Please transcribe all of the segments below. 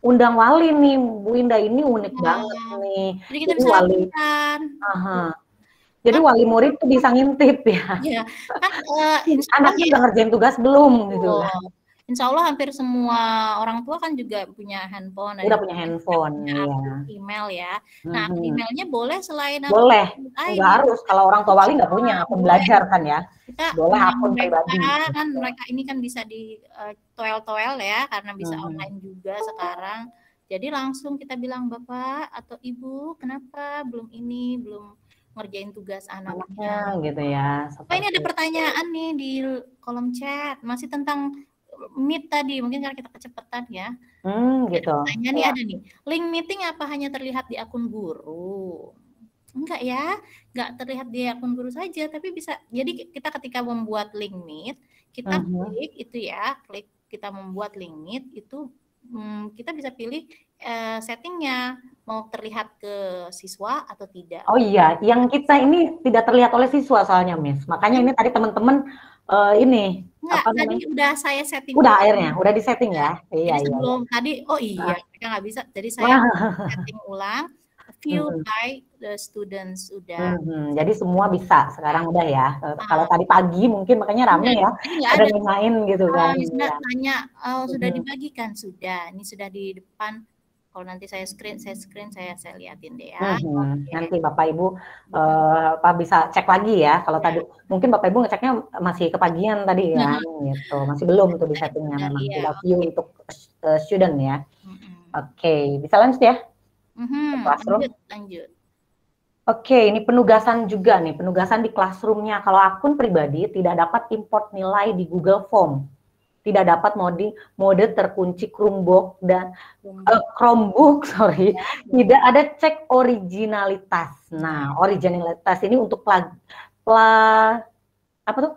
undang wali nih, Bu Indah, ini unik banget Nah, nih. jadi kita Jadi bisa wali, lakukan. jadi Kan, wali murid tuh bisa ngintip ya. ya, kan insya Allah Anaknya ya, udah ngerjain tugas belum gitu betul. kan. Insya Allah hampir semua orang tua kan juga punya handphone dan Udah punya juga handphone punya ya. akun email ya. Nah, akun Mhm. emailnya boleh selain akun Boleh, ID. nggak harus kalau orang tua wali nggak punya akun Boleh. belajar kan ya. Kita Boleh undang akun mereka, pribadi kan gitu. mereka ini kan bisa di toel-toel ya, karena bisa Mhm. online juga sekarang. Jadi langsung kita bilang, Bapak atau Ibu, kenapa belum ini, belum ngerjain tugas Anaknya anaknya. gitu ya, Oh, ini seperti ada pertanyaan nih di kolom chat, masih tentang Meet tadi, mungkin karena kita kecepatan ya. gitu. Pertanyaan nih Ya. ada nih, link meeting apa hanya terlihat di akun guru? Enggak ya, enggak terlihat di akun guru saja, tapi bisa, jadi kita ketika membuat link meet, kita Mhm. klik itu ya, klik kita membuat link meet itu, kita bisa pilih settingnya, mau terlihat ke siswa atau tidak. Oh iya, yang kita ini tidak terlihat oleh siswa soalnya, Miss. Makanya ini tadi teman-teman ini Enggak, apa tadi namanya? udah saya setting Udah ulang. akhirnya, udah disetting Ya, ya. Iya, jadi iya, iya. sebelum tadi, oh iya, Nah, mereka nggak bisa. Jadi saya wah. setting ulang, viewed Mhm. by the students udah. Mhm. Jadi semua bisa sekarang udah ya. Kalau Ah, tadi pagi mungkin makanya rame enggak, ya. tadi nggak Ada ada. nanyain gitu kan. Sudah Iya. tanya, sudah Mhm. dibagikan? Sudah, ini sudah di depan. Kalau nanti saya liatin deh ya. Mhm. Oke. Nanti Bapak Ibu Mhm. apa bisa cek lagi ya. Kalau Ya. tadi mungkin Bapak Ibu ngeceknya masih kepagian tadi ya, gitu. Masih belum tuh di Tadi settingnya udah, memang. iya, Tidak view oke. untuk student ya. Mhm. Oke, bisa lanjut ya ke Classroom. Lanjut, lanjut. Oke, ini penugasan juga nih, penugasan di Classroom-nya. Kalau akun pribadi tidak dapat import nilai di Google Form, tidak dapat mode terkunci Chromebook, sorry, Ya, tidak ada cek originalitas. Nah, originalitas ini untuk apa tuh?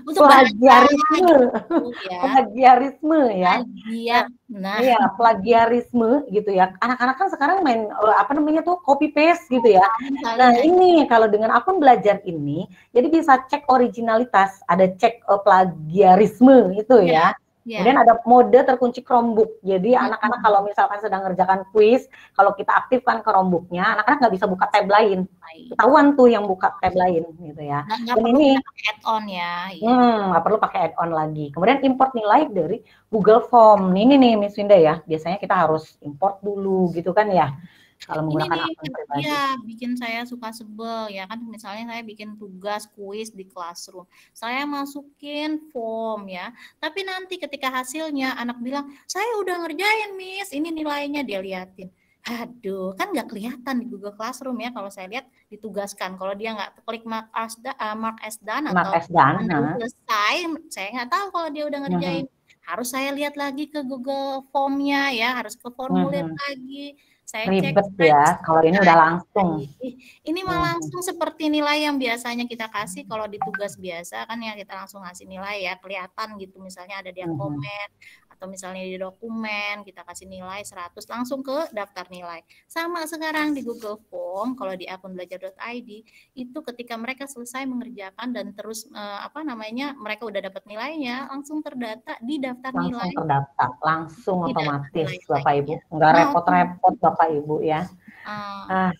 untuk bahasa Plagiarisme, gitu ya. plagiarisme ya. Nah, Plagiat. Nah, iya, plagiarisme gitu ya. Anak-anak kan sekarang main apa namanya tuh copy paste gitu ya. misalnya Nah, ya. ini kalau dengan akun belajar ini, jadi bisa cek originalitas, ada cek plagiarisme itu Ya, ya. ya. Kemudian ada mode terkunci Chromebook. Jadi anak-anak Mhm. kalau misalkan sedang ngerjakan kuis, kalau kita aktifkan Chromebooknya, anak-anak nggak bisa buka tab lain. Baik. Ketahuan tuh yang buka tab lain gitu ya. Nggak Dan perlu kita ini pakai add-on ya, iya. nggak perlu pakai add-on lagi. Kemudian import nilai dari Google Form. Ini nih Miss Winda ya, biasanya kita harus import dulu gitu kan ya, kalau Ini menggunakan nih, akun iya, pribadi. bikin saya suka sebel ya kan, misalnya saya bikin tugas kuis di Classroom, saya masukin form ya, tapi nanti ketika hasilnya anak bilang, "Saya udah ngerjain, Miss, ini nilainya," dia liatin. Aduh, kan nggak kelihatan di Google Classroom ya kalau saya lihat ditugaskan. Kalau dia nggak klik mark as done Mark atau as done, tanda selesai, saya nggak tahu kalau dia udah mhm, ngerjain. Harus saya lihat lagi ke Google Form-nya ya, harus ke formulir mhm. lagi. Saya cek Ribet ya, kalau ini udah strike-strike. langsung. Ini mah Mhm, langsung seperti nilai yang biasanya kita kasih kalau di tugas biasa kan ya, kita langsung ngasih nilai ya, kelihatan gitu, misalnya ada dia mhm. komen atau misalnya di dokumen kita kasih nilai 100 langsung ke daftar nilai. Sama sekarang di Google Form kalau di akun belajar.id itu ketika mereka selesai mengerjakan dan terus apa namanya, mereka udah dapat nilainya, langsung terdata di daftar Langsung nilai, terdaftar, langsung di daftar otomatis nilai Bapak Ibu, lainnya. nggak Nah, repot-repot Bapak Ibu ya. uh, Ah,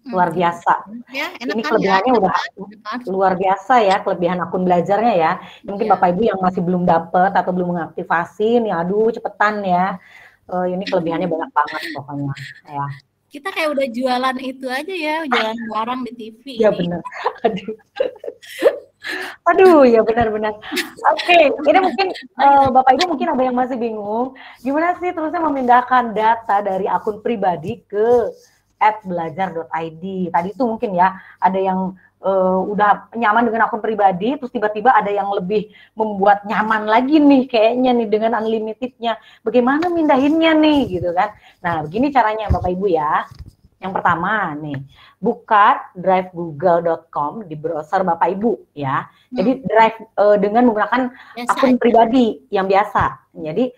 luar biasa. ya enak Ini kan ya, kelebihannya enak udah kan, enak kan? luar biasa ya, kelebihan akun belajarnya ya. Mungkin Iya. Bapak Ibu yang masih belum dapat atau belum mengaktifasi nih, aduh cepetan ya. Ini kelebihannya banyak banget pokoknya ya. Kita kayak udah jualan itu aja ya, jualan barang di TV Ya ini. benar. Aduh. Aduh, ya benar-benar. Oke, ini mungkin Mari kita Bapak Ibu mungkin ada yang masih bingung, gimana sih terusnya memindahkan data dari akun pribadi ke @belajar.id. Tadi itu mungkin ya, ada yang udah nyaman dengan akun pribadi, terus tiba-tiba ada yang lebih membuat nyaman lagi nih kayaknya nih dengan unlimitednya. Bagaimana mindahinnya nih gitu kan. Nah, begini caranya Bapak Ibu ya. Yang pertama nih, buka drive google.com di browser Bapak Ibu ya. Jadi drive dengan menggunakan biasa akun aja. pribadi yang biasa. Jadi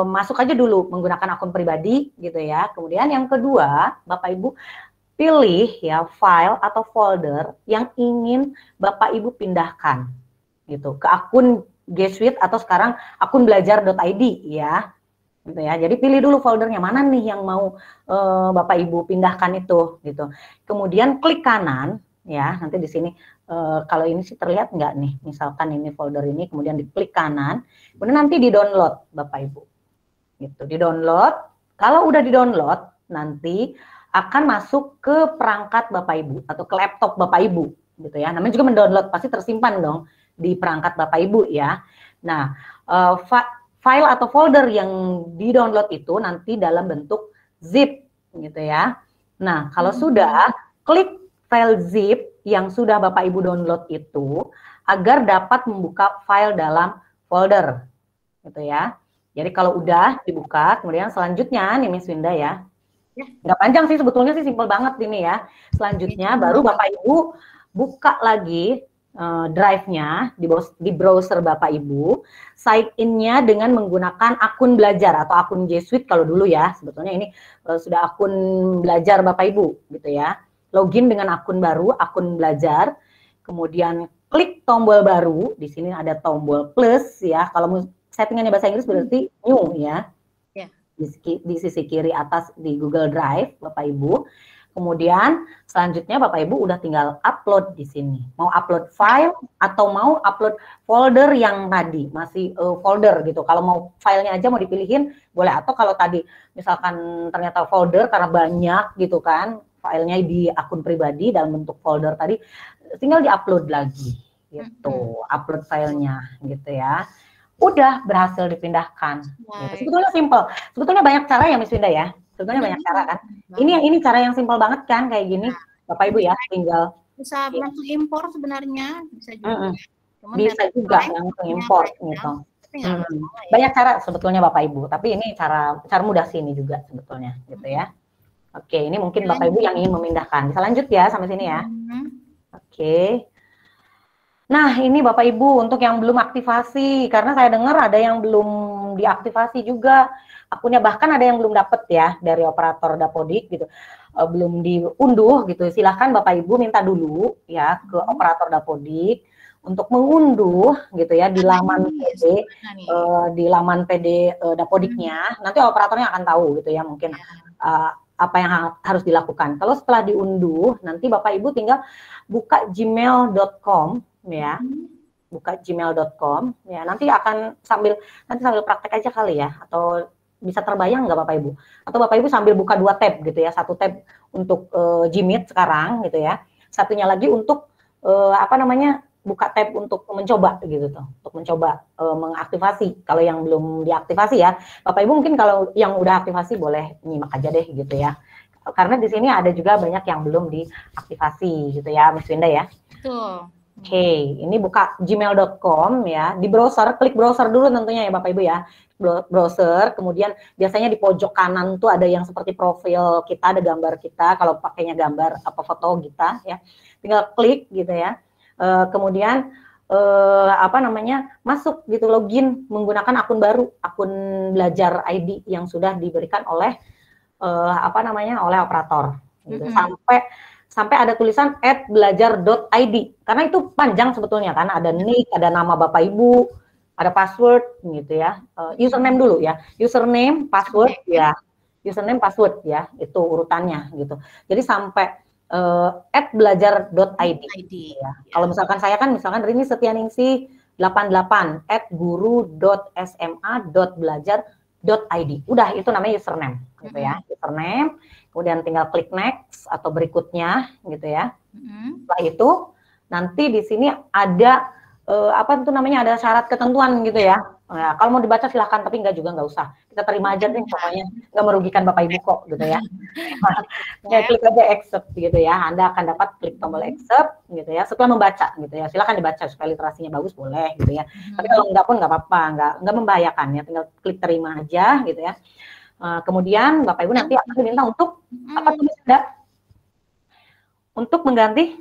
masuk aja dulu menggunakan akun pribadi gitu ya. Kemudian yang kedua, Bapak Ibu pilih ya file atau folder yang ingin Bapak Ibu pindahkan gitu ke akun G Suite atau sekarang akun belajar.id ya. gitu ya. Jadi pilih dulu foldernya mana nih yang mau Bapak Ibu pindahkan itu gitu. Kemudian klik kanan ya, nanti di sini kalau ini sih terlihat nggak nih, misalkan ini folder ini, kemudian diklik kanan, kemudian nanti di download Bapak Ibu gitu, di download. Kalau udah di download nanti akan masuk ke perangkat Bapak Ibu atau ke laptop Bapak Ibu gitu ya. Namanya juga mendownload, pasti tersimpan dong di perangkat Bapak Ibu ya. Nah, file atau folder yang di-download itu nanti dalam bentuk zip gitu ya. Nah, kalau sudah, klik file zip yang sudah Bapak Ibu download itu agar dapat membuka file dalam folder gitu ya. Jadi kalau udah dibuka, kemudian selanjutnya nih Miss Winda ya. Nggak panjang sih sebetulnya, sih simpel banget ini ya. Selanjutnya baru Bapak Ibu buka lagi drive-nya di browser Bapak Ibu, sign in-nya dengan menggunakan akun belajar atau akun G Suite kalau dulu ya. Sebetulnya ini sudah akun belajar Bapak Ibu gitu ya. Login dengan akun baru, akun belajar. Kemudian klik tombol baru, di sini ada tombol plus ya. Kalau settingannya bahasa Inggris berarti new ya. Di sisi kiri atas di Google Drive Bapak Ibu. Kemudian selanjutnya Bapak Ibu udah tinggal upload di sini. Mau upload file atau mau upload folder yang tadi masih folder gitu. Kalau mau filenya aja mau dipilihin boleh, atau kalau tadi misalkan ternyata folder karena banyak gitu kan filenya di akun pribadi dalam bentuk folder tadi, tinggal diupload lagi gitu. Upload filenya gitu ya. Udah berhasil dipindahkan. Gitu. Sebetulnya simple. Sebetulnya banyak cara ya Miss Winda ya. Sebetulnya banyak cara kan. Ini cara yang simpel banget kan kayak gini. Bapak Ibu ya, tinggal bisa langsung impor sebenarnya, bisa juga. Bisa juga langsung impor gitu. Banyak cara sebetulnya Bapak Ibu, tapi ini cara mudah sih ini juga sebetulnya gitu ya. Oke, ini mungkin Bapak Ibu yang ingin memindahkan. Bisa lanjut ya sampai sini ya. Oke. Nah, ini Bapak Ibu untuk yang belum aktivasi, karena saya dengar ada yang belum diaktifasi juga akunnya, bahkan ada yang belum dapat ya dari operator Dapodik gitu, belum diunduh gitu. Silahkan Bapak Ibu minta dulu ya ke operator Dapodik untuk mengunduh gitu ya di laman PD, di laman PD Dapodiknya. Nanti operatornya akan tahu gitu ya mungkin apa yang harus dilakukan. Kalau setelah diunduh, nanti Bapak Ibu tinggal buka gmail.com ya, buka gmail.com ya, nanti sambil praktek aja kali ya, atau bisa terbayang nggak Bapak Ibu, atau Bapak Ibu sambil buka 2 tab gitu ya, 1 tab untuk Gmeet sekarang gitu ya, satunya lagi untuk buka tab untuk mencoba gitu tuh, untuk mencoba mengaktifasi. Kalau yang belum diaktifasi ya Bapak Ibu, mungkin kalau yang udah aktifasi boleh nyimak aja deh gitu ya, karena di sini ada juga banyak yang belum diaktifasi gitu ya Miss Winda ya. Betul. Oke, ini buka gmail.com ya, di browser, klik browser dulu tentunya ya Bapak Ibu ya, browser, kemudian biasanya di pojok kanan tuh ada yang seperti profil kita, ada gambar kita, kalau pakainya gambar apa foto kita ya, tinggal klik gitu ya, kemudian masuk gitu, login menggunakan akun baru, akun belajar ID yang sudah diberikan oleh oleh operator gitu. Sampai ada tulisan @belajar.id, karena itu panjang sebetulnya kan, ada nick, ada nama Bapak Ibu, ada password gitu ya, username dulu ya, username, password ya, username, password ya, itu urutannya gitu. Jadi sampai @belajar.id ya. Kalau misalkan saya kan, misalkan Rini Setianingsih 88 @guru.sma.belajar.id, udah itu namanya username gitu ya, username. Kemudian tinggal klik next atau berikutnya gitu ya. Setelah itu nanti di sini ada ada syarat ketentuan gitu ya. Nah, kalau mau dibaca silahkan, tapi nggak usah. Kita terima aja deh, pokoknya nggak merugikan Bapak Ibu kok gitu ya. Klik aja accept gitu ya. Anda akan dapat klik tombol accept gitu ya. Setelah membaca gitu ya, silahkan dibaca supaya literasinya bagus, boleh gitu ya. Tapi kalau enggak pun nggak apa-apa, nggak membahayakan ya. Tinggal klik terima aja gitu ya. Kemudian Bapak Ibu nanti akan diminta untuk untuk mengganti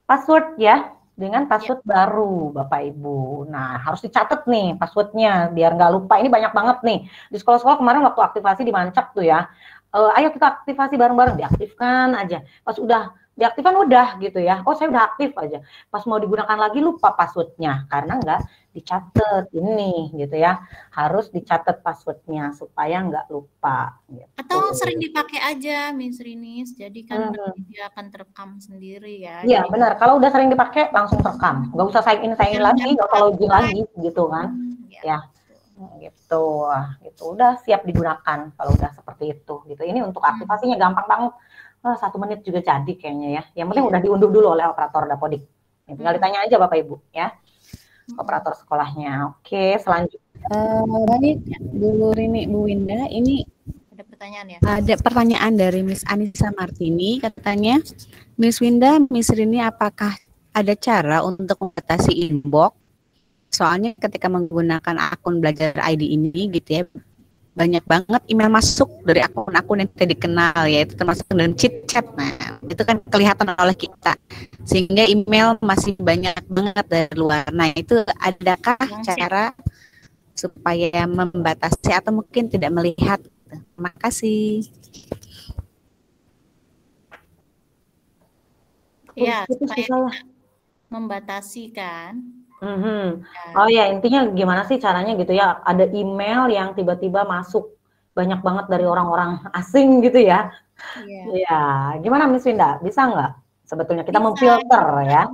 password ya, dengan password baru Bapak Ibu. Nah, harus dicatat nih passwordnya biar nggak lupa. Ini banyak banget nih di sekolah-sekolah kemarin waktu aktivasi di Mancap tuh ya. Ayo kita aktivasi bareng-bareng, diaktifkan aja. Pas udah diaktifkan udah gitu ya. Oh, saya udah aktif aja. Pas mau digunakan lagi lupa passwordnya karena nggak dicatat ini gitu ya. Harus dicatat passwordnya supaya nggak lupa. Gitu. Atau sering dipakai aja, Miss Rinis. Jadi kan nanti dia akan terekam sendiri ya. Iya, Jadi benar. Kalau udah sering dipakai langsung terekam. Nggak usah sign in lagi, nggak usah login lagi gitu kan. Ya. Gitu, gitu udah siap digunakan kalau udah seperti itu gitu. Ini untuk aktivasinya gampang banget, 1 menit juga jadi kayaknya ya. Yang penting udah diunduh dulu oleh operator Dapodik. Tinggal ditanya aja Bapak Ibu ya, operator sekolahnya. Oke, selanjutnya. Baik, Bu Rini, Bu Winda, ini ada pertanyaan ya? Ada pertanyaan dari Miss Anissa Martini, katanya, Miss Winda, Miss Rini, apakah ada cara untuk membatasi inbox? Soalnya ketika menggunakan akun Belajar ID ini gitu ya, banyak banget email masuk dari akun-akun yang tidak dikenal, yaitu termasuk dengan chit chat. Nah, itu kan kelihatan oleh kita, sehingga email masih banyak banget dari luar. Nah, itu adakah cara supaya membatasi atau mungkin tidak melihat? Terima kasih. Iya, supaya membatasi kan. Oh ya, intinya gimana sih caranya gitu ya, ada email yang tiba-tiba masuk banyak banget dari orang-orang asing gitu ya. Iya, gimana Miss Winda, bisa nggak sebetulnya kita memfilter ya?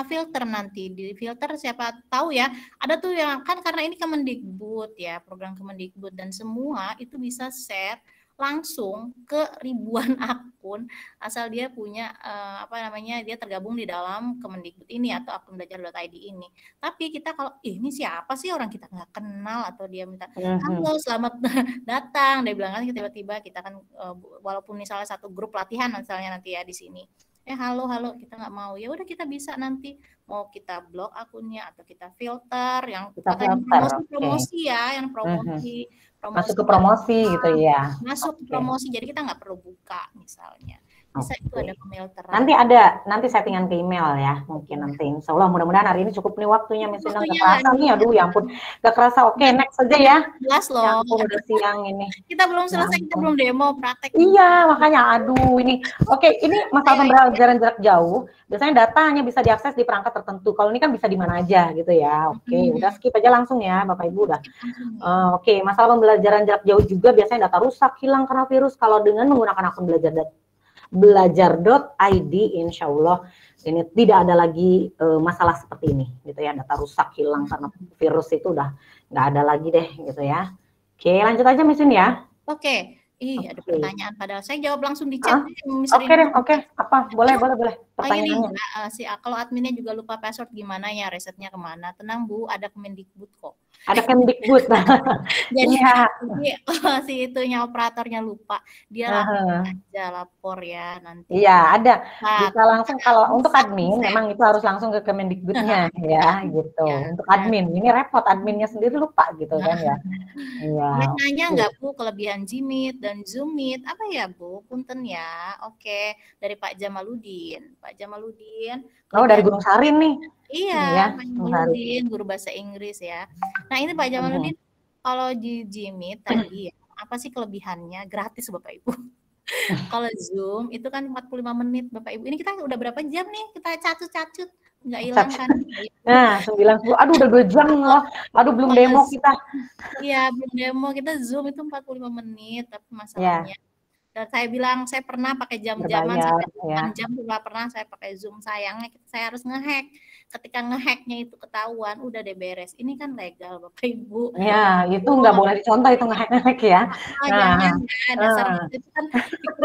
Filter nanti, di filter siapa tahu ya, ada tuh yang kan karena ini Kemendikbud ya, program Kemendikbud, dan semua itu bisa share langsung ke ribuan akun asal dia punya dia tergabung di dalam Kemendikbud ini atau akun belajar.id ini. Tapi kita kalau ini siapa sih, orang kita nggak kenal, atau dia minta halo selamat datang, dia bilang kan tiba-tiba kita kan walaupun misalnya satu grup latihan misalnya nanti ya di sini, halo kita nggak mau, ya udah kita bisa nanti mau kita blok akunnya atau kita filter yang promosi ya, yang promosi masuk ke promosi gitu ya, masuk ke promosi, jadi kita nggak perlu buka misalnya. Bisa itu ada pemilteran. Nanti settingan ke email ya, mungkin nanti. Insya Allah mudah-mudahan hari ini cukup nih waktunya, Miss Winda. Gak kerasa nih, aduh ya ampun, gak kerasa. Oke, next saja ya. Jelas loh. Ya ampun, udah siang ini. Kita belum selesai, kita belum demo praktek. Iya, makanya aduh ini. Oke, ini masalah pembelajaran jarak jauh. Biasanya datanya bisa diakses di perangkat tertentu. Kalau ini kan bisa di mana aja gitu ya. Oke, udah skip aja langsung ya, Bapak Ibu udah. Oke, masalah pembelajaran jarak jauh juga biasanya data rusak, hilang karena virus. Kalau dengan menggunakan akun belajar.id, insya Allah ini tidak ada lagi masalah seperti ini gitu ya, data rusak hilang karena virus itu udah nggak ada lagi deh gitu ya. Oke, lanjut aja Miss Winda ya. Oke. Ada pertanyaan, padahal saya jawab langsung di chat. Oke, apa boleh pertanyaannya. Kalau adminnya juga lupa password gimana ya, risetnya kemana? Tenang Bu, ada Kemendikbud kok. Ada Kemendikbud. Jadi si itunya operatornya lupa, dia lapor ya nanti. Iya, ada. Bisa langsung, kalau untuk admin memang itu harus langsung ke Kemendikbudnya ya gitu. Untuk admin ini repot, adminnya sendiri lupa gitu kan ya. Iya. Nanya nggak Bu kelebihan Gmeet dan Zoom Meet apa ya Bu? Punten ya. Oke, dari Pak Jamaludin. Oh, dari Gunung Sarin nih. Iya, Pak Jamaludin, guru bahasa Inggris ya. Nah, ini Pak Jamaludin, kalau di Gmeet tadi ya, apa sih kelebihannya? Gratis Bapak Ibu. Kalau Zoom itu kan 45 menit Bapak Ibu. Ini kita udah berapa jam nih? Kita catut-catut. Nggak hilang kan? Nah, 90. Aduh, udah 2 jam loh. Aduh, belum demo kita. Iya, belum demo. Kita Zoom itu 45 menit, tapi masalahnya. Dan saya bilang, saya pernah pakai jam-jaman, sampai 8 jam juga pernah saya pakai Zoom. Sayangnya saya harus ngehack. Ketika ngehacknya itu ketahuan, udah deh beres. Ini kan legal, Bapak Ibu. Ya, itu nggak boleh dicontoh itu ngehack ya. Jangan, dasar itu kan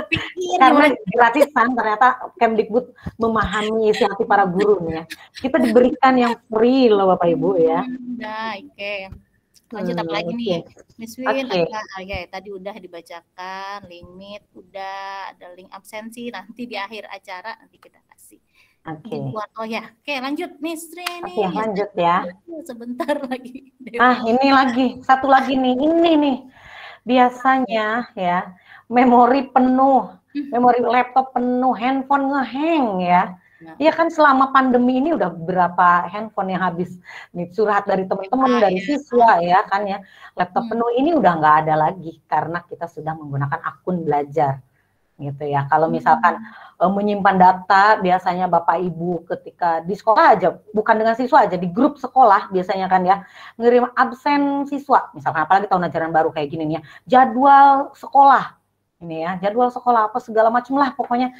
pikir. Karena gratisan, ternyata Kemdikbud memahami isi hati para guru nih ya. Kita diberikan yang free loh Bapak Ibu ya. Nah, oke. Lanjut apa lagi nih, Miss Win? Tadi udah dibacakan, link meet, udah ada link absensi, nanti di akhir acara nanti kita kasih. Oke, lanjut Miss Rini. Oke, lanjut ya. Sebentar lagi. Ini lagi, satu lagi nih, ini nih. Biasanya ya, memori penuh, memori laptop penuh, handphone ngehang ya. Iya kan selama pandemi ini udah berapa handphone yang habis nih, curhat dari teman-teman, dari siswa ya kan ya. Laptop penuh ini udah nggak ada lagi karena kita sudah menggunakan akun belajar. gitu ya. Kalau misalkan menyimpan data, biasanya Bapak Ibu ketika di sekolah aja, bukan dengan siswa aja, di grup sekolah biasanya kan ya, ngirim absen siswa, misalkan apalagi tahun ajaran baru kayak gini nih ya, jadwal sekolah, ini ya, jadwal sekolah apa segala macam lah pokoknya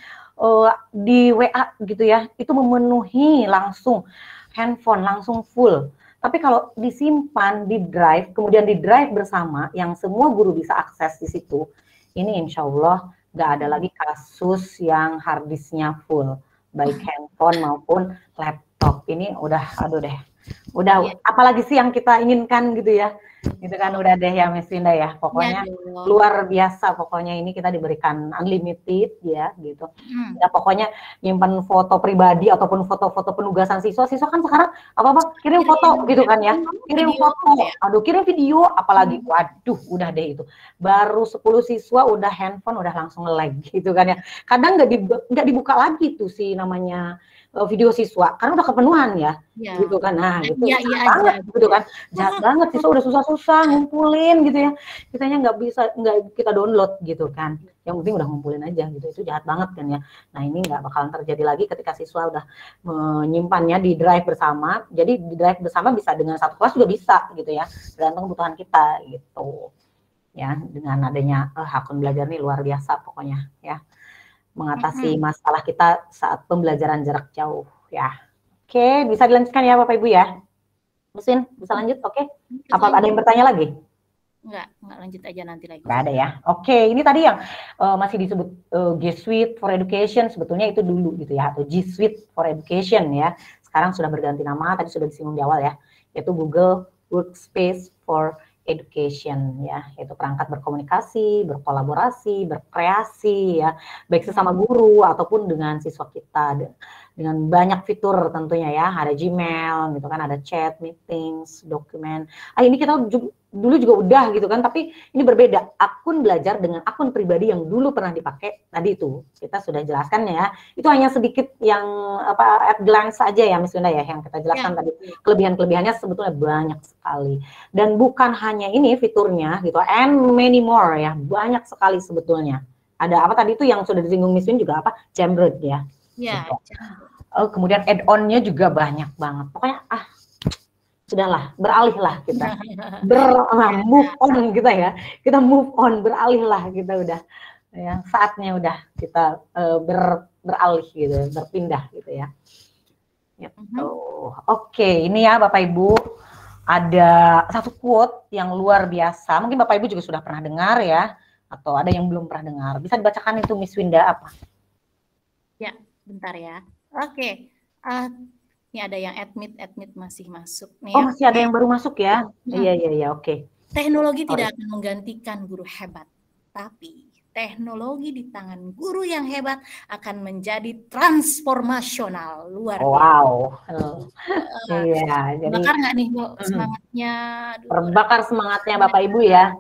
di WA gitu ya, itu memenuhi langsung handphone, langsung full. Tapi kalau disimpan di drive, kemudian di drive bersama, yang semua guru bisa akses di situ, ini insya Allah nggak ada lagi kasus yang harddisknya full, baik handphone maupun laptop. Ini udah, aduh deh, udah apalagi sih yang kita inginkan gitu ya, gitu kan udah deh ya Miss Winda ya, pokoknya luar biasa, pokoknya ini kita diberikan unlimited ya gitu. Ya pokoknya nyimpan foto pribadi ataupun foto-foto penugasan siswa kan sekarang apa-apa kirim foto gitu kan ya, kirim foto, aduh kirim video, apalagi waduh udah deh itu baru 10 siswa udah handphone udah langsung lag gitu kan ya, kadang nggak dibuka lagi tuh si namanya video siswa karena udah kepenuhan ya, gitu kan. Nah gitu banget gitu kan, jahat banget, siswa udah susah-susah ngumpulin gitu ya, kitanya nggak kita download gitu kan, yang penting udah ngumpulin aja gitu, itu jahat banget kan ya. Nah ini nggak bakalan terjadi lagi ketika siswa udah menyimpannya di drive bersama. Jadi di drive bersama bisa dengan satu kelas juga bisa gitu ya, tergantung kebutuhan kita gitu ya. Dengan adanya akun belajar nih luar biasa pokoknya ya, mengatasi masalah kita saat pembelajaran jarak jauh ya. Oke, bisa dilanjutkan ya Bapak Ibu ya. Mesin bisa lanjut, oke? Apa ada yang bertanya lagi? Enggak lanjut aja nanti lagi. Enggak ada ya. Oke, ini tadi yang masih disebut G Suite for Education, sebetulnya itu dulu gitu ya, atau G Suite for Education ya. Sekarang sudah berganti nama, tadi sudah disinggung di awal ya, yaitu Google Workspace for Education ya, yaitu perangkat berkomunikasi, berkolaborasi, berkreasi ya, baik sesama guru ataupun dengan siswa kita, dengan banyak fitur tentunya ya, ada Gmail gitu kan, ada chat, meetings, dokumen. Ini kita dulu juga udah gitu kan, tapi ini berbeda, akun belajar dengan akun pribadi yang dulu pernah dipakai tadi itu kita sudah jelaskan ya, itu hanya sedikit yang apa at glance saja ya Miss Winda ya, yang kita jelaskan tadi. Kelebihan-kelebihannya sebetulnya banyak sekali, dan bukan hanya ini fiturnya gitu, and many more ya, banyak sekali sebetulnya. Ada apa tadi itu yang sudah disinggung Miss Win juga, apa Jamboard ya, gitu. Kemudian add-on-nya juga banyak banget, pokoknya sudahlah, beralihlah kita, move on kita ya, kita move on, beralihlah kita udah, ya saatnya udah kita beralih gitu, berpindah gitu ya. Oke, ini ya Bapak Ibu, ada satu quote yang luar biasa, mungkin Bapak Ibu juga sudah pernah dengar ya, atau ada yang belum pernah dengar, bisa dibacakan itu Miss Winda apa? Ya, bentar ya. Oke. Ini ada yang admit masih masuk nih. Oh, masih ada yang baru masuk ya? Iya, oke. Teknologi tidak akan menggantikan guru hebat, tapi teknologi di tangan guru yang hebat akan menjadi transformasional, luar biasa. Wow. Iya, jadi bakar nggak nih Bu semangatnya? Terbakar semangatnya Bapak Ibu ya,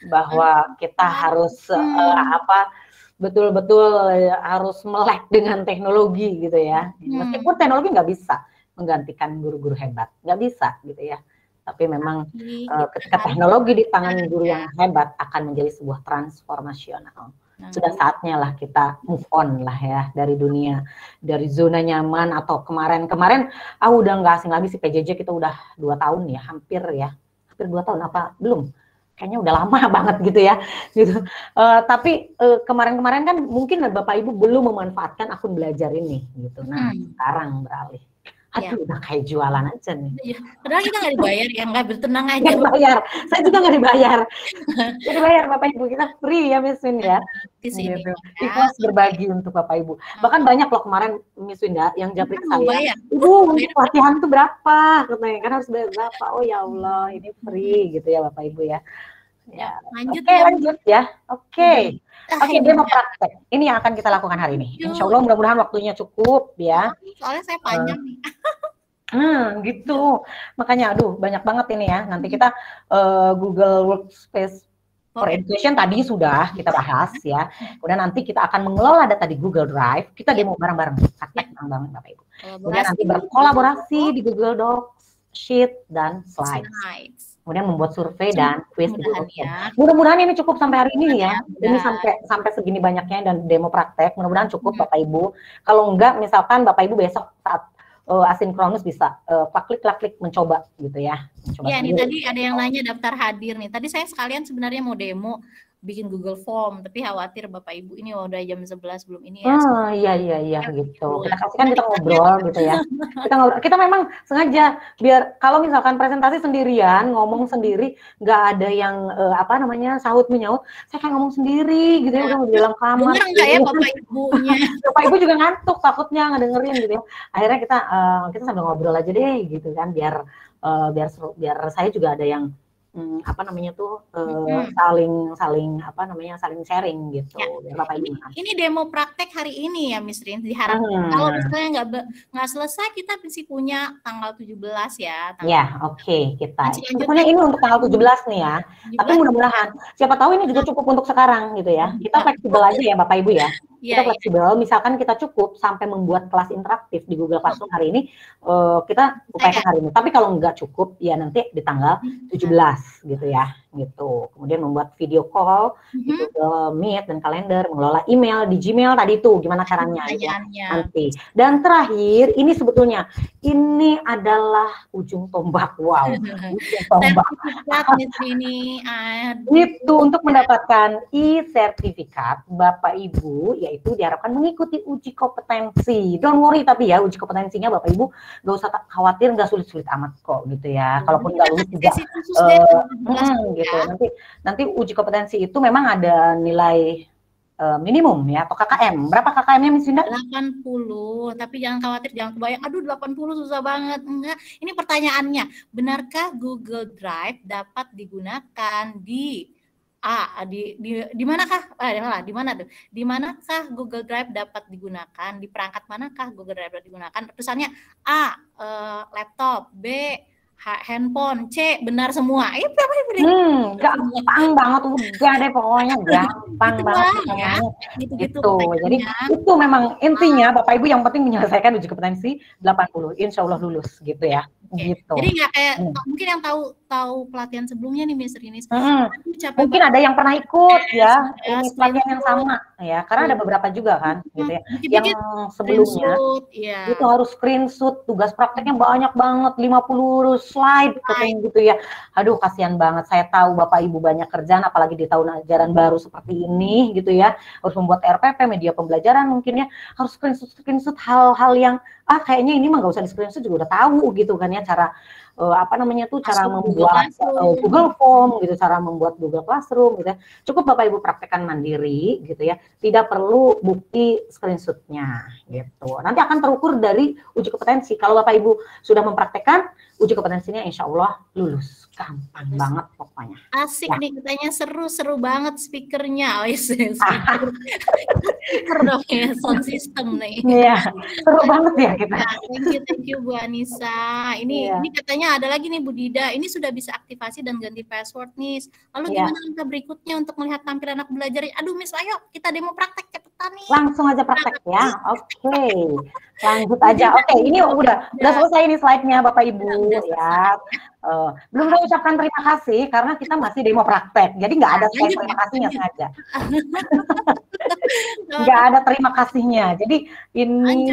bahwa kita harus betul-betul harus melek dengan teknologi gitu ya. Meskipun teknologi nggak bisa menggantikan guru-guru hebat, nggak bisa gitu ya. Tapi memang ketika teknologi di tangan guru yang hebat akan menjadi sebuah transformasional. Sudah saatnya lah kita move on lah ya dari dunia, dari zona nyaman, atau kemarin udah nggak asing lagi sih PJJ, kita udah 2 tahun ya, hampir 2 tahun apa belum? Kayaknya udah lama banget gitu ya, gitu. Tapi kemarin kan mungkin Bapak Ibu belum memanfaatkan akun belajar ini, gitu. Nah, sekarang beralih. Aduh, udah kayak jualan aja nih. Iya. Padahal kita nggak dibayar ya, nggak bertenang aja. Nggak dibayar, saya juga nggak dibayar. Nggak dibayar Bapak Ibu, kita free ya Miss Win ya. Gitu. Ikhlas berbagi untuk Bapak Ibu. Bahkan banyak loh kemarin Miss Winda yang japrik saya. Ibu, untuk latihan itu berapa? Katanya kan harus bayar berapa? Oh ya Allah, ini free gitu ya Bapak Ibu ya. Ya, lanjut ya. Oke, demo praktek. Ini yang akan kita lakukan hari ini. Insya Allah mudah-mudahan waktunya cukup ya. Soalnya saya panjang nih. Gitu. Makanya banyak banget ini ya. Nanti kita Google Workspace for Education tadi sudah kita bahas ya. Kemudian nanti kita akan mengelola data di Google Drive. Kita demo bareng-bareng. Praktek bareng-bareng Bapak Ibu. Kemudian nanti berkolaborasi di Google Docs, Sheet, dan Slides. kemudian membuat survei dan quiz di Google Form. ya. Mudah-mudahan ini cukup sampai hari ini ya. Ini Mudah. sampai segini banyaknya dan demo praktek. Mudah-mudahan cukup Bapak Ibu. Kalau enggak, misalkan Bapak Ibu besok saat asinkronus bisa klik mencoba gitu ya. Mencoba Ya, nih sendiri. tadi ada yang nanya daftar hadir nih. Tadi saya sekalian sebenarnya mau demo bikin Google Form, tapi khawatir Bapak Ibu ini udah jam 11 belum ini ya. Iya gitu. Kita kasih kan kita ngobrol gitu ya. Kita ngobrol. Kita memang sengaja biar kalau misalkan presentasi sendirian, ngomong sendiri, nggak ada yang apa namanya sahut menyaut. Saya kan ngomong sendiri gitu ya, udah di dalam kamar. Dengar nggak ya Bapak Ibunya? Bapak Ibu juga ngantuk takutnya ngedengerin gitu ya. Akhirnya kita sambil ngobrol aja deh gitu kan, biar saya juga ada yang apa namanya tuh saling sharing gitu Ya. biar Bapak Ibu. Ini demo praktek hari ini ya Miss Rin, diharapkan kalau misalnya nggak selesai kita masih punya tanggal 17 ya. Ya, oke, kita. Masih lanjut Sebetulnya ini untuk tanggal 17 nih ya. 17. Tapi mudah-mudahan siapa tahu ini juga cukup untuk sekarang gitu ya. Kita fleksibel aja ya Bapak Ibu ya. Kita fleksibel, misalkan kita cukup sampai membuat kelas interaktif di Google Classroom hari ini, kita upayakan hari ini. Tapi kalau nggak cukup, ya nanti di tanggal 17 gitu ya, gitu. Kemudian membuat video call di Google Meet dan kalender, mengelola email di Gmail tadi itu gimana caranya gitu ya, nanti. Dan terakhir, ini sebetulnya ini adalah ujung tombak, wow, ujung tombak. Ini itu untuk mendapatkan e-sertifikat Bapak Ibu, yaitu diharapkan mengikuti uji kompetensi. Don't worry tapi ya, uji kompetensinya Bapak Ibu nggak usah khawatir, nggak sulit-sulit amat kok gitu ya. Kalaupun nggak lulus juga gitu. Nanti uji kompetensi itu memang ada nilai minimum ya, atau KKM. Berapa KKM-nya Miss Winda? 80, tapi jangan khawatir, jangan kebayang, aduh 80 susah banget. Enggak, ini pertanyaannya, benarkah Google Drive dapat digunakan di manakah? Di mana tuh? Di manakah Google Drive dapat digunakan? Di perangkat manakah Google Drive dapat digunakan? Tulisannya A, laptop, B, handphone, C, benar semua. Gampang banget, udah deh pokoknya gampang banget ya. Gitu. Jadi itu memang intinya Bapak Ibu yang penting menyelesaikan uji kompetensi 80, insya Allah lulus gitu ya. Gitu. Jadi nggak kayak mungkin yang tahu pelatihan sebelumnya nih Miss Rinis. Mungkin ada yang pernah ikut ya, ini pelatihan yang sama ya, karena ada beberapa juga kan gitu ya. Yang sebelumnya itu harus screenshot, tugas prakteknya banyak banget, 50 slide gitu ya. Aduh kasihan banget, saya tahu Bapak Ibu banyak kerjaan apalagi di tahun ajaran baru seperti ini gitu ya. Harus membuat RPP, media pembelajaran mungkin ya, harus screenshot hal-hal yang kayaknya ini mah nggak usah di screenshot juga udah tahu gitu kan ya, cara cara membuat Google Form gitu, cara membuat Google Classroom gitu ya. Cukup Bapak Ibu praktekkan mandiri gitu ya, tidak perlu bukti screenshotnya gitu. Nanti akan terukur dari uji kompetensi. Kalau Bapak Ibu sudah mempraktekkan, uji kompetensinya insya Allah lulus. Gampang banget pokoknya. Asik nih katanya, seru banget speakernya. Speaker dong ya, sound system nih. Iya, seru banget ya kita. Thank you Bu Anissa. Ini katanya ada lagi nih Bu Dida. Ini sudah bisa aktivasi dan ganti password nih. Lalu gimana langkah berikutnya untuk melihat tampilan anak belajar? Aduh Miss, ayo kita demo praktek cepetan nih. Langsung aja praktek ya. Oke. Lanjut aja. Oke, ini udah selesai nih slide-nya Bapak Ibu ya. Belum saya ucapkan terima kasih karena kita masih demo praktek. Jadi nggak ada slide terima kasihnya sengaja. Nggak ada terima kasihnya. Jadi ini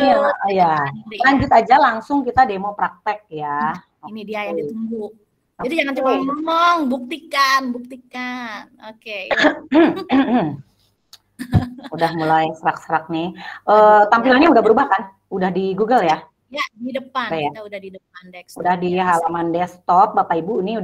lanjut aja langsung kita demo praktek ya. Ini dia yang ditunggu. Jadi jangan cuma ngomong, buktikan. Oke. Udah mulai serak-serak nih. Tampilannya udah berubah kan? Udah di Google ya? Ya, di depan. Kita udah di depan desktop. Udah di halaman desktop, Bapak Ibu. Ini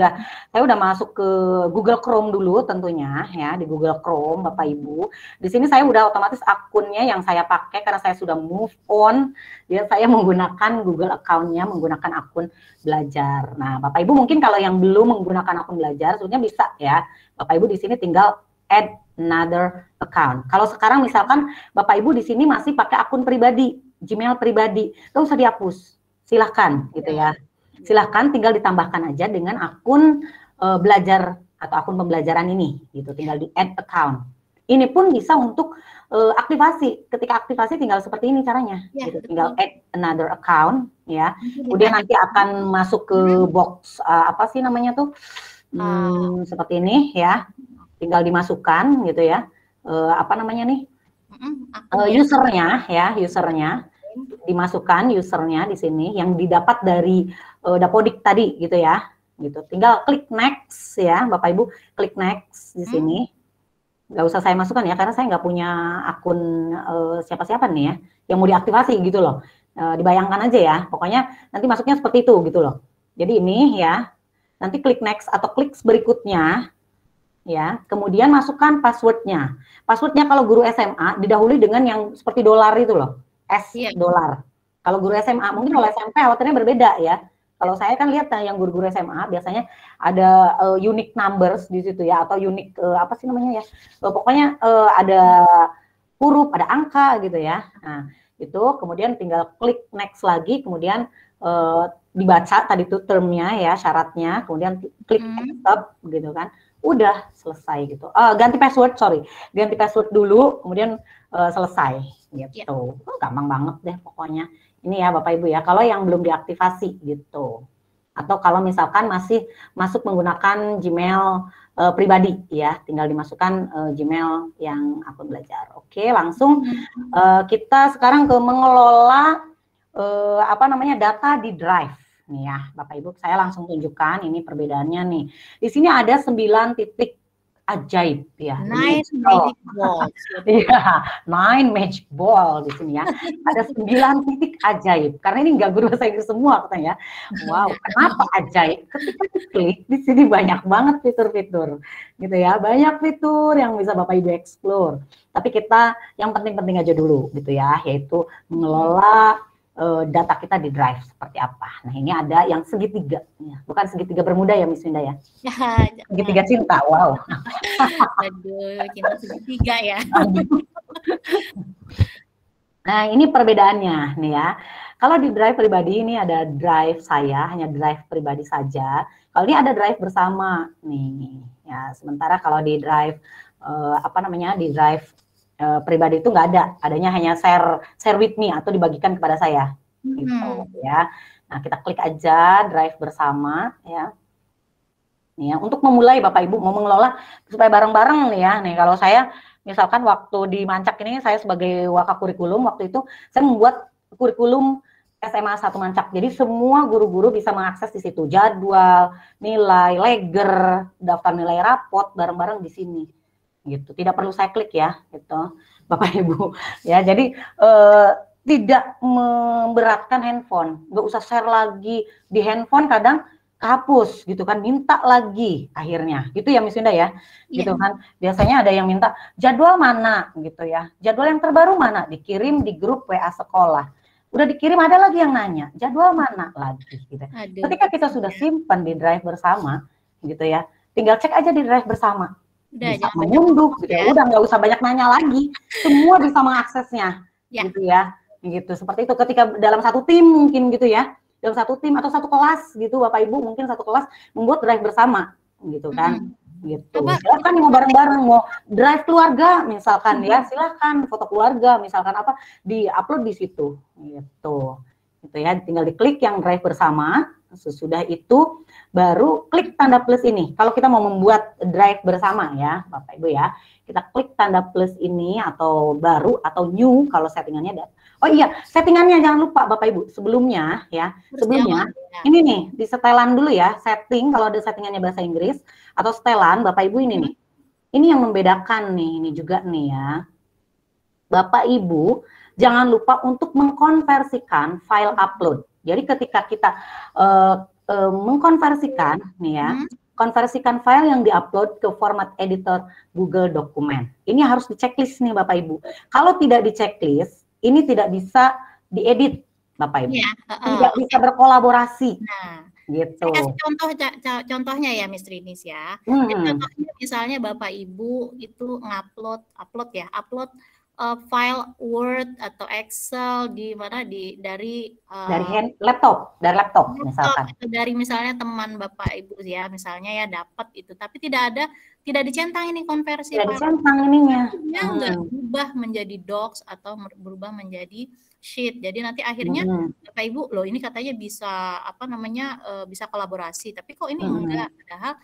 saya udah masuk ke Google Chrome dulu tentunya ya, di Google Chrome Bapak Ibu. Di sini saya udah otomatis akunnya yang saya pakai karena saya sudah move on. Ya, saya menggunakan Google account-nya, menggunakan akun belajar. Nah, Bapak Ibu mungkin kalau yang belum menggunakan akun belajar, sebenarnya bisa ya. Bapak Ibu di sini tinggal add another account. Kalau sekarang misalkan Bapak Ibu di sini masih pakai akun pribadi, Gmail pribadi, nggak usah dihapus, silahkan gitu ya. Silahkan tinggal ditambahkan aja dengan akun belajar atau akun pembelajaran ini, gitu. Tinggal di add account. Ini pun bisa untuk aktivasi. Ketika aktivasi tinggal seperti ini caranya, gitu. Tinggal add another account, ya. Kemudian nanti akan masuk ke box apa sih namanya tuh? Seperti ini ya, tinggal dimasukkan gitu ya. Apa namanya nih? Usernya ya, usernya dimasukkan usernya di sini yang didapat dari Dapodik tadi gitu ya. Gitu. Tinggal klik next ya, Bapak Ibu, klik next di sini. Nggak usah saya masukkan ya, karena saya nggak punya akun siapa-siapa nih ya, yang mau diaktifasi gitu loh. Dibayangkan aja ya, pokoknya nanti masuknya seperti itu gitu loh. Jadi ini ya, nanti klik next atau klik berikutnya, ya. Kemudian masukkan passwordnya. Passwordnya kalau guru SMA didahului dengan yang seperti dolar itu loh, $. Kalau guru SMA, mungkin kalau SMP khawatirnya berbeda ya. Kalau saya kan lihat yang guru-guru SMA biasanya ada unique numbers di situ ya, atau unique apa sih namanya ya, pokoknya ada huruf, ada angka gitu ya. Nah itu kemudian tinggal klik next lagi, kemudian dibaca tadi itu termnya ya, syaratnya, kemudian klik accept gitu kan, udah selesai gitu. Ganti password dulu, kemudian selesai gitu. Gampang banget deh pokoknya. Ini ya Bapak Ibu ya, kalau yang belum diaktifasi gitu. Atau kalau misalkan masih masuk menggunakan Gmail pribadi ya, tinggal dimasukkan Gmail yang akun belajar. Oke, langsung kita sekarang ke mengelola apa namanya data di Drive. Nih ya, Bapak Ibu, saya langsung tunjukkan ini perbedaannya nih. Di sini ada 9 titik ajaib ya. 9 magic ball. Iya, 9 magic ball di sini ya. Ada 9 titik ajaib. Karena ini nggak guru bahasa Inggris semua katanya. Wow, kenapa ajaib? Ketika diklik di sini banyak banget fitur-fitur, gitu ya. Banyak fitur yang bisa Bapak Ibu explore. Tapi kita yang penting-penting aja dulu, gitu ya. Yaitu mengelola data kita di Drive seperti apa. Nah ini ada yang segitiga, ya. Bukan segitiga bermuda ya Miss Winda ya. Segitiga cinta, wow. Aduh, cinta segitiga ya. Nah ini perbedaannya nih ya. Kalau di Drive pribadi ini ada Drive saya, hanya Drive pribadi saja. Kalau ini ada Drive bersama nih. Ya sementara kalau di Drive apa namanya di Drive pribadi itu nggak ada, adanya hanya share with me atau dibagikan kepada saya, gitu ya. Nah kita klik aja Drive bersama ya. Nih ya, untuk memulai Bapak Ibu mau mengelola supaya bareng-bareng nih ya. Nih kalau saya misalkan waktu di Mancak ini saya sebagai wakil kurikulum waktu itu saya membuat kurikulum SMA 1 Mancak. Jadi semua guru-guru bisa mengakses di situ jadwal, nilai, leger, daftar nilai rapot bareng-bareng di sini. Gitu, tidak perlu saya klik ya, gitu, Bapak Ibu. Ya, jadi tidak memberatkan handphone, nggak usah share lagi di handphone, kadang hapus gitu kan, minta lagi akhirnya, gitu ya Miss Winda ya, gitu kan. Biasanya ada yang minta jadwal mana, gitu ya, jadwal yang terbaru mana, dikirim di grup WA sekolah. Udah dikirim ada lagi yang nanya jadwal mana lagi, gitu. Ketika kita sudah simpan di Drive bersama, gitu ya, tinggal cek aja di Drive bersama. Udah, bisa mengunduh gitu ya. Udah nggak usah banyak nanya lagi, semua bisa mengaksesnya gitu ya, gitu. Seperti itu ketika dalam satu tim mungkin gitu ya, dalam satu tim atau satu kelas gitu Bapak Ibu, mungkin satu kelas membuat Drive bersama gitu kan. Gitu. Silakan mau bareng-bareng, mau Drive keluarga misalkan ya, silakan foto keluarga misalkan apa di-upload di situ gitu. Gitu ya, tinggal diklik yang Drive bersama. Sesudah itu baru klik tanda plus ini. Kalau kita mau membuat Drive bersama ya, Bapak Ibu ya, kita klik tanda plus ini atau baru atau new kalau settingannya ada. Oh iya, settingannya jangan lupa Bapak Ibu, sebelumnya ya, sebelumnya ini nih di setelan dulu ya, setting kalau ada settingannya bahasa Inggris atau setelan Bapak Ibu ini nih. Ini yang membedakan nih, ini juga nih ya. Bapak Ibu jangan lupa untuk mengkonversikan file upload. Jadi ketika kita mengkonversikan nih ya, konversikan file yang diupload ke format editor Google Dokumen. Ini harus di-checklist nih Bapak Ibu. Kalau tidak di-checklist, ini tidak bisa diedit Bapak Ibu. Tidak bisa berkolaborasi. Nah, gitu. Saya kasih contohnya ya Miss Rinis ya. Contohnya misalnya Bapak Ibu itu upload file Word atau Excel di mana dari laptop misalkan. Dari misalnya teman Bapak Ibu ya, misalnya ya dapat itu, tapi tidak ada tidak dicentang ini konversi Tidak file. dicentang ininya. Dia nggak berubah menjadi docs atau berubah menjadi sheet. Jadi nanti akhirnya Bapak Ibu, loh ini katanya bisa apa namanya bisa kolaborasi, tapi kok ini enggak, padahal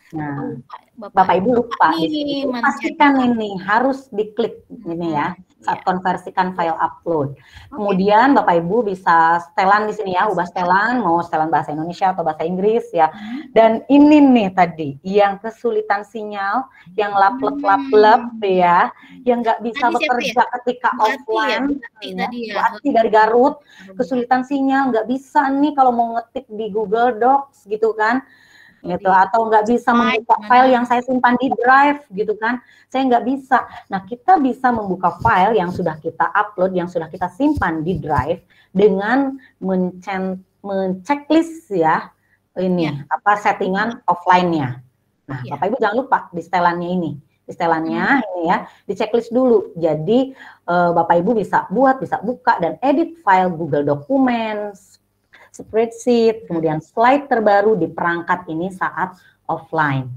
Bapak Ibu lupa di sini. nih Pastikan ini harus diklik ini ya saat konversikan file upload. Kemudian Bapak Ibu bisa setelan di sini ya, ubah setelan, mau setelan bahasa Indonesia atau bahasa Inggris ya. Dan ini nih tadi yang kesulitan sinyal, yang laplep ya, yang nggak bisa bekerja ketika offline. Bu Ati dari Garut, kesulitan sinyal, nggak bisa nih kalau mau ngetik di Google Docs gitu kan. Gitu, atau nggak bisa membuka file yang saya simpan di Drive gitu kan, saya nggak bisa. Nah, kita bisa membuka file yang sudah kita upload, yang sudah kita simpan di Drive dengan men-checklist ya ini apa settingan offline-nya. Nah, Bapak Ibu jangan lupa di setelannya ini. Di setelannya ini ya, di checklist dulu. Jadi Bapak Ibu bisa buat, bisa buka dan edit file Google Documents, spreadsheet, kemudian slide terbaru di perangkat ini saat offline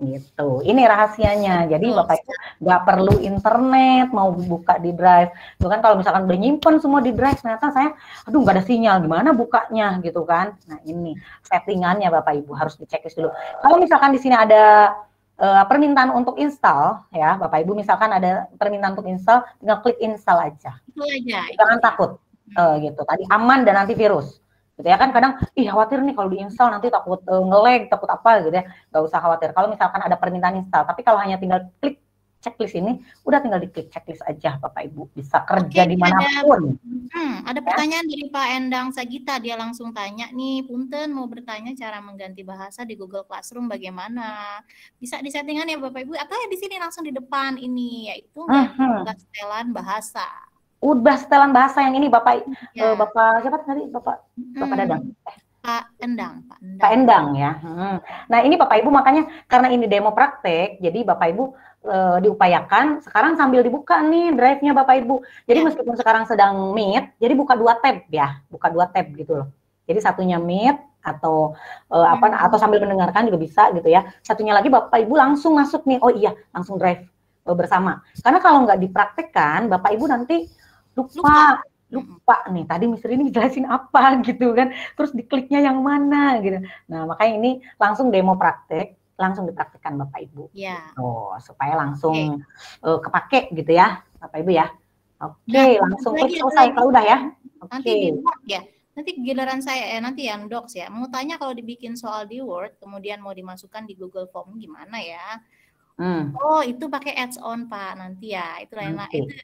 gitu. Ini rahasianya. Jadi Bapak Ibu nggak perlu internet, mau buka di Drive. Itu kan kalau misalkan udah nyimpen semua di Drive, ternyata saya, aduh nggak ada sinyal, gimana bukanya gitu kan. Nah ini settingannya Bapak Ibu harus dicek dulu. Kalau misalkan di sini ada permintaan untuk install ya, Bapak Ibu misalkan ada permintaan untuk install, tinggal klik install aja. Itu aja. Jangan takut gitu. Tadi aman dan antivirus. Gitu ya kan kadang khawatir nih kalau diinstal nanti takut nge-lag, takut apa gitu ya. Nggak usah khawatir kalau misalkan ada permintaan install, tapi kalau hanya tinggal klik checklist ini, udah tinggal diklik checklist aja Bapak Ibu, bisa kerja dimanapun. Ada pertanyaan dari Pak Endang Sagita, dia langsung tanya nih, Punten mau bertanya cara mengganti bahasa di Google Classroom bagaimana? Bisa disettingan ya Bapak Ibu, atau ya di sini langsung di depan ini, yaitu setelan bahasa. Udah setelan bahasa yang ini Bapak Bapak siapa tadi Bapak Dadang? Pak Endang ya. Nah ini Bapak Ibu makanya karena ini demo praktek, jadi Bapak Ibu diupayakan sekarang sambil dibuka nih Drive-nya Bapak Ibu. Jadi meskipun sekarang sedang meet, jadi buka 2 tab ya, buka 2 tab gitu loh. Jadi satunya meet atau atau sambil mendengarkan juga bisa gitu ya. Satunya lagi Bapak Ibu langsung masuk nih, oh iya langsung Drive bersama. Karena kalau nggak dipraktekkan Bapak Ibu nanti lupa nih tadi Miss Rini jelasin apa gitu kan, terus dikliknya yang mana gitu. Nah makanya ini langsung demo praktek, langsung dipraktekkan Bapak Ibu. Supaya langsung kepake gitu ya Bapak Ibu ya. Langsung klik selesai kalau udah ya. Nanti di Word ya. Nanti giliran saya nanti yang Docs ya. Mau tanya kalau dibikin soal di Word kemudian mau dimasukkan di Google Form gimana ya? Oh itu pakai add-on Pak nanti ya, itu lain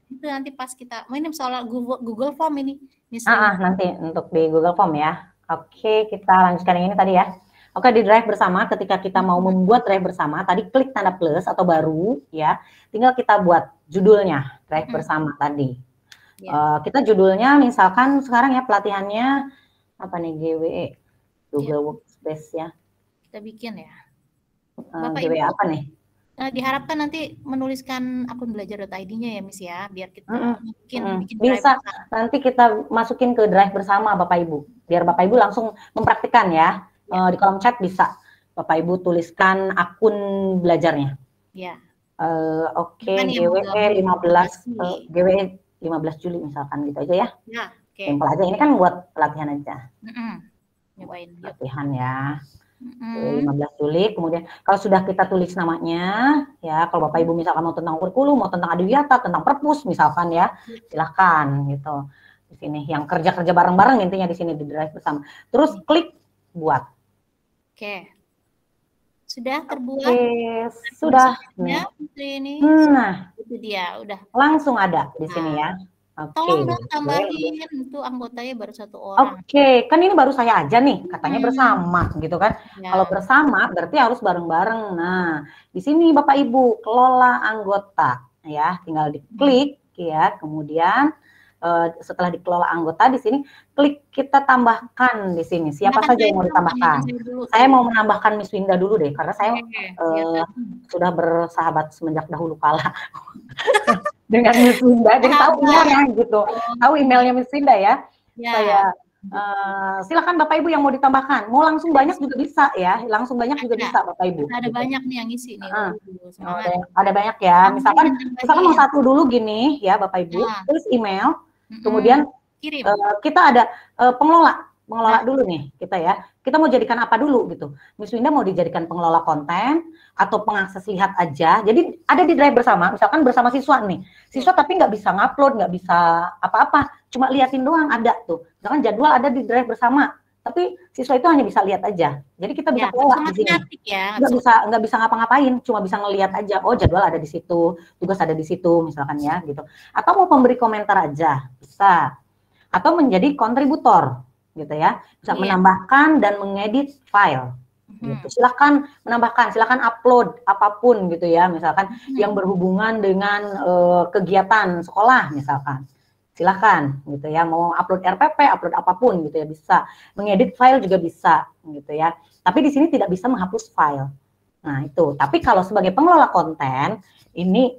itu nanti pas kita ini soal Google Form ini misalnya. Nanti untuk di Google Form ya. Kita lanjutkan yang ini tadi ya. Di Drive bersama, ketika kita mau membuat Drive bersama, tadi klik tanda plus atau baru ya, tinggal kita buat judulnya Drive bersama tadi. Kita judulnya misalkan sekarang ya pelatihannya apa nih GWE Google Workspace ya. Kita bikin ya. GWE apa nih? Diharapkan nanti menuliskan akun belajar.id-nya ya Miss ya, biar kita bikin bisa nanti kita masukin ke Drive bersama Bapak Ibu, biar Bapak Ibu langsung mempraktikkan ya. Di kolom chat bisa Bapak Ibu tuliskan akun belajarnya. GWE 15 GWE 15 Juli misalkan gitu aja ya. Simpel aja, ini kan buat pelatihan aja. Pelatihan ya. 15 Juli, kemudian kalau sudah kita tulis namanya, ya kalau Bapak Ibu misalkan mau tentang kurikulum, mau tentang adiwiyata, tentang perpus misalkan ya, silahkan gitu. Di sini yang kerja-kerja bareng-bareng intinya di sini di Drive bersama. Terus klik buat. Sudah terbuat? Sudah. Ini. Nah, itu dia, udah. Langsung ada di sini ya. Tolong dong tambahin itu anggotanya baru 1 orang. Kan ini baru saya aja nih, katanya bersama gitu kan. Kalau bersama berarti harus bareng-bareng. Nah, di sini Bapak Ibu kelola anggota ya, tinggal diklik ya. Kemudian setelah dikelola anggota di sini klik kita tambahkan di sini. Siapa saja yang mau ditambahkan? Saya mau menambahkan Miss Winda dulu deh, karena saya sudah bersahabat semenjak dahulu kala. Dengan Miss Winda, jadi tahu emailnya gitu, tahu emailnya Miss Winda ya. Saya Silakan Bapak Ibu yang mau ditambahkan. Mau langsung banyak juga bisa ya, langsung banyak juga bisa Bapak Ibu. Ada gitu. banyak nih yang ngisi nih. Ada banyak ya. Misalkan mau satu dulu gini ya Bapak Ibu, tulis email, kemudian kirim. Kita ada pengelola dulu nih kita ya. Kita mau jadikan apa dulu gitu. Miss Winda mau dijadikan pengelola konten atau pengakses lihat aja. Jadi ada di drive bersama, misalkan bersama siswa nih. Siswa tapi nggak bisa ngupload, nggak bisa apa-apa, cuma liatin doang ada tuh. Misalkan jadwal ada di drive bersama, tapi siswa itu hanya bisa lihat aja. Jadi kita bisa kelola di sini. Ya, nggak bisa ngapa-ngapain, cuma bisa ngelihat aja. Oh jadwal ada di situ, tugas ada di situ, misalkan ya gitu. Atau mau pemberi komentar aja bisa. Atau menjadi kontributor gitu ya, bisa menambahkan dan mengedit file gitu. Silakan menambahkan, silakan upload apapun gitu ya, misalkan yang berhubungan dengan kegiatan sekolah misalkan, silakan gitu ya, mau upload RPP, upload apapun gitu ya, bisa mengedit file juga bisa gitu ya, tapi di sini tidak bisa menghapus file. Nah itu, tapi kalau sebagai pengelola konten ini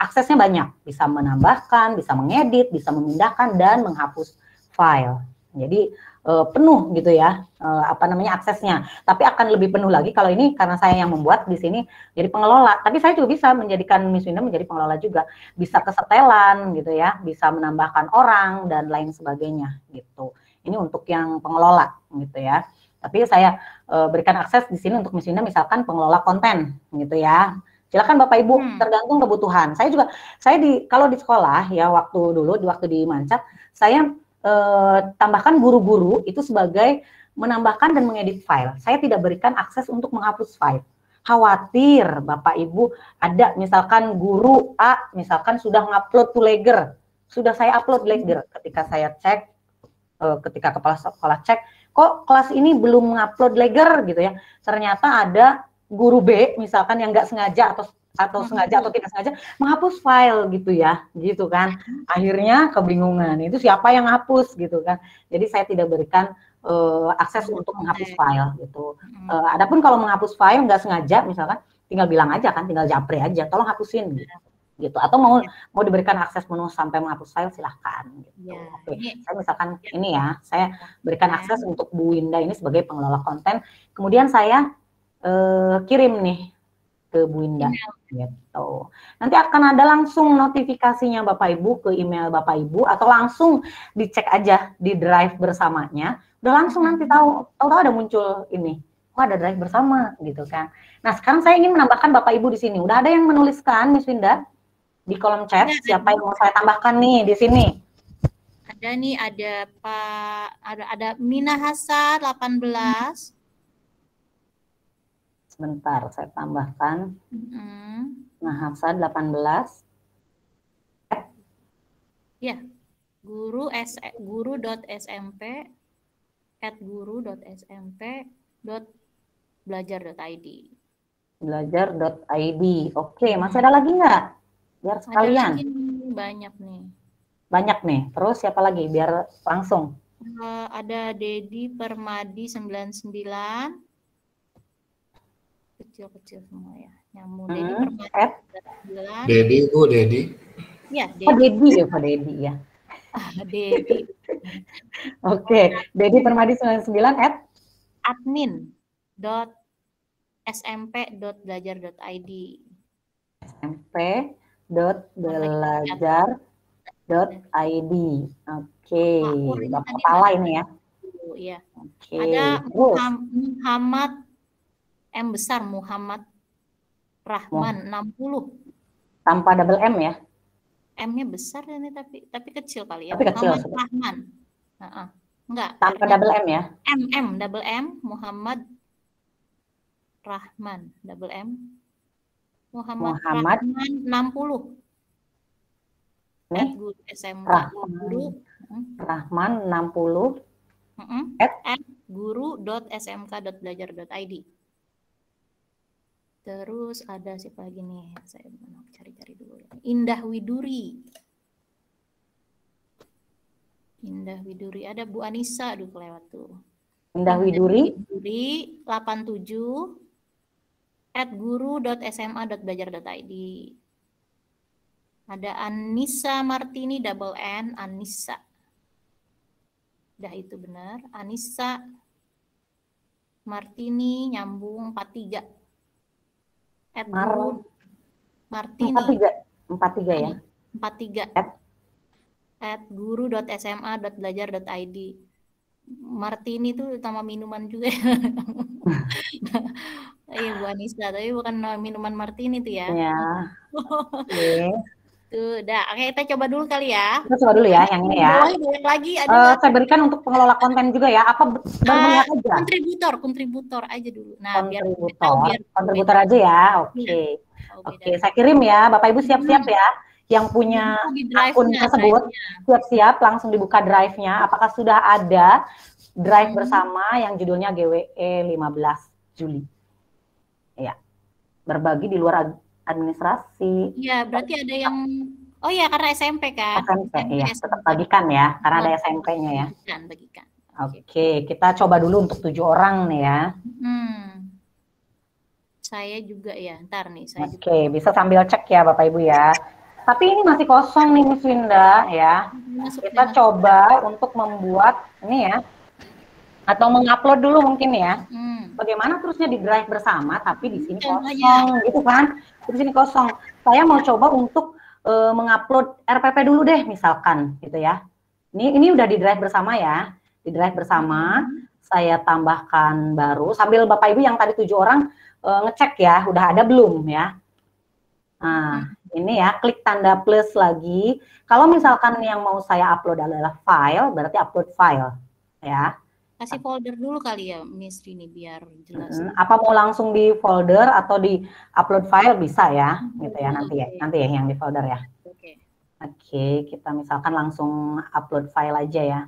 aksesnya banyak, bisa menambahkan, bisa mengedit, bisa memindahkan dan menghapus file. Jadi penuh gitu ya, aksesnya. Tapi akan lebih penuh lagi kalau ini karena saya yang membuat di sini jadi pengelola. Tapi saya juga bisa menjadikan Miss Winda menjadi pengelola juga, bisa kesetelan gitu ya, bisa menambahkan orang dan lain sebagainya gitu. Ini untuk yang pengelola gitu ya. Tapi saya berikan akses di sini untuk Miss Winda misalkan pengelola konten gitu ya. Silakan Bapak Ibu, tergantung kebutuhan. Saya kalau di sekolah ya waktu di Mancat, saya tambahkan guru-guru itu sebagai menambahkan dan mengedit file. Saya tidak berikan akses untuk menghapus file. Khawatir Bapak Ibu ada misalkan guru A misalkan sudah ngupload to Legger, sudah saya upload Legger, ketika saya cek, ketika kepala sekolah cek, kok kelas ini belum ngupload Legger gitu ya, ternyata ada guru B misalkan yang nggak sengaja atau sengaja atau tidak sengaja menghapus file gitu ya, gitu kan. Akhirnya kebingungan, itu siapa yang hapus gitu kan. Jadi saya tidak berikan akses untuk menghapus file gitu. Adapun kalau menghapus file nggak sengaja misalkan, tinggal bilang aja kan, tinggal japri aja, tolong hapusin gitu. Atau mau diberikan akses penuh sampai menghapus file silahkan gitu. Oke, saya misalkan ini ya, saya berikan akses untuk Bu Winda ini sebagai pengelola konten. Kemudian saya kirim nih ke Bu Winda gitu. Nanti akan ada langsung notifikasinya Bapak Ibu ke email Bapak Ibu atau langsung dicek aja di drive bersamanya. Udah langsung nanti tahu ada muncul ini. Oh ada drive bersama gitu kan. Nah, sekarang saya ingin menambahkan Bapak Ibu di sini. Udah ada yang menuliskan Miss Winda di kolom chat. Siapa yang mau saya tambahkan nih di sini? Ada nih, ada Pak, ada Mina Hasan 18. Sebentar, saya tambahkan. Nah, Hafsa 18. Ya, guru.smp@guru.smp.belajar.id. Belajar.id. Oke, masih ada lagi nggak? Biar sekalian. Ada lagi nih, banyak nih. Banyak nih. Terus siapa lagi? Biar langsung. Ada Dedi Permadi 99. Kecil-kecil semua ya. Nyambung. Dedi Permadi 99. Dedi, Bu, Dedi. Ya, Dedi. Oh, Dedi ya, Pak Dedi ya. Dedi. Oke, Dedi Permadi 99 @admin.smp.belajar.id. smp.belajar.id. Oke, Bapak kepala ini ya. Iya. Oke. Ada Muhammad M besar, Muhammad Rahman 60. Tanpa double M ya? M-nya besar ini tapi kecil kali ya. Tapi kecil, Muhammad Rahman. Enggak. Tanpa double M ya? Double M, Muhammad Rahman, double M. Muhammad Rahman 60. Nih, guru SMK Rahman 60. @guru.smk.belajar.id. Terus ada siapa lagi nih? Saya mau cari-cari dulu ya. Indah Widuri. Ada Bu Anissa, aduh kelewat tuh. Indah Widuri 87 @guru.sma.belajar.id. Ada Anissa Martini double N, Anissa Udah itu benar. Anissa Martini nyambung 43. Guru Martini 43 ya. 43 @guru.sma.belajar.id. Martini itu nama minuman juga. Iya Bu Anissa, tapi bukan nama minuman Martini itu ya. Ya. Oke. Tuh, udah. Oke, kita coba dulu kali ya. Kita coba dulu ya yang ini ya. Banyak lagi. Ada saya berikan untuk pengelola konten juga ya. Apa baru melihat aja? Kontributor aja dulu. Nah, kontributor aja ya. Oke. Oke, saya kirim ya. Bapak Ibu siap-siap ya. Yang punya akun tersebut siap-siap langsung dibuka drive-nya. Apakah sudah ada drive bersama yang judulnya GWE 15 Juli? Ya. Berbagi di luar administrasi. Iya, berarti ada yang ya karena SMP kan. SMP ya, tetap bagikan ya, karena ada SMP-nya ya. Bagikan. Oke, kita coba dulu untuk 7 orang nih ya. Saya juga ya, ntar nih. Oke, bisa sambil cek ya Bapak Ibu ya. Tapi ini masih kosong nih Miss Winda ya. Kita coba untuk membuat ini ya, atau mengupload dulu mungkin ya. Bagaimana terusnya di drive bersama, tapi di sini kosong gitu kan? Di sini kosong. Saya mau coba untuk mengupload RPP dulu deh misalkan gitu ya. Ini udah di drive bersama ya. Di drive bersama saya tambahkan baru sambil Bapak Ibu yang tadi 7 orang ngecek ya, udah ada belum ya. Nah, ini ya, klik tanda plus lagi. Kalau misalkan yang mau saya upload adalah file, berarti upload file ya. Kasih folder dulu kali ya, Miss Rini, biar jelas. Apa mau langsung di folder atau di upload file bisa ya, gitu ya nanti ya, yang di folder ya. Oke, kita misalkan langsung upload file aja ya.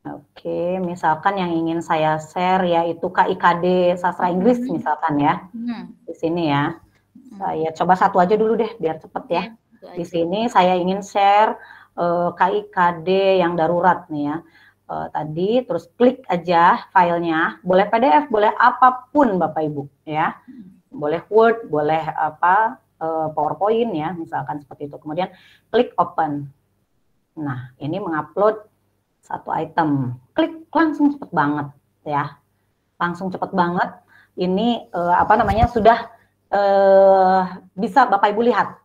Oke, misalkan yang ingin saya share yaitu KIKD Sastra Inggris misalkan ya, di sini ya. Saya coba satu aja dulu deh, biar cepet ya. Di sini saya ingin share KIKD yang darurat nih ya. Tadi terus klik aja filenya, boleh PDF, boleh apapun Bapak Ibu ya. Boleh Word, boleh apa PowerPoint ya, misalkan seperti itu. Kemudian klik open. Nah, ini mengupload satu item. Klik langsung cepet banget ya. Langsung cepet banget. Ini apa namanya sudah bisa Bapak Ibu lihat.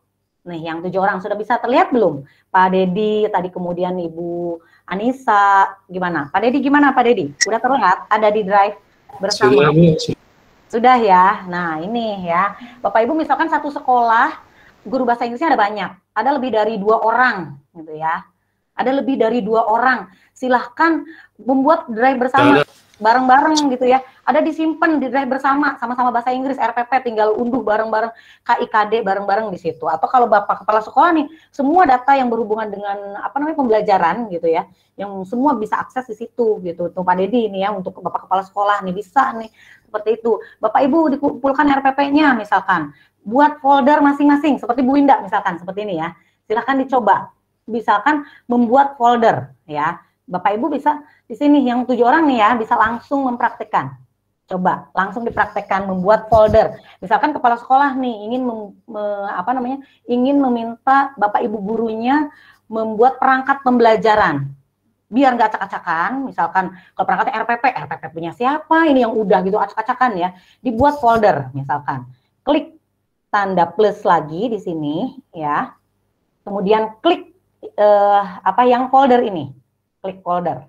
Nih, yang 7 orang sudah bisa terlihat belum? Pak Dedi, tadi kemudian Ibu Anissa, gimana? Pak Dedi gimana Pak Dedi? Udah terlihat? Ada di drive bersama? Sudah ya? Nah, ini ya. Bapak Ibu misalkan satu sekolah, guru bahasa Inggrisnya ada banyak. Ada lebih dari 2 orang, gitu ya. Ada lebih dari 2 orang. Silahkan membuat drive bersama. Bareng-bareng gitu ya, ada disimpan di drive bersama, sama-sama bahasa Inggris, RPP, tinggal unduh bareng-bareng, KIKD bareng-bareng di situ. Atau kalau Bapak Kepala Sekolah nih, semua data yang berhubungan dengan apa namanya pembelajaran gitu ya, yang semua bisa akses di situ gitu. Tuh Pak Dedi ini ya, untuk Bapak Kepala Sekolah nih bisa nih, seperti itu. Bapak Ibu dikumpulkan RPP-nya misalkan, buat folder masing-masing, seperti Bu Winda misalkan, seperti ini ya. Silahkan dicoba, misalkan membuat folder ya. Bapak Ibu bisa di sini yang 7 orang nih ya bisa langsung mempraktekkan. Coba langsung dipraktekkan membuat folder. Misalkan kepala sekolah nih ingin ingin meminta Bapak Ibu gurunya membuat perangkat pembelajaran. Biar nggak acak-acakan, misalkan kalau perangkatnya RPP punya siapa? Ini yang udah gitu acak-acakan ya. Dibuat folder misalkan. Klik tanda plus lagi di sini ya. Kemudian klik yang folder ini. Klik folder,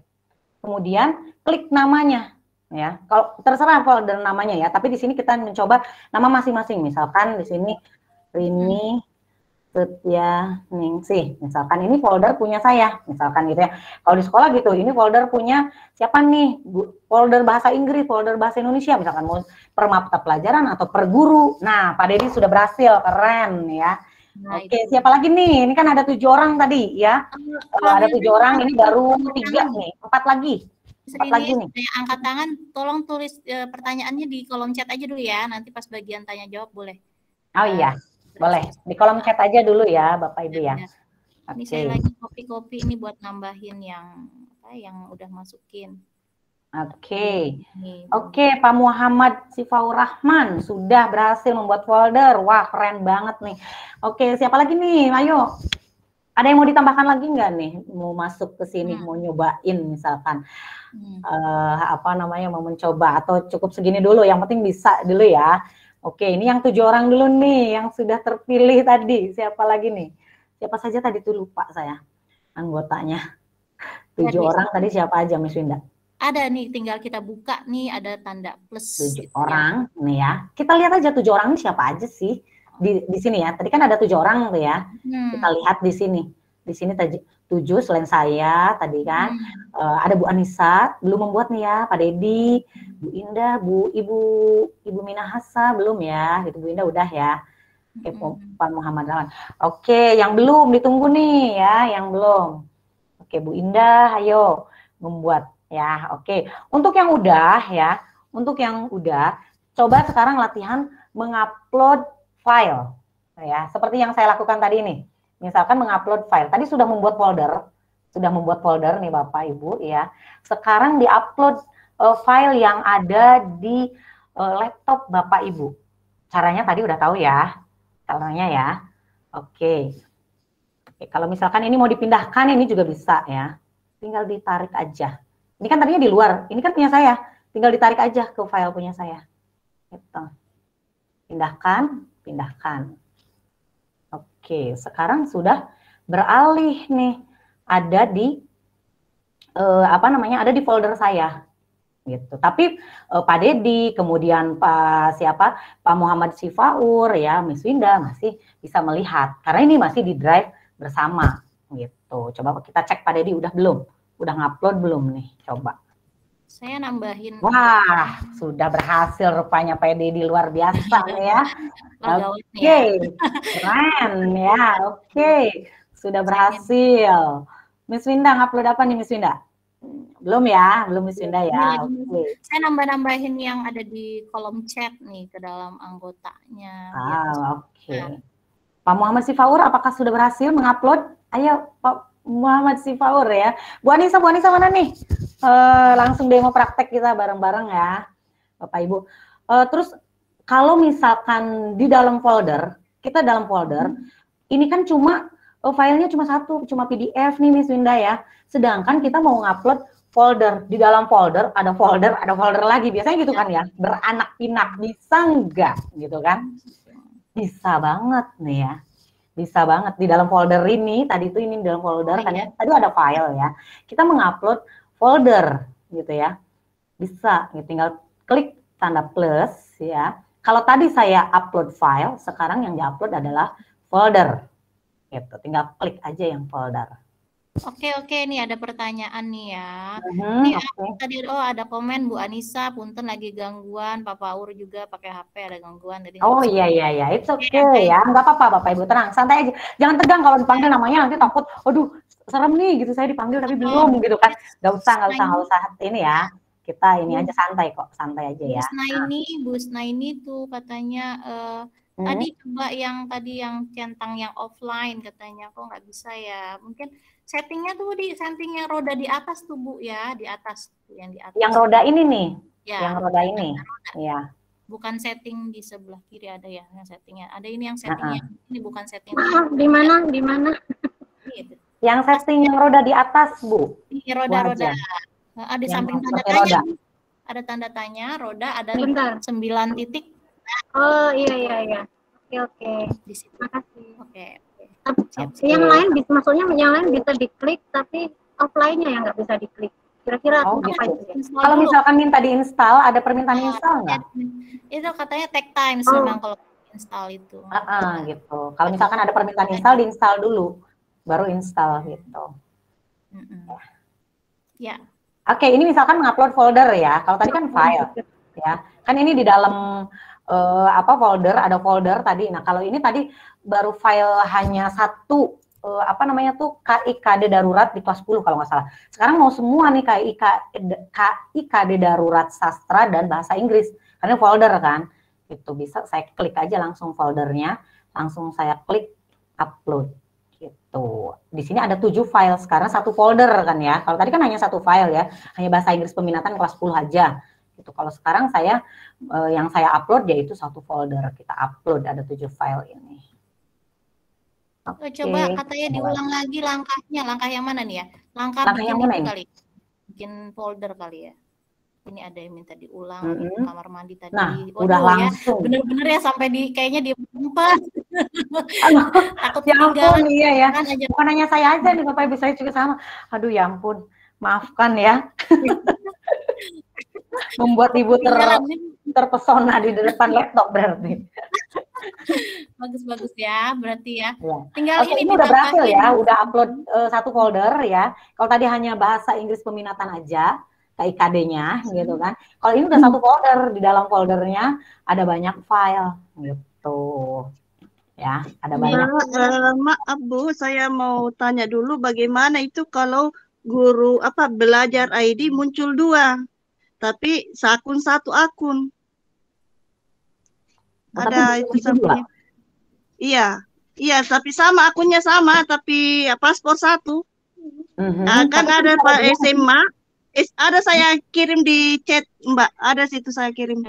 kemudian klik namanya, ya. Kalau terserah folder namanya ya, tapi di sini kita mencoba nama masing-masing. Misalkan di sini Rini Setia Ningsih, misalkan ini folder punya saya, misalkan gitu ya. Kalau di sekolah gitu, ini folder punya siapa nih? Folder bahasa Inggris, folder bahasa Indonesia, misalkan mau per mata pelajaran atau per guru. Nah, Pak Dedi sudah berhasil, keren ya. Nah, oke, siapa lagi nih? Ini kan ada 7 orang tadi ya. Ada 7 orang, ini baru 3 nih, 4 lagi. 4 lagi nih. Angkat tangan, tolong tulis pertanyaannya di kolom chat aja dulu ya. Nanti pas bagian tanya jawab boleh. Oh iya, boleh. Di kolom chat aja dulu ya, Bapak Ibu ya. Ini saya lagi copy ini buat nambahin yang udah masukin. Oke, Pak Muhammad Sifaur Rahman sudah berhasil membuat folder. Wah, keren banget nih. Oke, siapa lagi nih? Ayo, Ada yang mau ditambahkan lagi nggak nih? Mau masuk ke sini, mau nyobain misalkan apa namanya, mau mencoba atau cukup segini dulu? Yang penting bisa dulu ya. Oke, ini yang 7 orang dulu nih, yang sudah terpilih tadi. Siapa lagi nih? Siapa saja tadi tuh lupa saya anggotanya. 7 orang tadi siapa aja, Miss Winda? Ada nih, tinggal kita buka nih, ada tanda plus. 7 orang nih ya. Kita lihat aja 7 orang ini siapa aja sih di sini ya. Tadi kan ada 7 orang tuh ya. Kita lihat di sini. Di sini 7 selain saya tadi kan. Ada Bu Anissa, belum membuat nih ya. Pak Dedi, Bu Indah, Ibu Minahasa belum ya. Gitu, Bu Indah udah ya. Oke, Pak Muhammad Rahman. Oke, yang belum ditunggu nih ya, yang belum. Oke, Bu Indah, ayo membuat ya. Oke, untuk yang udah ya, coba sekarang latihan mengupload file ya, seperti yang saya lakukan tadi nih. Misalkan mengupload file, tadi sudah membuat folder nih Bapak Ibu ya. Sekarang diupload file yang ada di laptop Bapak Ibu. Caranya tadi udah tahu ya, caranya ya. Oke. Kalau misalkan ini mau dipindahkan, ini juga bisa ya. Tinggal ditarik aja. Ini kan tadinya di luar, ini kan punya saya. Tinggal ditarik aja ke file punya saya. Gitu. Pindahkan. Oke, sekarang sudah beralih nih. Ada di ada di folder saya. Gitu. Tapi Pak Dedi, kemudian Pak Muhammad Sifaur ya, Miss Winda masih bisa melihat karena ini masih di drive bersama gitu. Coba kita cek Pak Dedi udah belum? Udah ngupload belum nih? Coba. Saya nambahin. Wah, sudah berhasil rupanya Pak Dedi, luar biasa ya. Oke. Keren ya. Oke. Sudah berhasil. Miss Winda ngupload apa nih Miss Winda? Belum ya, belum Miss Winda ya. Oke. Saya nambahin yang ada di kolom chat nih ke dalam anggotanya. Oke. Pak Muhammad Sifaur, apakah sudah berhasil mengupload? Ayo Pak Muhammad Sifaur ya. Bu Anissa mana nih? Langsung demo praktek kita bareng-bareng ya, Bapak Ibu. Terus kalau misalkan di dalam folder, ini kan cuma filenya cuma satu, cuma PDF nih Miss Winda ya. Sedangkan kita mau ngupload folder, di dalam folder ada folder lagi, biasanya gitu kan ya, beranak pinak, bisa nggak gitu kan? Bisa banget nih ya, bisa banget di dalam folder ini, tadi itu ini di dalam folder kan ya, tadi ada file ya, kita mengupload folder gitu ya, bisa, gitu. Tinggal klik tanda plus ya. Kalau tadi saya upload file, sekarang yang diupload adalah folder, gitu. Tinggal klik aja yang folder. Oke, nih ada pertanyaan nih ya. Ini tadi ada komen Bu Anissa, punten lagi gangguan, Pak Paur juga pakai HP ada gangguan. Jadi iya, it's okay ya, nggak apa-apa Bapak Ibu, tenang, santai aja. Jangan tegang kalau dipanggil namanya, nanti takut, aduh serem nih gitu, saya dipanggil tapi belum gitu kan. Nggak usah ini ya. Kita ini aja santai kok, santai aja ya. Bu Snaini tuh katanya tadi coba yang centang yang offline katanya, kok nggak bisa ya? Mungkin settingnya tuh di setting yang roda di atas tuh Bu ya, di atas yang di atas. Yang roda ini nih, yang roda ini, ya. Bukan setting di sebelah kiri ada ya, yang settingnya. Ada ini yang settingnya, ini bukan setting. Di mana? Gitu. Yang setting yang roda di atas Bu. Di roda-roda. Di samping tanda tanya. Ada tanda tanya, roda ada 9 titik. Oh iya. Oke. Di situ. Makasih. Oke. Yang lain maksudnya yang lain bisa diklik tapi offline-nya yang nggak bisa diklik. Kira-kira apa itu? Kalau misalkan minta diinstal, ada permintaan install nggak? Itu katanya take time memang kalau install itu. Gitu. Kalau misalkan ada permintaan install, diinstal dulu, baru install gitu. Ya. Oke, ini misalkan mengupload folder ya. Kalau tadi kan file, ya. Kan ini di dalam folder, ada folder tadi. Nah, kalau ini tadi baru file hanya satu, KIKD darurat di kelas 10 kalau nggak salah. Sekarang mau semua nih KIKD darurat sastra dan bahasa Inggris. Karena folder kan, itu bisa saya klik aja langsung foldernya, langsung saya klik upload. Gitu. Di sini ada 7 file sekarang, satu folder kan ya. Kalau tadi kan hanya satu file ya, hanya bahasa Inggris peminatan kelas 10 aja. Gitu. Kalau sekarang yang saya upload yaitu satu folder, kita upload ada 7 file ini. Coba Oke. katanya diulang lagi langkahnya. Langkah yang mana nih ya? Langkah Langkah bikin yang mana itu ini? kali. Bikin folder kali ya. Ini ada yang minta diulang Mm-mm. kamar mandi tadi. Nah, Waduh udah ya, langsung. bener-bener ya sampai di kayaknya di tempat. Aduh, Takut ya ketinggalan ampun, iya ya. kan aja. Bukan hanya saya aja nih, Bapak Ibu, saya juga sama. Aduh, ya ampun. Maafkan ya, membuat Ibu Ketinggalan nih. terpesona di depan laptop berarti. Bagus-bagus ya, berarti ya. Ya. Tinggal Oke, ini ini udah berhasil ditambahin. ya, udah upload satu folder ya. Kalau tadi hanya bahasa Inggris peminatan aja, KIKD-nya gitu kan. Kalau ini udah satu folder, di dalam foldernya ada banyak file gitu. Ya, ada banyak. Maaf Bu, saya mau tanya dulu bagaimana itu kalau guru belajar ID muncul 2, tapi seakun satu akun. Tapi Ada itu sampai. Iya, iya, tapi sama akunnya sama, tapi paspor satu. Kan ada Pak SMA, ada saya kirim di chat Mbak, ada situ saya kirim.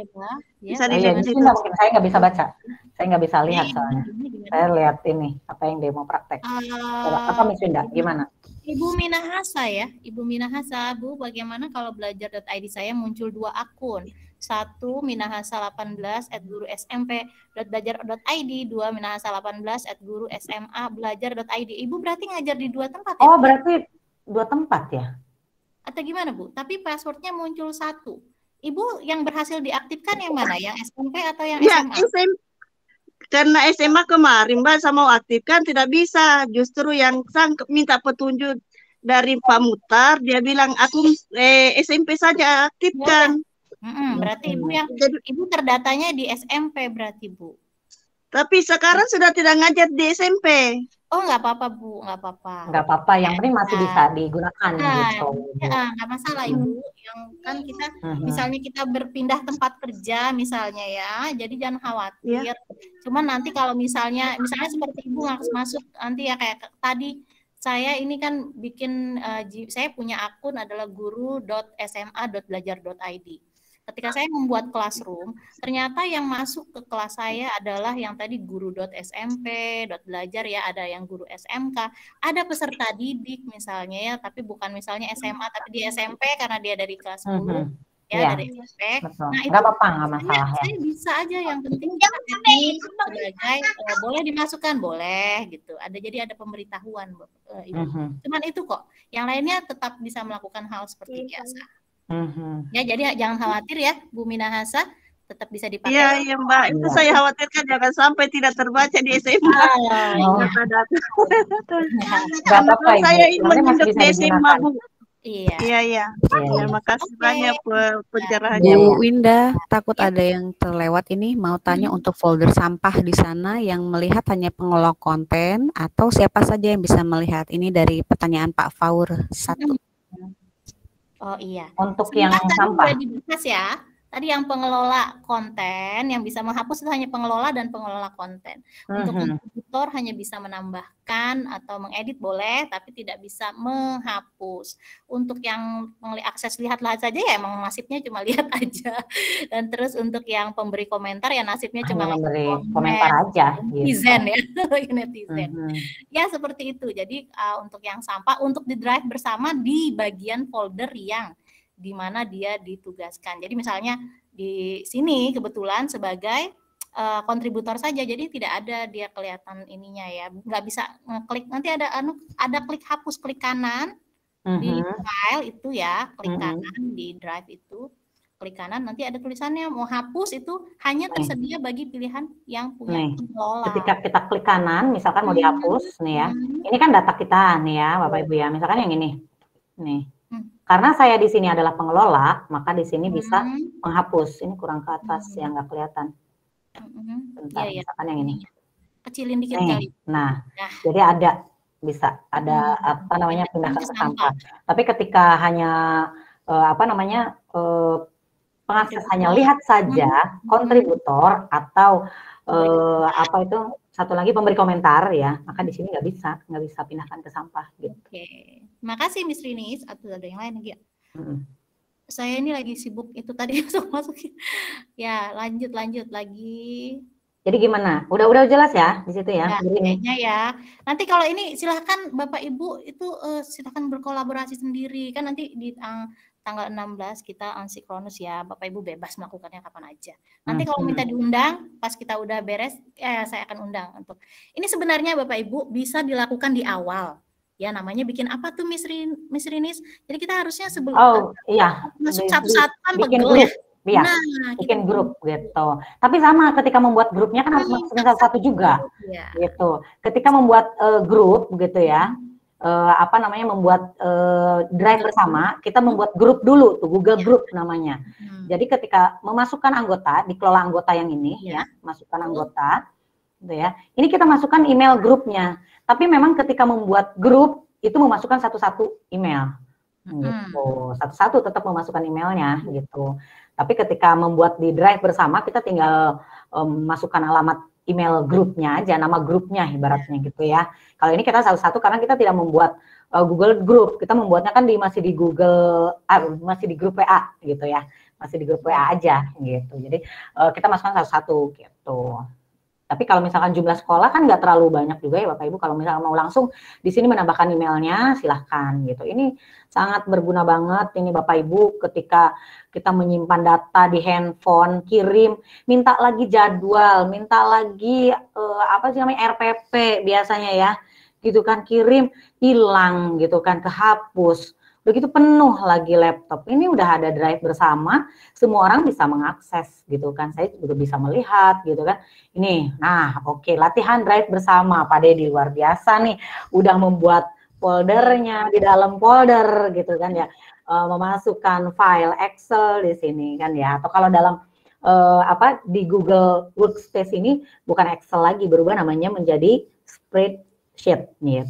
Bisa dilihat Ini situ. mungkin saya nggak bisa baca, saya nggak bisa lihat soalnya. Saya lihat ini apa yang demo praktek. Apa Miss Winda, gimana? Ibu Minahasa ya, Ibu Minahasa, Bu, bagaimana kalau belajar.id saya muncul 2 akun? 1 minahasa18@guru.smp.belajar.id, 2 minahasa18@guru.sma.belajar.id. Ibu berarti ngajar di 2 tempat ya? Oh, berarti 2 tempat ya? Atau gimana Bu? Tapi passwordnya muncul 1. Ibu yang berhasil diaktifkan yang mana? Yang SMP atau yang SMA? Karena SMA kemarin Mbak saya mau aktifkan tidak bisa. Justru yang sang minta petunjuk dari Pak Mutar, dia bilang aku SMP saja aktifkan. Berarti Ibu terdatanya di SMP berarti Bu. Tapi sekarang sudah tidak ngajar di SMP. Oh, nggak apa-apa Bu, nggak apa-apa. Nggak apa-apa, yang penting masih bisa digugunakan gitu. Nggak masalah Ibu. Yang kan kita, misalnya kita berpindah tempat kerja misalnya ya, jadi jangan khawatir. Cuman nanti kalau misalnya seperti Ibu masuk nanti ya kayak tadi. Saya ini kan bikin, saya punya akun adalah guru.sma.belajar.id. Ketika saya membuat classroom, ternyata yang masuk ke kelas saya adalah yang tadi guru.smp.belajar ya, ada yang guru SMK, ada peserta didik misalnya ya, tapi bukan misalnya SMA, tapi di SMP karena dia dari kelas 10. Ya, dari SMP. Betul. Nah, itu nggak apa-apa, nggak masalah ya. Saya bisa aja, yang penting sebagai boleh dimasukkan, boleh gitu. Jadi ada pemberitahuan, Ibu. Cuman itu kok. Yang lainnya tetap bisa melakukan hal seperti biasa. Ya, jadi jangan khawatir ya, Bu Minahasa, tetap bisa dipakai. Iya Mbak, itu saya khawatirkan jangan sampai tidak terbaca di SMA. Karena saya menunjuk di SMA Bu. Iya. Terima kasih banyak pencerahannya. Bu Winda, takut ada yang terlewat ini, mau tanya untuk folder sampah di sana yang melihat hanya pengelola konten atau siapa saja yang bisa melihat? Ini dari pertanyaan Pak Faur 1. Oh iya. Untuk yang sampah. Dibahas ya. Tadi yang pengelola konten, yang bisa menghapus itu hanya pengelola dan pengelola konten. Untuk kontributor hanya bisa menambahkan atau mengedit boleh, tapi tidak bisa menghapus. Untuk yang akses lihat-lihat saja ya emang nasibnya cuma lihat aja. Dan terus untuk yang pemberi komentar ya nasibnya cuma memberi komentar aja. Netizen ya, netizen. Ya seperti itu. Jadi untuk yang sampah, untuk di drive bersama di bagian folder yang di mana dia ditugaskan. Jadi misalnya di sini kebetulan sebagai kontributor saja, jadi tidak ada dia kelihatan ininya ya, nggak bisa ngeklik. Nanti ada klik hapus, klik kanan di file itu ya, klik kanan di drive itu, klik kanan nanti ada tulisannya mau hapus, itu hanya tersedia bagi pilihan yang punya pengelola. Ketika kita klik kanan, misalkan mau dihapus nih ya, ini kan data kita nih ya Bapak Ibu ya, misalkan yang ini, nih. Karena saya di sini adalah pengelola, maka di sini bisa menghapus. Ini kurang ke atas yang nggak kelihatan. Bentar, misalkan yang ini. Kecilin dikit kali. Nah, jadi bisa ada pindahkan ke sampah. Tapi ketika hanya pengakses hanya lihat saja, kontributor atau satu lagi pemberi komentar ya, maka di sini nggak bisa pindahkan ke sampah gitu. Oke, makasih Miss Rinis. Atau ada yang lain lagi ya? Saya ini lagi sibuk itu tadi masuk ya, lanjut lagi. Jadi gimana? Udah jelas ya di situ ya? Udah, kayaknya ya. Nanti kalau ini silahkan Bapak Ibu itu silahkan berkolaborasi sendiri. Kan nanti di tanggal 16 kita ansinkronus ya. Bapak Ibu bebas melakukannya kapan aja. Nanti kalau minta diundang, pas kita udah beres, saya akan undang untuk. Ini sebenarnya Bapak Ibu bisa dilakukan di awal. Ya namanya bikin apa tuh Miss Rinis? Jadi kita harusnya sebelum masuk satu-satu kan pegel ya. Iya, bikin grup gitu. Tapi sama ketika membuat grupnya kan harus masukin satu-satu juga, gitu. Ketika membuat grup gitu ya, membuat drive bersama, kita membuat grup dulu tuh, Google Group namanya. Jadi ketika memasukkan anggota, dikelola anggota yang ini ya, masukkan anggota, gitu ya. Ini kita masukkan email grupnya. Tapi memang ketika membuat grup itu memasukkan satu-satu email, gitu. Satu-satu tetap memasukkan emailnya, gitu. Tapi ketika membuat di drive bersama, kita tinggal masukkan alamat email grupnya aja, nama grupnya ibaratnya gitu ya. Kalau ini kita satu-satu karena kita tidak membuat Google Group, kita membuatnya kan masih di Google, masih di grup WA gitu ya, masih di grup WA aja gitu. Jadi kita masukkan satu-satu gitu. Tapi kalau misalkan jumlah sekolah kan nggak terlalu banyak juga ya Bapak Ibu. Kalau misalkan mau langsung di sini menambahkan emailnya, silahkan gitu. Ini sangat berguna banget ini Bapak Ibu ketika kita menyimpan data di handphone, kirim, minta lagi jadwal, minta lagi RPP biasanya ya, gitu kan, kirim hilang gitu kan, kehapus. Begitu penuh lagi laptop, ini udah ada drive bersama, semua orang bisa mengakses gitu kan, saya juga bisa melihat gitu kan. Ini, nah oke, latihan drive bersama, Pak Dedi luar biasa nih, udah membuat foldernya di dalam folder gitu kan ya, memasukkan file Excel di sini kan ya, atau kalau dalam di Google Workspace ini bukan Excel lagi, berubah namanya menjadi spreadsheet nih,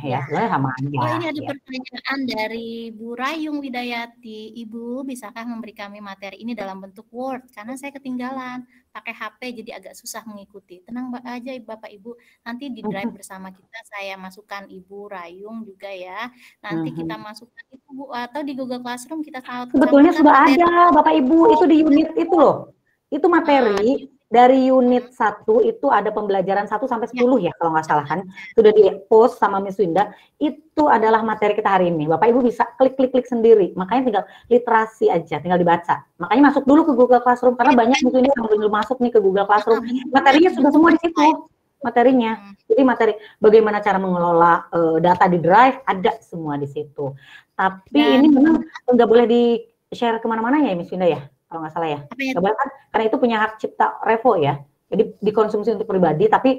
ya sebenarnya sama aja. Ini ada pertanyaan dari Bu Rayung Widayati, Ibu bisakah memberi kami materi ini dalam bentuk Word karena saya ketinggalan pakai HP jadi agak susah mengikuti. Tenang aja Bapak Ibu, nanti di drive bersama kita saya masukkan Ibu Rayung juga ya. Nanti kita masukkan itu Bu, atau di Google Classroom kita sebetulnya sudah ada Bapak Ibu, itu di unit itu loh. Itu materi dari unit 1 itu ada pembelajaran 1 sampai 10 ya kalau nggak salah kan. Sudah di-post sama Miss Winda, itu adalah materi kita hari ini. Bapak Ibu bisa klik sendiri. Makanya tinggal literasi aja, tinggal dibaca. Makanya masuk dulu ke Google Classroom karena banyak Miss Winda yang belum masuk nih ke Google Classroom. Materinya sudah semua di situ. Materinya. Jadi materi bagaimana cara mengelola data di Drive ada semua di situ. Tapi ini memang nggak boleh di-share kemana-mana ya Miss Winda ya? Kalau nggak salah ya, nggak boleh kan? Karena itu punya hak cipta Revo ya, jadi dikonsumsi untuk pribadi, tapi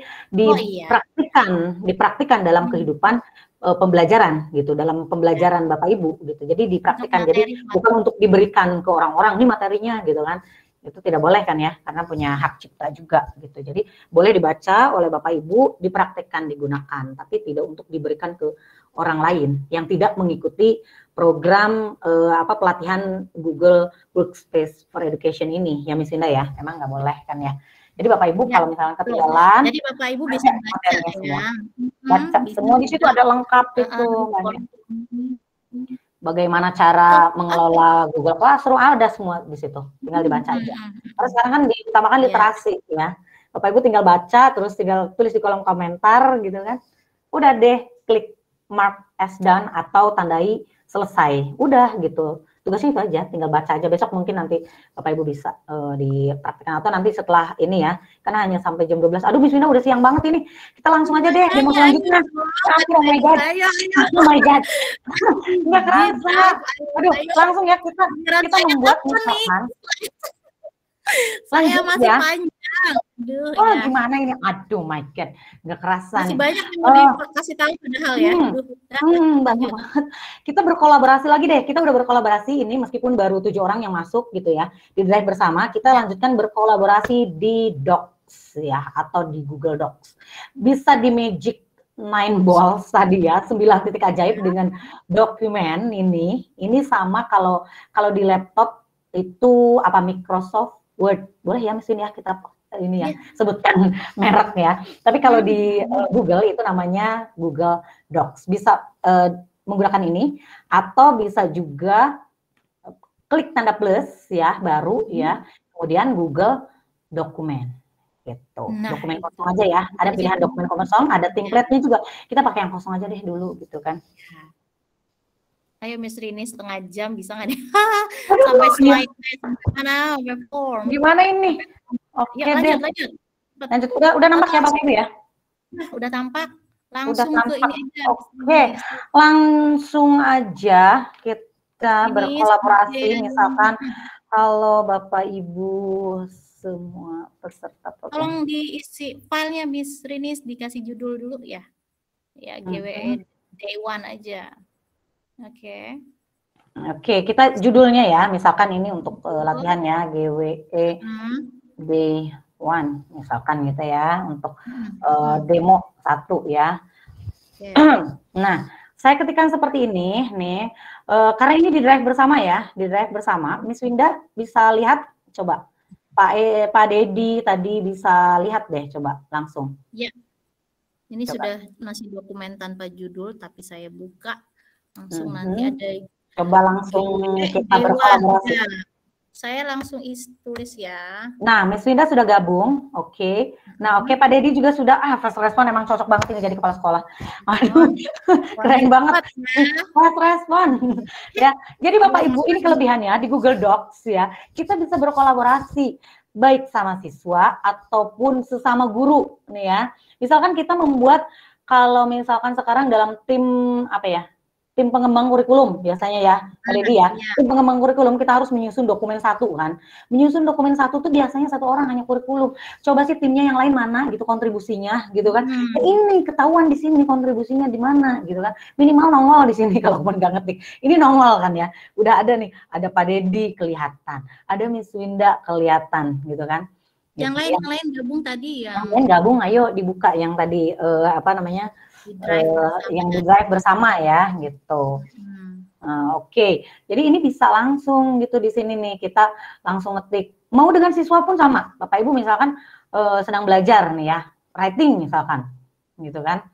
dipraktikan dalam kehidupan pembelajaran gitu, dalam pembelajaran Bapak Ibu gitu, jadi dipraktikan, jadi bukan untuk diberikan ke orang-orang ini materinya gitu kan, itu tidak boleh kan ya, karena punya hak cipta juga gitu, jadi boleh dibaca oleh Bapak Ibu, dipraktikkan, digunakan, tapi tidak untuk diberikan ke orang lain yang tidak mengikuti program pelatihan Google Workspace for Education ini ya Miss Indah ya, emang nggak boleh kan ya. Jadi Bapak Ibu kalau misalnya ketinggalan, jadi Bapak Ibu bisa baca semua, baca semua di situ ada lengkap itu. Bagaimana cara mengelola Google Classroom ada semua di situ, tinggal dibaca aja. Terus sekarang kan diutamakan literasi ya, Bapak Ibu tinggal baca, terus tinggal tulis di kolom komentar gitu kan, udah deh klik mark as done atau tandai selesai, udah gitu. Tugasnya itu aja, tinggal baca aja. Besok mungkin nanti Bapak Ibu bisa dipraktikkan atau nanti setelah ini ya, karena hanya sampai jam 12. Aduh Miss Wina udah siang banget ini. Kita langsung aja deh demo selanjutnya. Oh my god. Oh my god. Nggak kerasa. Aduh, langsung ya kita membuat misalkan. Saya masih panjang. Aduh, gimana ini? Aduh, my God, nggak kerasa. Masih banyak yang mau dikasih tahu padahal ya. Banyak banget. Kita berkolaborasi lagi deh. Kita udah berkolaborasi ini meskipun baru 7 orang yang masuk gitu ya. Di Drive bersama, kita lanjutkan berkolaborasi di Docs ya, atau di Google Docs. Bisa di Magic 9 Balls tadi ya, 9 titik ajaib dengan dokumen ini. Ini sama kalau di laptop itu Microsoft Word, boleh ya mesin ya kita ini ya sebutkan merek ya. Tapi kalau di Google itu namanya Google Docs. Bisa menggunakan ini atau bisa juga klik tanda plus ya baru ya. Kemudian Google Dokumen gitu. Nah, Dokumen itu. kosong aja ya. Ada Jadi, pilihan dokumen kosong, ada template-nya juga. Kita pakai yang kosong aja deh dulu gitu kan. Ayo Miss Rini, setengah jam bisa nggak nih? Aduh, Sampai iya. slide sampai mana? Sampai form. Gimana ini? Oke Ya, deh. lanjut. Lanjut. Udah nampak ya Bapak Ibu ya? Nah, udah tampak. Udah Langsung ke tampak. ini aja. Oke. Langsung aja kita Ini berkolaborasi. sampai- Misalkan halo Bapak Ibu semua peserta program. Tolong diisi filenya Miss Rini, dikasih judul dulu ya. Ya, GWE Day One aja. Oke. Oke, kita judulnya ya, misalkan ini untuk latihan ya, GWE Day One, misalkan gitu ya, untuk demo 1 ya. Nah, saya ketikkan seperti ini nih, karena ini di drive bersama ya, di drive bersama. Miss Winda bisa lihat, coba Pak Dedi tadi bisa lihat deh, coba langsung. Ya, ini Coba. sudah masih dokumen tanpa judul, tapi saya buka langsung nanti ada. Coba langsung kita berkolaborasi. Ya. Saya langsung tulis ya. Nah, Miss Winda sudah gabung, oke. Nah, oke, Pak Dedi juga sudah. Fast respon emang cocok banget ini jadi kepala sekolah. Aduh, keren banget. Fast respon. Ya, jadi Bapak Ibu ini kelebihannya di Google Docs ya. Kita bisa berkolaborasi baik sama siswa ataupun sesama guru nih ya. Misalkan kita membuat, kalau misalkan sekarang dalam tim apa ya? Tim pengembang kurikulum biasanya ya, Dedi ya. Tim pengembang kurikulum kita harus menyusun dokumen 1 kan. Menyusun dokumen 1 tuh biasanya 1 orang hanya kurikulum. Coba sih timnya yang lain mana gitu kontribusinya gitu kan. Ini ketahuan di sini kontribusinya di mana gitu kan. Minimal nongol di sini kalaupun nggak ngetik. Ini nongol kan ya. Udah ada nih, ada Pak Dedi kelihatan, ada Miss Winda kelihatan gitu kan. Yang gitu, lain gabung tadi ya. Yang lain gabung, ayo dibuka yang tadi apa namanya? Yang di drive bersama ya gitu. Oke. Jadi ini bisa langsung gitu di sini nih, kita langsung ngetik. Mau dengan siswa pun sama. Bapak Ibu misalkan sedang belajar nih ya, writing misalkan, gitu kan?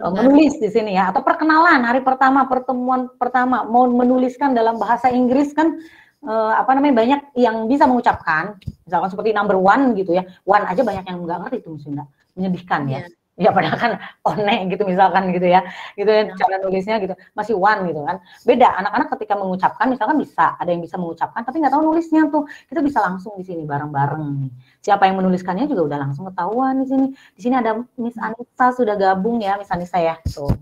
Menulis di sini ya, atau perkenalan hari pertama, pertemuan pertama, mau menuliskan dalam bahasa Inggris kan. Apa namanya, banyak yang bisa mengucapkan, misalkan seperti number 1 gitu ya, 1 aja banyak yang nggak ngerti itu, menyedihkan ya. Ya padahal kan one gitu misalkan gitu ya, cara nulisnya gitu masih 1 gitu kan. Beda anak-anak ketika mengucapkan misalkan bisa, ada yang bisa mengucapkan tapi nggak tahu nulisnya tuh, kita bisa langsung di sini bareng-bareng nih. Siapa yang menuliskannya juga udah langsung ketahuan di sini. Di sini ada Miss Anissa sudah gabung ya, Miss Anissa ya tuh.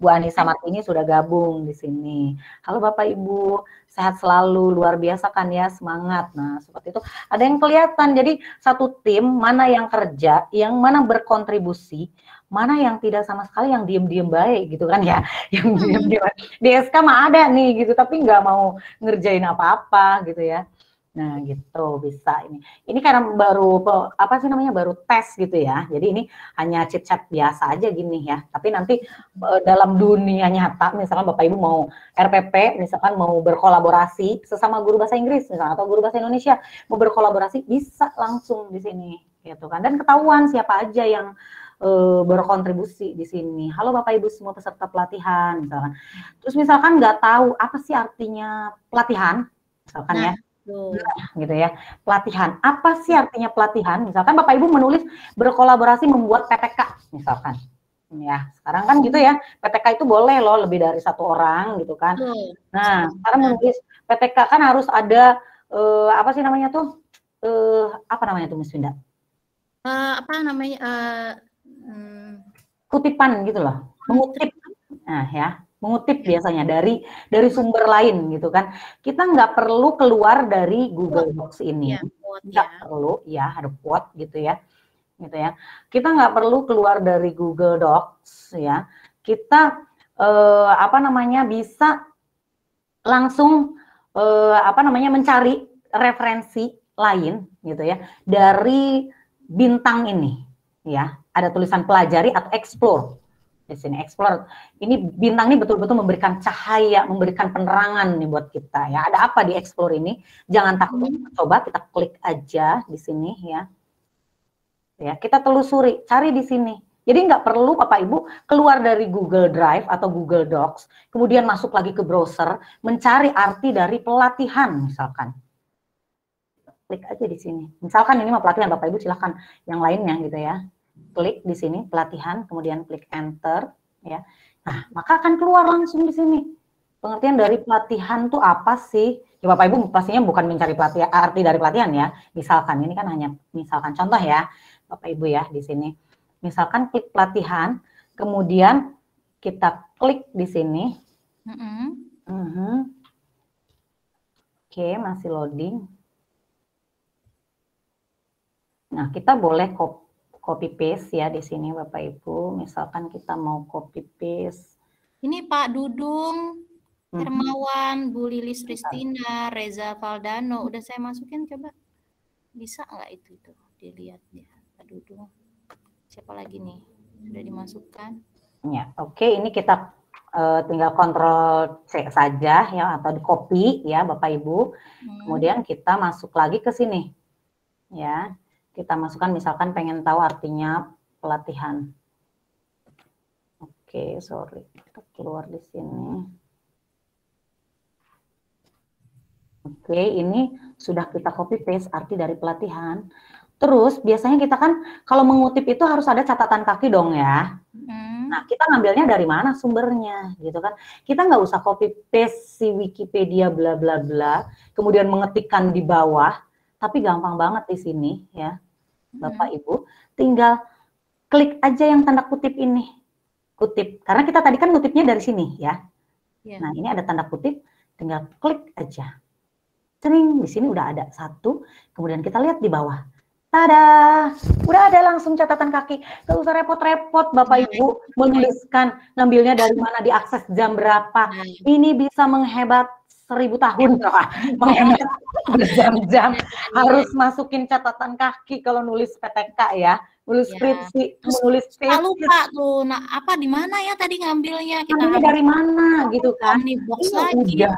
Bu Anissa Martini sudah gabung di sini. Halo Bapak Ibu, sehat selalu, luar biasa kan ya, semangat. Nah seperti itu, ada yang kelihatan. Jadi satu tim mana yang kerja, yang mana berkontribusi, mana yang tidak sama sekali, yang diem-diem baik gitu kan ya, yang diem-diem. Di SK mah ada nih gitu, tapi nggak mau ngerjain apa-apa gitu ya. Nah gitu bisa ini. Ini karena baru apa sih namanya, baru tes gitu ya. Jadi ini hanya chit-chat biasa aja gini ya. Tapi nanti dalam dunia nyata, misalkan Bapak Ibu mau RPP, misalkan mau berkolaborasi sesama guru bahasa Inggris misalkan atau guru bahasa Indonesia mau berkolaborasi, bisa langsung di sini gitu kan. Dan ketahuan siapa aja yang berkontribusi di sini. Halo Bapak Ibu semua peserta pelatihan misalkan. Terus misalkan nggak tahu apa sih artinya pelatihan, misalkan ya. Gitu ya, pelatihan. Apa sih artinya pelatihan? Misalkan Bapak Ibu menulis berkolaborasi membuat PPK misalkan. Ya, sekarang kan gitu ya, PPK itu boleh loh lebih dari 1 orang gitu kan. Nah, sekarang menulis PPK kan harus ada apa sih namanya tuh? Apa namanya tuh Miss Winda? Apa namanya? Kutipan gitu loh. Mengutip. Nah, ya. Mengutip biasanya dari sumber lain gitu kan. Kita nggak perlu keluar dari Google Docs ini, nggak perlu ya, ada quote gitu ya, Kita nggak perlu keluar dari Google Docs ya. Kita apa namanya, bisa langsung apa namanya, mencari referensi lain gitu ya dari bintang ini ya. Ada tulisan pelajari atau explore. Di sini explore, ini bintang ini betul-betul memberikan cahaya, memberikan penerangan nih buat kita ya. Ada apa di explore ini? Jangan takut, coba kita klik aja di sini ya. Ya, kita telusuri, cari di sini. Jadi nggak perlu Bapak Ibu keluar dari Google Drive atau Google Docs, kemudian masuk lagi ke browser, mencari arti dari pelatihan misalkan. klik aja di sini. Misalkan ini mah pelatihan, Bapak Ibu silahkan yang lainnya gitu ya. Klik di sini pelatihan, kemudian klik enter ya. Nah, maka akan keluar langsung di sini. Pengertian dari pelatihan tuh apa sih? Ya Bapak Ibu pastinya bukan mencari pelatihan, arti dari pelatihan ya. Misalkan ini kan hanya misalkan contoh ya, Bapak Ibu ya di sini. Misalkan klik pelatihan, kemudian kita klik di sini. Oke, masih loading. Nah, kita boleh copy paste ya di sini Bapak Ibu. Misalkan kita mau copy paste. Ini Pak Dudung, Hermawan, Bu Lilis Ristina, Reza Valdano, udah saya masukin, coba bisa nggak itu dilihat ya Pak Dudung. Siapa lagi nih? Sudah dimasukkan? Ya, oke. Ini kita tinggal kontrol C saja ya atau di copy ya Bapak Ibu. Kemudian kita masuk lagi ke sini ya. Kita masukkan misalkan pengen tahu artinya pelatihan. Oke, sorry. Kita keluar di sini. Oke, ini sudah kita copy paste arti dari pelatihan. Terus biasanya kita kan kalau mengutip itu harus ada catatan kaki dong ya. Nah, kita ngambilnya dari mana sumbernya gitu kan. Kita nggak usah copy paste si Wikipedia bla bla bla, kemudian mengetikkan di bawah, tapi gampang banget di sini ya. Bapak Ibu, tinggal klik aja yang tanda kutip ini. Kutip. Karena kita tadi kan ngutipnya dari sini ya. Nah, ini ada tanda kutip, tinggal klik aja. Cering, di sini udah ada satu, kemudian kita lihat di bawah. Tada, udah ada langsung catatan kaki. Gak usah repot-repot Bapak Ibu menuliskan, ngambilnya dari mana, diakses jam berapa. Ini bisa menghebat 1000 tahun. Menghebat berjam-jam. Harus masukin catatan kaki kalau nulis PTK ya. Nulis skripsi, menulis tesis. Lupa tuh, nah apa di mana ya tadi ngambilnya? Kita dari mana gitu kan? Omnibox Ini lagi. udah,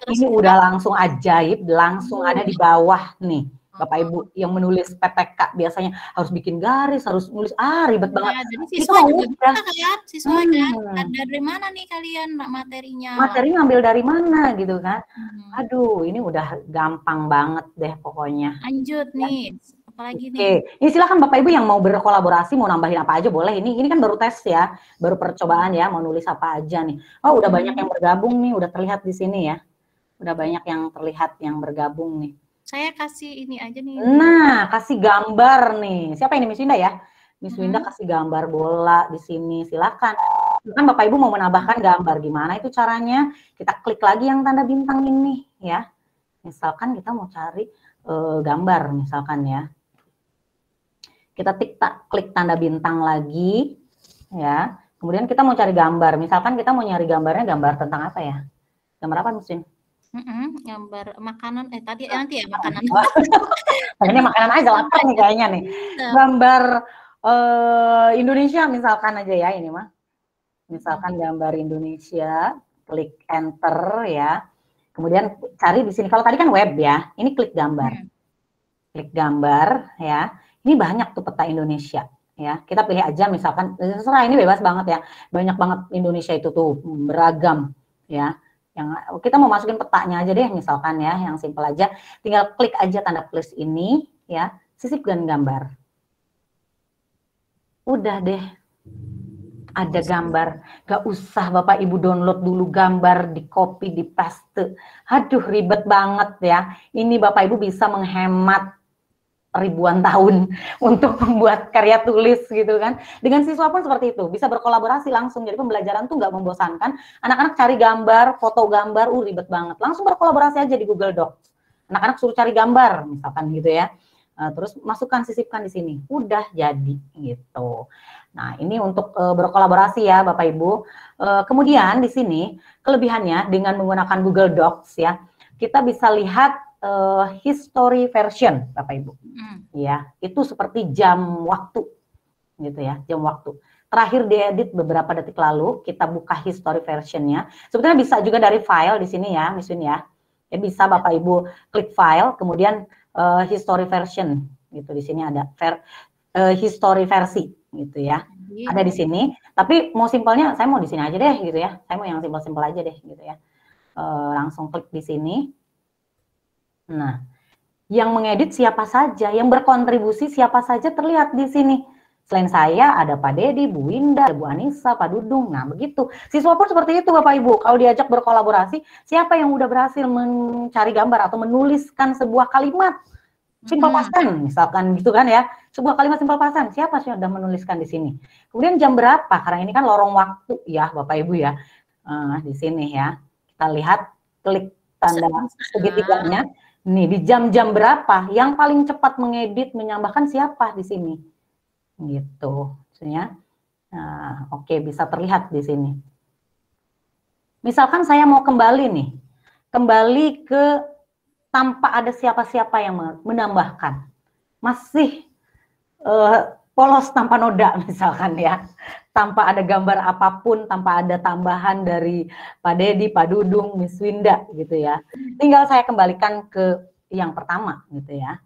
ini udah langsung ajaib, langsung ada di bawah nih. Bapak Ibu yang menulis PTK biasanya harus bikin garis, harus nulis, ribet banget. Ya, jadi siswa juga bisa kan? Siswa kan? Ada dari mana nih kalian materinya? Materi ngambil dari mana gitu kan? Aduh, ini udah gampang banget deh pokoknya. Lanjut nih, apalagi nih? Oke, ini silakan Bapak Ibu yang mau berkolaborasi, mau nambahin apa aja boleh. Ini kan baru tes ya, baru percobaan ya, mau nulis apa aja nih. Oh, udah banyak yang bergabung nih, udah terlihat di sini ya. Udah banyak yang terlihat yang bergabung nih. Saya kasih ini aja nih. Nah, kasih gambar nih. Siapa ini Miss Winda ya? Miss Winda kasih gambar bola di sini. Silakan. Kan Bapak Ibu mau menambahkan gambar, gimana itu caranya? Kita klik lagi yang tanda bintang ini ya. Misalkan kita mau cari gambar misalkan ya. Kita klik tanda bintang lagi ya. Kemudian kita mau cari gambar. Misalkan kita mau nyari gambarnya gambar tentang apa ya? Gambar apa Miss Winda? Gambar makanan, tadi nanti ya makanan. Ini makanan aja lapar nih kayaknya nih. Gambar Indonesia misalkan aja ya ini mah. Misalkan gambar Indonesia, klik enter ya. Kemudian cari di sini. Kalau tadi kan web ya, ini klik gambar. Klik gambar ya. Ini banyak tuh peta Indonesia ya. Kita pilih aja misalkan, terserah ini bebas banget ya. Banyak banget Indonesia itu tuh beragam ya. Yang kita mau masukin petanya aja deh misalkan ya, yang simpel aja, tinggal klik aja tanda plus ini ya, sisipkan gambar. Udah deh, ada gambar, gak usah Bapak Ibu download dulu gambar, di copy, di paste. Aduh ribet banget ya, ini Bapak Ibu bisa menghemat ribuan tahun untuk membuat karya tulis gitu kan. Dengan siswa pun seperti itu, bisa berkolaborasi langsung. Jadi pembelajaran tuh nggak membosankan. Anak-anak cari gambar, foto gambar, ribet banget. Langsung berkolaborasi aja di Google Docs. Anak-anak suruh cari gambar, misalkan gitu ya. Terus masukkan, sisipkan di sini. Udah jadi gitu. Nah ini untuk berkolaborasi ya Bapak Ibu. Kemudian di sini kelebihannya dengan menggunakan Google Docs ya, kita bisa lihat history version Bapak Ibu. Ya, itu seperti jam waktu gitu ya, jam waktu. Terakhir diedit beberapa detik lalu, kita buka history versionnya. Sebetulnya bisa juga dari file di sini ya, Miss Win ya. Ya bisa Bapak Ibu klik file, kemudian history version gitu. Di sini ada history versi gitu ya. Ada di sini. Tapi mau simpelnya, saya mau di sini aja deh gitu ya. Saya mau yang simpel-simpel aja deh gitu ya. Langsung klik di sini. Nah, Yang mengedit siapa saja, yang berkontribusi siapa saja terlihat di sini. Selain saya, ada Pak Dedi, Bu Winda, Bu Anissa, Pak Dudung. Nah, begitu. Siswa pun seperti itu, Bapak Ibu. Kalau diajak berkolaborasi, siapa yang udah berhasil mencari gambar atau menuliskan sebuah kalimat simple past tense, misalkan gitu kan ya. Sebuah kalimat simple past tense, siapa sih yang udah menuliskan di sini? Kemudian jam berapa? Karena ini kan lorong waktu ya, Bapak Ibu ya. Di sini ya. Kita lihat, klik tanda segitiganya. Nih, di jam-jam berapa yang paling cepat mengedit, menambahkan siapa di sini? Gitu, maksudnya. Nah, oke, bisa terlihat di sini. Misalkan saya mau kembali nih, kembali ke tanpa ada siapa-siapa yang menambahkan, masih polos tanpa noda misalkan ya, tanpa ada gambar apapun, tanpa ada tambahan dari Pak Dedi, Pak Dudung, Miss Winda gitu ya. Tinggal saya kembalikan ke yang pertama gitu ya.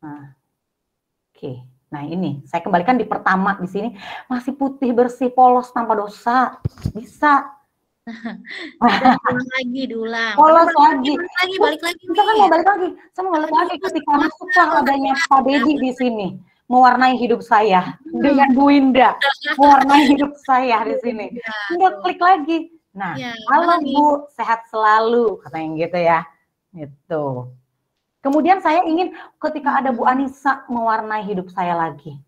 Nah, oke. Nah ini, saya kembalikan di pertama di sini, masih putih, bersih, polos, tanpa dosa. Bisa. Ulang lagi, diulang. Polos lagi. Balik lagi. Kita kan mau balik lagi. Saya mau balik lagi ketika masukkan adanya Pak Dedi di sini. Mewarnai hidup saya. Dengan Bu Winda. Mewarnai hidup saya di sini. Tinggal klik lagi. Nah, halo Bu, sehat selalu. Katanya gitu ya. Gitu. Kemudian saya ingin ketika ada Bu Anissa mewarnai hidup saya lagi.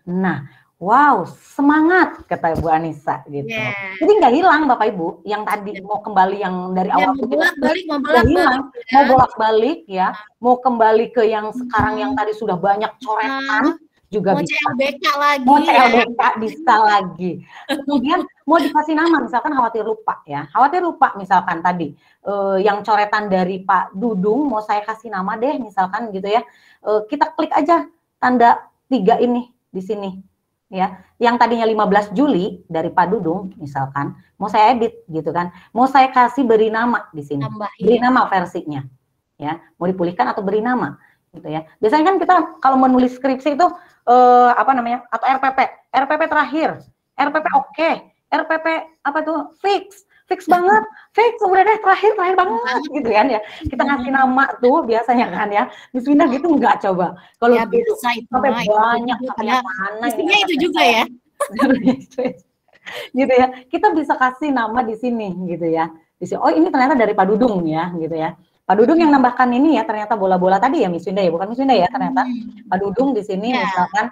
Nah, wow, semangat kata Bu Anissa gitu. Jadi nggak hilang Bapak Ibu, yang tadi mau kembali yang dari awal mau bolak-balik, mau bolak-balik ya, mau kembali ke yang sekarang yang tadi sudah banyak coretan juga mau bisa. CLBK lagi. Mau CLBK bisa lagi. Kemudian mau dikasih nama, misalkan khawatir lupa ya. Khawatir lupa misalkan tadi yang coretan dari Pak Dudung mau saya kasih nama deh misalkan gitu ya. Kita klik aja tanda 3 ini di sini ya. Yang tadinya 15 Juli dari Pak Dudung misalkan mau saya edit gitu kan. Mau saya kasih beri nama di sini. Beri nama versinya. Ya, mau dipulihkan atau beri nama gitu ya. Biasanya kan kita kalau menulis skripsi itu apa namanya? Atau RPP terakhir, RPP oke, RPP apa tuh? Fix banget, fix udah deh terakhir banget gitu kan ya. Kita ngasih nama tuh biasanya kan ya. Miss Winda gitu enggak coba. Kalau ya, gitu sampai banyak ya, mana ya itu juga ya. Gitu ya. Kita bisa kasih nama di sini gitu ya. Di sini, oh ini ternyata dari Pak Dudung ya gitu ya. Pak Dudung yang nambahkan ini ya ternyata bola-bola tadi ya Miss Winda ya, bukan Miss Winda ya ternyata. Pak Dudung di sini misalkan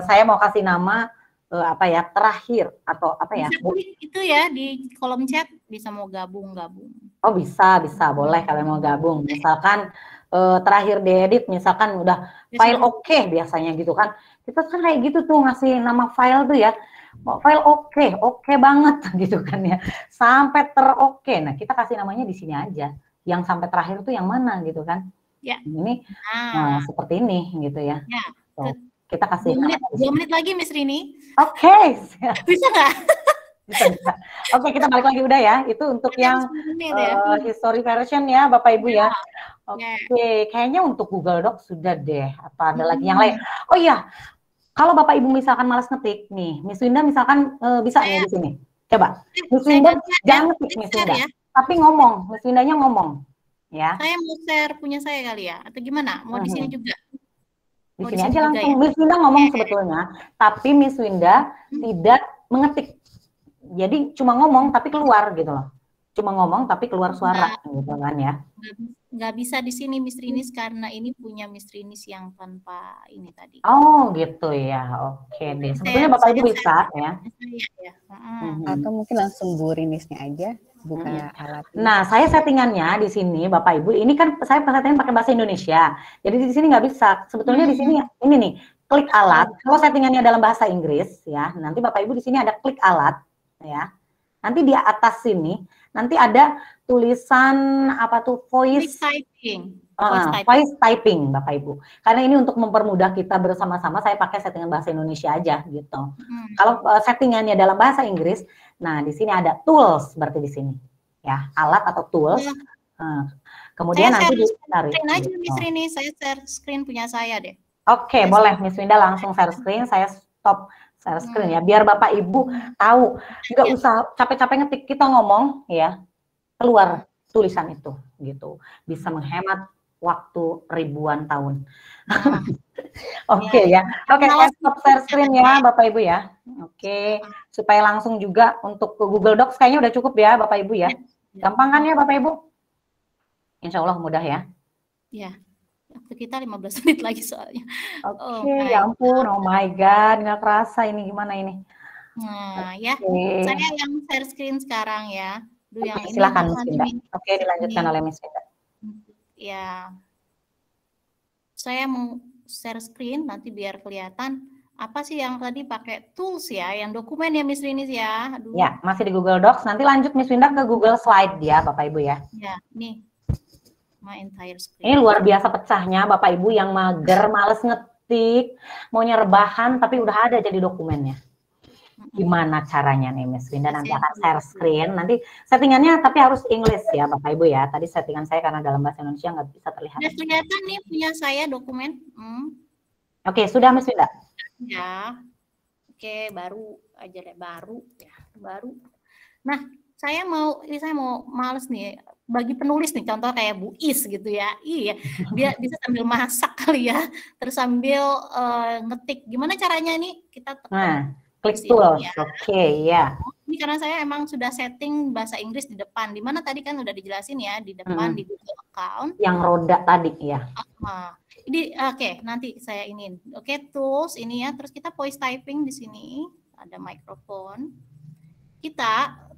saya mau kasih nama apa ya terakhir atau apa ya? Itu ya di kolom chat bisa mau gabung. Oh bisa boleh kalian mau gabung. Misalkan terakhir diedit misalkan udah file oke biasanya gitu kan. Kita kan kayak gitu tuh ngasih nama file tuh ya. File oke banget gitu kan ya. Sampai teroke. Nah, kita kasih namanya di sini aja. Yang sampai terakhir tuh yang mana gitu kan. Ya. Ini seperti ini gitu ya. So, kita kasih 2 menit lagi Miss Rini. Oke. Bisa nggak? Bisa. Oke, kita balik lagi udah ya. Itu untuk yang history version ya Bapak Ibu ya. Oke, kayaknya untuk Google Docs sudah deh. Apa ada lagi yang lain? Oh iya, kalau Bapak Ibu misalkan malas ngetik nih, Miss Winda misalkan bisa nih di sini. Coba, Miss Winda jangan ngetik Miss Winda. Ya? Tapi ngomong, Miss Windanya ngomong, ya. Saya mau share punya saya kali ya, atau gimana? Mau di sini juga? Di sini aja langsung. Ya? Miss Winda ngomong sebetulnya, tapi Miss Winda tidak mengetik. Jadi cuma ngomong tapi keluar gitu loh. Cuma ngomong tapi keluar suara gitu kan ya. Nggak bisa di sini Miss Rinis karena ini punya Miss Rinis yang tanpa ini tadi. Oh gitu ya, oke deh. Sebetulnya Bapak Ibu bisa ya. Atau mungkin langsung Bu Rinisnya aja buka alat. Nah, saya settingannya di sini Bapak Ibu, ini kan saya settingan pakai bahasa Indonesia. Jadi di sini nggak bisa. Sebetulnya di sini ini nih, klik alat. Kalau settingannya dalam bahasa Inggris ya, nanti Bapak Ibu di sini ada klik alat ya. Nanti di atas sini nanti ada tulisan apa tuh voice typing. Voice typing Bapak Ibu. Karena ini untuk mempermudah kita bersama-sama saya pakai settingan bahasa Indonesia aja gitu. Kalau settingannya dalam bahasa Inggris, nah di sini ada tools berarti di sini. Ya, alat atau tools. Kemudian saya nanti ditarik. Screen aja Miss Rini, saya share screen punya saya deh. Oke, boleh Miss Winda langsung share screen, saya stop share screen ya, biar Bapak Ibu tahu, nggak usah capek-capek ngetik, kita ngomong ya, keluar tulisan itu gitu, bisa menghemat waktu ribuan tahun. Nah, Oke ya. Oke, malas stop share screen ya Bapak Ibu ya. Oke, supaya langsung juga untuk ke Google Docs kayaknya udah cukup ya Bapak Ibu ya. Gampang kan ya Bapak Ibu? Insya Allah mudah ya. Ya, waktu kita 15 menit lagi soalnya. Oke, ya ampun, oh my God, nggak kerasa ini gimana ini. Nah, ya, saya yang share screen sekarang ya. Duh, yang ini silakan Miss nanti Winda. Oke, dilanjutkan oleh Miss Winda. Ya, saya mau share screen nanti biar kelihatan apa sih yang tadi pakai tools ya, yang dokumen ya Miss Rinis ya. Aduh. Ya, masih di Google Docs. Nanti lanjut Miss Winda ke Google Slide ya, Bapak Ibu ya. Ya, nih. My entire screen. Ini luar biasa pecahnya Bapak Ibu yang mager, males ngetik, maunya rebahan tapi udah ada jadi dokumennya. Gimana caranya nih Miss Winda? Nanti akan share screen. Nanti settingannya tapi harus English ya Bapak Ibu ya. Tadi settingan saya karena dalam bahasa Indonesia nggak bisa terlihat. Udah kelihatan nih punya saya dokumen. Oke, sudah Miss Winda? Ya. Oke, baru aja deh, baru ya, baru. Nah, saya mau males nih bagi penulis nih, contoh kayak Bu Is gitu ya. Iya, dia bisa sambil masak kali ya, terus sambil ngetik. Gimana caranya nih? Kita tekan klik tools. Ya. Oke, ya. Ini karena saya emang sudah setting bahasa Inggris di depan. Di mana tadi kan udah dijelasin ya, di depan di Google Account. Yang roda tadi ya. Ini oke, nanti saya iniin. Oke, tools ini ya. Terus kita voice typing di sini, ada mikrofon.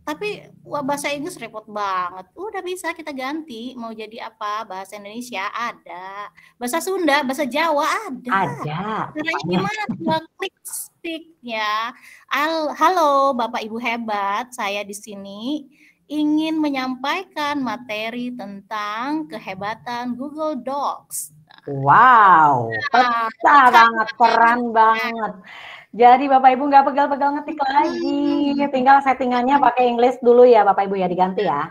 Tapi bahasa Inggris repot banget. Udah bisa kita ganti. Mau jadi apa? Bahasa Indonesia ada. Bahasa Sunda, bahasa Jawa ada. Ada. Caranya gimana? Tinggal klik speak ya. Halo Bapak Ibu hebat, saya di sini ingin menyampaikan materi tentang kehebatan Google Docs. Wow, pecah banget, keren banget. Jadi Bapak Ibu nggak pegal-pegal ngetik lagi, tinggal settingannya pakai English dulu ya Bapak Ibu ya, diganti ya.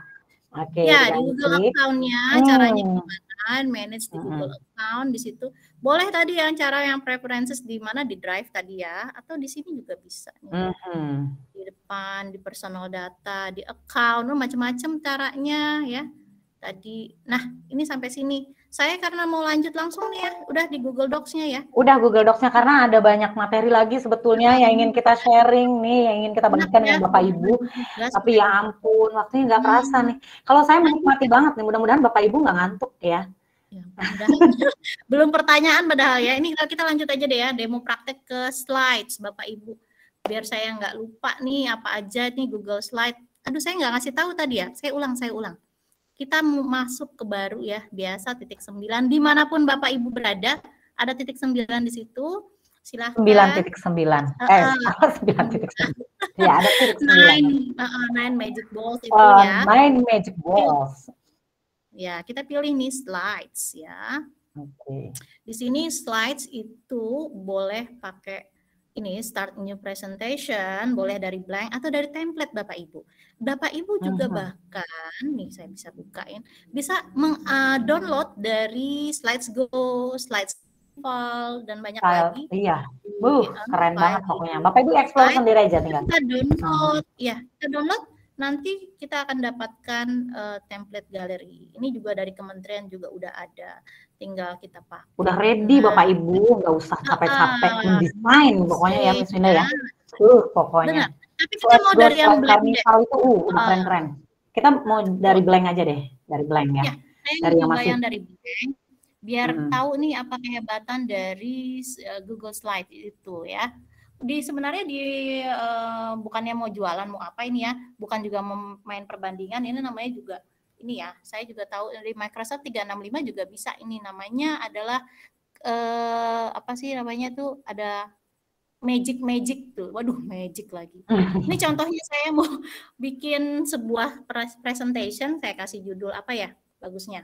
Oke. Ya, di Google Account-nya caranya gimana? Manage di Google Account di situ. Boleh tadi yang cara yang preferences di mana di Drive tadi ya, atau di sini juga bisa. Di depan, di personal data, di account, macam-macam caranya ya. Tadi, nah ini sampai sini. Saya karena mau lanjut langsung nih ya, udah di Google Docs-nya ya. Udah Google Docs-nya karena ada banyak materi lagi sebetulnya yang ingin kita sharing nih, yang ingin kita bagikan dengan Bapak Ibu. Tapi ya ampun, waktunya nggak kerasa nih. Kalau saya menikmati banget nih, mudah-mudahan Bapak Ibu nggak ngantuk ya. Belum pertanyaan padahal ya. Ini kita lanjut aja deh ya, demo praktek ke slides Bapak Ibu. Biar saya nggak lupa nih apa aja nih Google Slide. Aduh, saya nggak ngasih tahu tadi ya. Saya ulang. Kita mau masuk ke baru ya, biasa titik 9. Dimanapun Bapak Ibu berada, ada titik 9 di situ. Silahkan. 9.9. 9.9. Ya, ada titik 9. 9 magic balls itu ya. 9 magic balls. Ya, kita pilih nih slides ya. Oke. Di sini slides itu boleh pakai ini start new presentation, boleh dari blank atau dari template Bapak Ibu. Bapak Ibu juga bahkan nih saya bisa bukain, bisa download dari Slides Go, Slides File dan banyak lagi. Iya. Keren banget pokoknya. Bapak Ibu explore sendiri aja tinggal. Kita download, ya, kita download. Nanti kita akan dapatkan template galeri. Ini juga dari kementerian juga udah ada. Tinggal kita pakai. Udah ready Bapak Ibu, nggak usah capek-capek mendesain pokoknya ya Miss Winda ya. Pokoknya. Benar. Tapi kita mau dari yang blank itu udah keren-keren. Kita mau dari blank aja deh, dari blank ya. Dari yang masih dari blank. Biar tahu nih apa kehebatan dari Google Slide itu ya. Sebenarnya bukannya mau jualan mau apa ini ya, bukan juga main perbandingan, ini namanya juga ini ya, saya juga tahu dari Microsoft 365 juga bisa, ini namanya adalah apa sih namanya tuh, ada magic tuh, waduh magic lagi. Ini contohnya saya mau bikin sebuah presentation, saya kasih judul apa ya bagusnya,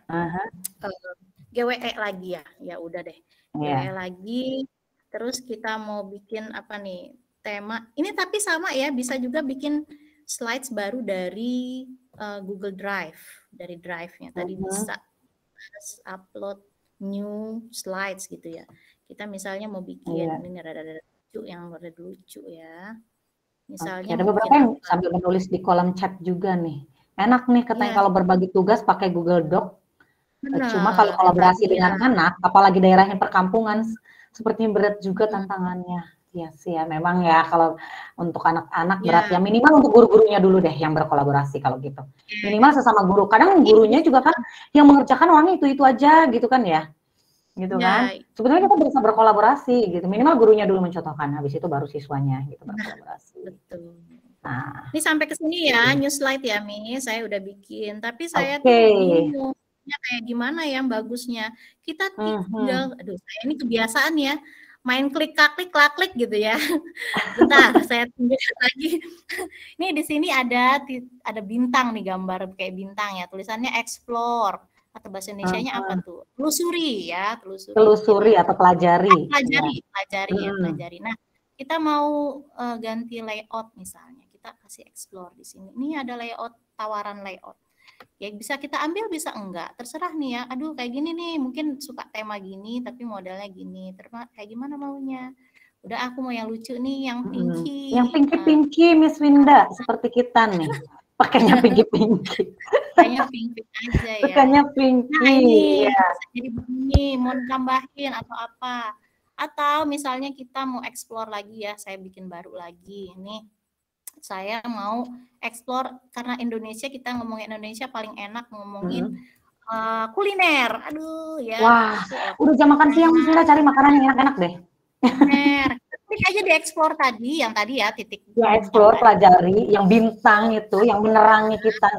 GWE lagi ya udah deh, GWE lagi. Terus kita mau bikin apa nih, tema. Ini tapi sama ya, bisa juga bikin slides baru dari Google Drive. Dari Drive-nya. Tadi bisa upload new slides gitu ya. Kita misalnya mau bikin, ini rada lucu, yang rada lucu ya. Misalnya ada beberapa yang sambil menulis di kolom chat juga nih. Enak nih katanya kalau berbagi tugas pakai Google Doc. Cuma kalau Benar, kolaborasi dengan iya. anak, apalagi daerah yang perkampungan, sepertinya berat juga tantangannya. Iya sih ya, memang ya kalau untuk anak-anak berat ya, Ya, minimal untuk guru-gurunya dulu deh yang berkolaborasi kalau gitu. ya. Minimal sesama guru, kadang gurunya juga kan yang mengerjakan orangnya itu-itu aja gitu kan ya, gitu kan. Ya, Sebetulnya kita bisa berkolaborasi gitu, minimal gurunya dulu mencontohkan, habis itu baru siswanya gitu nah, berkolaborasi. betul. Nah, Ini sampai ke sini ya, new slide ya, Mi. Saya udah bikin. Tapi saya oke. tuh bingung. Ya, kayak gimana yang bagusnya. Kita Mhm. tinggal, aduh saya ini kebiasaan ya, main klik gitu ya. Bentar, saya tunjukkan lagi. Ini di sini ada bintang nih, gambar kayak bintang ya. Tulisannya explore atau bahasa Indonesianya apa Mhm. tuh? Telusuri ya, telusuri dikit Telusuri ya. atau pelajari, iya. Pelajari ya, Mhm. pelajari. Nah, kita mau ganti layout misalnya, kita kasih explore di sini. Ini ada layout, tawaran layout. Ya bisa kita ambil, bisa enggak. Terserah nih ya. Aduh, kayak gini nih, mungkin suka tema gini, tapi modelnya gini. Kayak gimana maunya? Udah, aku mau yang lucu nih, yang pinky. Yang pinky-pinky, Miss Winda, seperti kita nih. Pakainya pinky-pinky. Kayaknya pink-pink aja ya. Sukanya Nah, pinky, ini ya. bisa jadi begini, mau tambahin atau apa. Atau misalnya kita mau explore lagi ya, saya bikin baru lagi. Ini saya mau explore, karena Indonesia, kita ngomongin Indonesia paling enak ngomongin kuliner. Aduh ya. Wah, udah jam makan siang, Miss Winda, cari makanan yang enak-enak deh. Kuliner. Klik aja di explore tadi, yang tadi ya, titik. Ya, explore, pelajari, yang bintang itu, yang menerangi kita.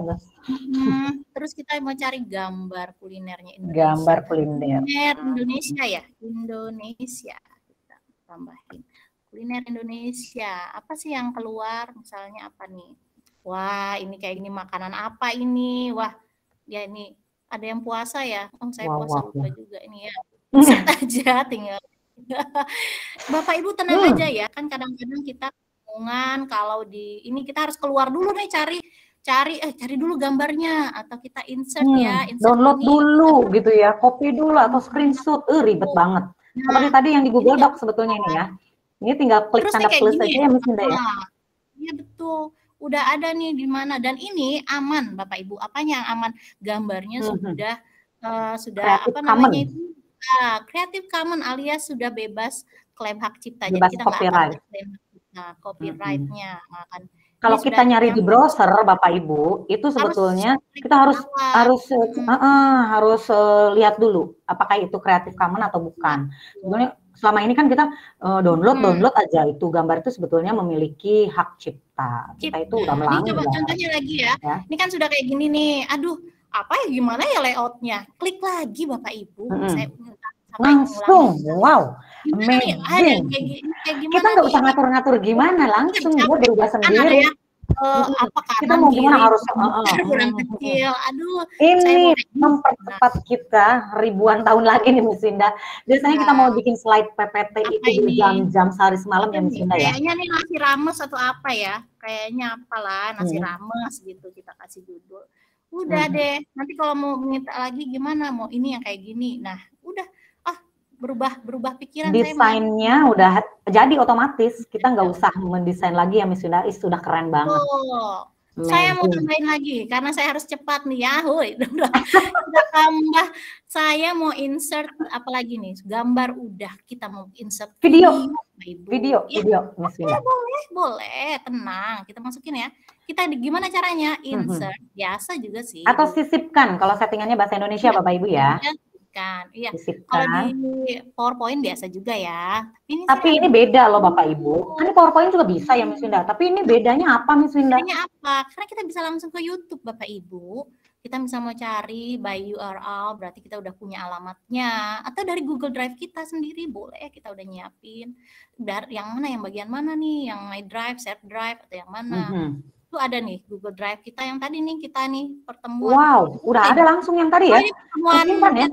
Terus kita mau cari gambar kulinernya Indonesia. Gambar kuliner. Kuliner Indonesia ya, Indonesia. Kita tambahin kuliner Indonesia. Apa sih yang keluar? Misalnya apa nih? Wah, ini kayak gini, makanan apa ini? Wah, ya ini ada yang puasa ya. Oh, saya puasa lupa juga ini ya. Set aja tinggal. Bapak Ibu tenang aja ya, kan kadang-kadang kita bingungan kalau di ini kita harus keluar dulu nih cari dulu gambarnya, atau kita insert ya, download ini, dulu gitu ya, copy dulu atau screenshot, ribet banget. Seperti tadi yang di Google Docs sebetulnya ini ya. Ini tinggal klik tanda plus aja ya, Miss Winda ya. Iya betul. Udah ada nih di mana, dan ini aman Bapak Ibu. Apanya yang aman? Gambarnya sudah apa namanya itu? Creative Commons alias sudah bebas klaim hak cipta. Bebas jadi kita nggak akan klaim copyright-nya. Kalau kita nyari di browser Bapak Ibu, itu sebetulnya kita harus lihat dulu apakah itu Creative Commons atau bukan. Sebenarnya selama ini kan kita download aja, itu gambar itu sebetulnya memiliki hak cipta. Kita itu udah melanggar. Ini coba contohnya lagi ya. Ini kan sudah kayak gini nih. Aduh, apa ya, gimana ya layoutnya? Klik lagi Bapak Ibu. Saya langsung, wow, amazing. Kayak gimana kita nggak usah ngatur-ngatur gimana, langsung dia berubah sendiri. Apa kita mau gimana harus kurang kecil. Aduh, ini mempercepat kita ribuan tahun lagi nih Miss Winda. Biasanya kita mau bikin slide PPT itu berjam-jam sehari semalam ya Miss Winda ya. Kayaknya nih nasi rames atau apa ya? Kayaknya apalah, nasi rames gitu kita kasih judul. Udah deh. Nanti kalau mau minta lagi gimana? Mau ini yang kayak gini. Nah, udah berubah pikiran. Desainnya udah jadi otomatis, kita nggak usah mendesain lagi ya Miss Winda, sudah keren banget. Saya mau tambahin lagi karena saya harus cepat nih ya. Udah tambah, saya mau insert apa lagi nih, gambar udah, kita mau insert video Miss Winda. Boleh, tenang, kita masukin ya. Kita gimana caranya insert? Biasa juga sih. Atau sisipkan kalau settingannya bahasa Indonesia Bapak Ibu ya. Iya. Kalau di PowerPoint biasa juga ya. Tapi ini beda loh Bapak Ibu. Kan PowerPoint juga bisa ya Miss Winda. Tapi ini bedanya apa Miss Winda? Bedanya apa? Karena kita bisa langsung ke YouTube Bapak Ibu. Kita bisa mau cari by URL, berarti kita udah punya alamatnya. Atau dari Google Drive kita sendiri boleh, kita udah nyiapin. Yang mana, yang bagian mana nih? Yang My Drive, Share Drive, atau yang mana? Itu ada nih Google Drive kita yang tadi nih, kita nih pertemuan. Wow, udah ada langsung yang tadi ya? Pertemuan ya?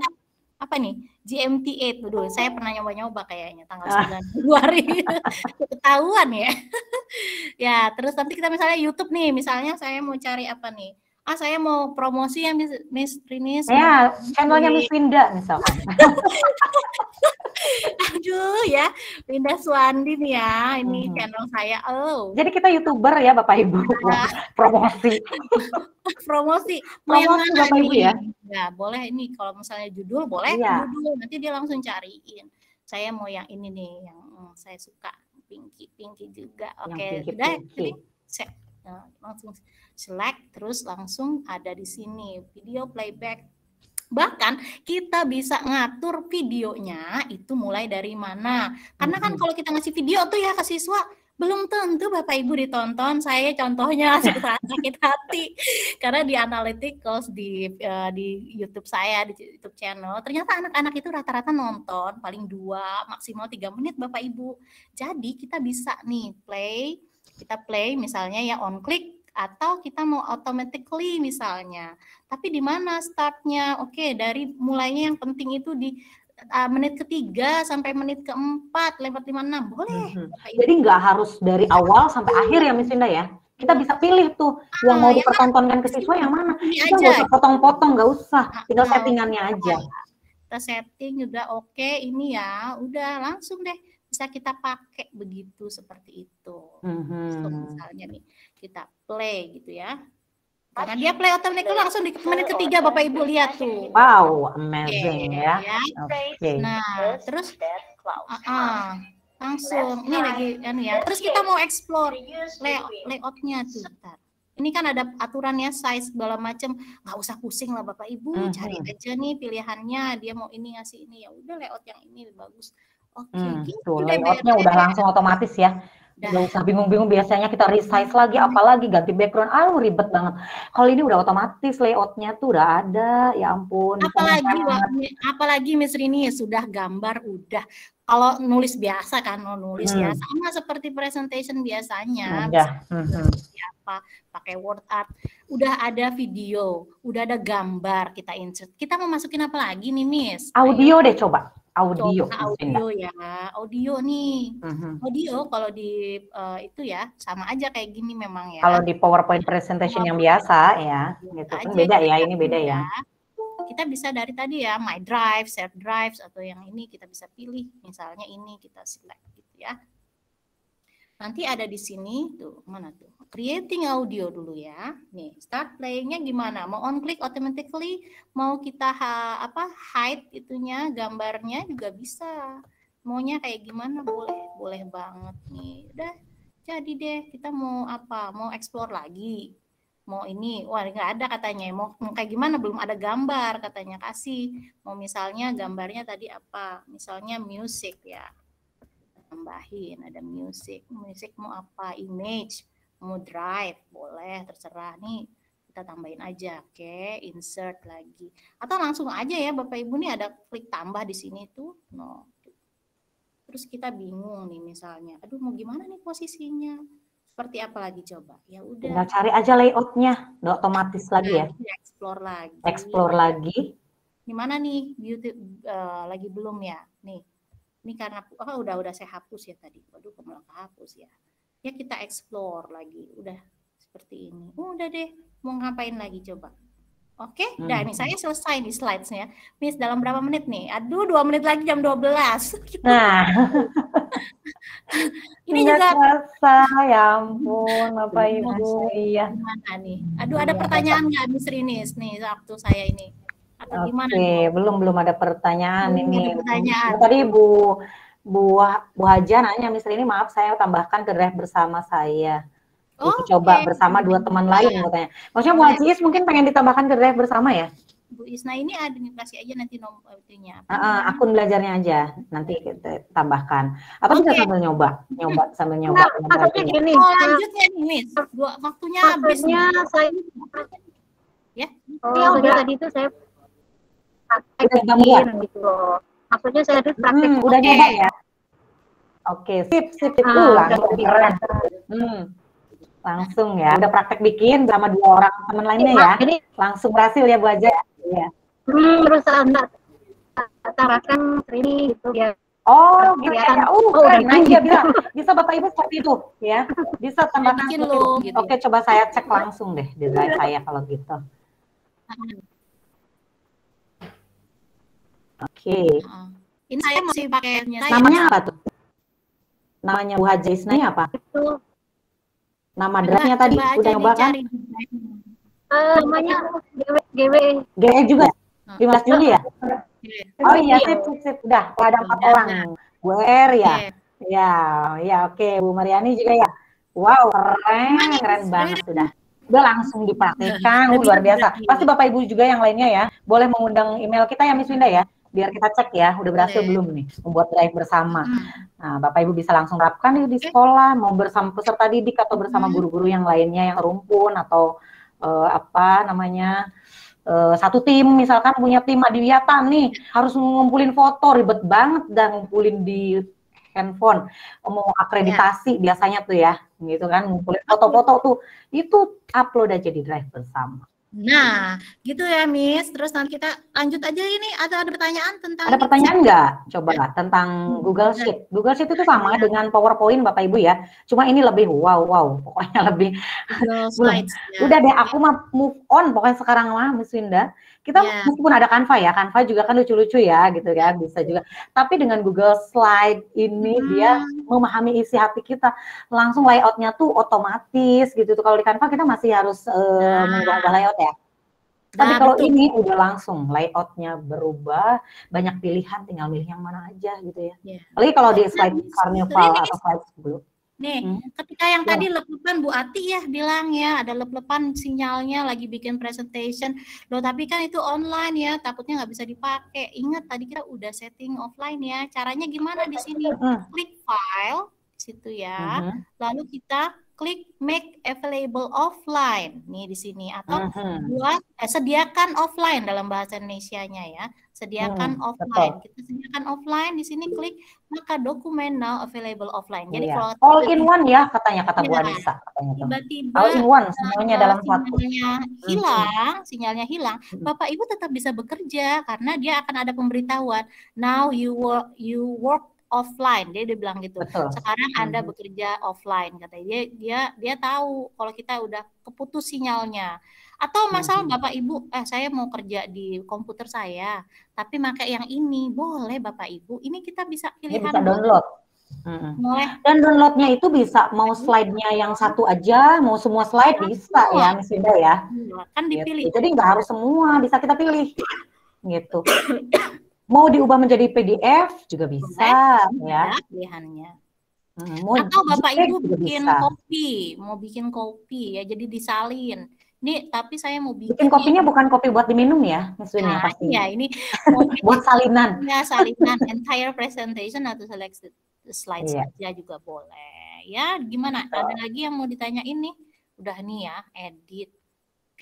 Apa nih, GMT8 dulu, saya pernah nyoba-nyoba kayaknya tanggal 9 Februari. Ketahuan ya. Ya, terus nanti kita misalnya YouTube nih, misalnya saya mau cari apa nih, saya mau promosi ya Miss Rinis. Ya, channelnya Miss Winda misalkan. Aduh ya, Winda Suwandi nih ya, ini channel saya. Jadi kita YouTuber ya Bapak Ibu. Wah, promosi. Promosi. Mau yang Promosi mana Bapak Ibu nih? ya. Ya, boleh ini kalau misalnya judul boleh Iya. judul, nanti dia langsung cariin. Saya mau yang ini nih, yang saya suka, pinky juga. Oke, pinky, udah pinky. jadi langsung select, terus langsung ada di sini video playback. Bahkan kita bisa ngatur videonya itu mulai dari mana. Karena kan kalau kita ngasih video tuh ya ke siswa, belum tentu Bapak Ibu ditonton. Saya contohnya sakit hati. Karena di analytics di YouTube saya, di YouTube channel, ternyata anak-anak itu rata-rata nonton paling 2, maksimal 3 menit Bapak Ibu. Jadi kita bisa nih kita play misalnya ya on click, atau kita mau automatically misalnya. Tapi di mana startnya? Oke, dari mulainya yang penting itu di menit ke-3 sampai menit ke-4, lewat 5-6, boleh. Jadi nggak harus dari awal sampai akhir ya Miss Winda ya? Kita bisa pilih tuh yang mau dipertontonkan ke siswa yang mana. Kita nggak usah potong-potong, nggak usah. Tinggal settingannya aja. Kita setting udah oke, ini ya, udah langsung deh bisa kita pakai begitu, seperti itu. So, misalnya nih kita play gitu ya, karena dia play otomatis langsung di menit ke-3 Bapak Ibu lihat tuh. Wow, amazing ya. Nah terus langsung ini lagi ya, terus kita mau explore layoutnya tuh. Bentar. Ini kan ada aturannya, size segala macam, nggak usah pusing lah Bapak Ibu, cari aja nih pilihannya, dia mau ini ngasih ini, ya udah layout yang ini bagus. Oke, gitu deh, layoutnya udah langsung otomatis ya. Nggak usah bingung-bingung, biasanya kita resize lagi, apalagi ganti background, ribet banget. Kalau ini udah otomatis, layoutnya tuh udah ada, ya ampun. Apalagi Miss Rini sudah gambar, udah. Kalau nulis biasa kan, nulis ya sama seperti presentation biasanya. Apa pakai word art, udah ada video, udah ada gambar, kita insert. Kita mau masukin apa lagi nih Miss? Audio deh coba. Audio ya, audio nih. Audio kalau di itu ya sama aja kayak gini memang ya. Kalau di PowerPoint presentation yang biasa ya, gitu kan beda ya, ini beda ya. Kita bisa dari tadi ya, My Drive, Share Drives, atau yang ini kita bisa pilih. Misalnya ini kita select gitu ya. Nanti ada di sini tuh, mana tuh? Creating audio dulu ya. Nih, start playing-nya gimana? Mau on click automatically, mau kita hide itunya, gambarnya juga bisa. Maunya kayak gimana boleh banget nih. Udah jadi deh, kita mau apa? Mau explore lagi. Mau ini, wah nggak ada katanya. Mau kayak gimana? Belum ada gambar katanya, kasih. Mau misalnya gambarnya tadi apa? Misalnya music ya. Tambahin ada music mau apa, image, mau drive, boleh terserah nih, kita tambahin aja. Oke, insert lagi, atau langsung aja ya Bapak Ibu, nih ada klik tambah di sini tuh, terus kita bingung nih misalnya, aduh mau gimana nih posisinya, seperti apa lagi, coba ya udah tinggal cari aja layoutnya, udah otomatis lagi ya. Explore lagi gimana nih, lagi belum ya nih. Ini karena udah saya hapus ya tadi. Waduh, kok malah kehapus ya. Ya kita explore lagi. Udah seperti ini. Udah deh. Mau ngapain lagi coba? Oke. Nah, ini saya selesai nih slides-nya. Miss, dalam berapa menit nih? Aduh, 2 menit lagi jam 12. Nah. Ini juga kerasa, ya ampun, Bapak Ibu. Iya. Gimana nih? Aduh, ada pertanyaan nggak Miss Rinis nih waktu saya ini? Oke, belum ada pertanyaan ini. Tadi Bu Haja nanya, Miss Rini, maaf saya tambahkan ke drive bersama saya. Coba bersama 2 teman lain katanya. Maksudnya Bu Haji mungkin pengen ditambahkan ke drive bersama ya? Bu Isna ini administrasi aja nanti nomornya. Akun belajarnya aja nanti kita tambahkan. Atau bisa sambil nyoba sambil nyoba. Maksudnya gini. Lanjutnya nih, Miss. Waktunya habisnya saya. Ya. Tadi itu saya gitu loh. Maksudnya saya praktek. Udah nyoba ya? Oke, sip. Langsung keren. Langsung ya. Udah praktek bikin sama 2 orang teman lainnya ya. Langsung berhasil ya Bu Haja. Iya. Terus Anda tarakan ini gitu ya. Oh, gitu ya. Keren aja bisa Bapak Ibu seperti itu ya. Bisa tambahkan gitu. Oke, coba saya cek langsung deh di drive saya kalau gitu. Oke. Ini saya masih pakainya saya. Namanya apa tuh? Namanya Bu Haja Isnanya apa? Itu Nama drive-nya tadi Coba udah aja nyoba kan? dicari. namanya GW. GE juga. 15 Juli ya? Oke. Oh iya, sip. Udah, ada 4 Udah. orang. Bu R ya? Oke. Ya oke. Bu Mariani juga ya? Wow, keren banget sudah. Udah langsung dipraktikkan, luar biasa. Pasti Bapak Ibu juga yang lainnya ya, boleh mengundang email kita ya Miss Winda ya, biar kita cek ya, udah berhasil belum nih membuat drive bersama. Nah, Bapak Ibu bisa langsung terapkan di sekolah, mau bersama peserta didik atau bersama guru-guru yang lainnya yang rumpun atau satu tim, misalkan punya tim adiwiyata nih, harus ngumpulin foto, ribet banget dan ngumpulin di handphone, mau akreditasi biasanya tuh ya, gitu kan, ngumpulin foto-foto tuh, itu upload aja di drive bersama. Nah, gitu ya Miss. Terus nanti kita lanjut aja ini. Ada pertanyaan tentang Ada pertanyaan nggak? Coba tentang Google Sheet. Google Sheet itu sama dengan PowerPoint Bapak Ibu ya. Cuma ini lebih wow, pokoknya lebih. Google Slides. Udah deh, aku mah move on pokoknya sekarang mah, Miss Winda. Kita meskipun ada Canva ya, Canva juga kan lucu-lucu ya, gitu ya, bisa juga. Tapi dengan Google Slide ini dia memahami isi hati kita, langsung layoutnya tuh otomatis gitu tuh. Kalau di Canva kita masih harus mengubah layout ya. Tapi kalau ini udah langsung layoutnya berubah, banyak pilihan, tinggal milih yang mana aja gitu ya. Apalagi kalau di slide Carnival atau slide sebelum. Nih, ketika yang tadi lep-lepan Bu Ati ya bilang ya, ada lep-lepan sinyalnya lagi bikin presentation. Loh, tapi kan itu online ya, takutnya nggak bisa dipakai. Ingat tadi kita udah setting offline ya. Caranya gimana di sini? Klik file situ ya. Lalu kita klik make available offline nih di sini atau buat sediakan offline dalam bahasa Indonesianya ya. Sediakan offline. Kita sediakan offline di sini klik maka dokumen now available offline. Jadi kalau all in one ya katanya kata Bu Anissa katanya. Tiba-tiba all in one semuanya dalam satu. Sinyalnya hilang, Bapak Ibu tetap bisa bekerja karena dia akan ada pemberitahuan now you work offline, dia bilang gitu. Betul. Sekarang Anda bekerja offline, katanya. Dia tahu kalau kita udah keputus sinyalnya. Atau masalah Bapak Ibu, saya mau kerja di komputer saya, tapi pakai yang ini, boleh Bapak Ibu. Ini kita bisa pilihan. Bisa download. Dan downloadnya itu bisa mau slide-nya yang satu aja, mau semua slide bisa ya, Miss Winda ya. Kan dipilih. Gitu. Jadi nggak harus semua, bisa kita pilih. Gitu. Mau diubah menjadi PDF juga bisa ya pilihannya. Atau Bapak Ibu mau bikin kopi ya, jadi disalin. Ini tapi saya mau bikin kopinya bukan kopi buat diminum ya, Miss Win ya pasti. Iya, ini buat salinan. Ya, salinan entire presentation atau selected slides saja juga boleh. Ya, gimana? Ada lagi yang mau ditanyain nih? Udah nih ya, edit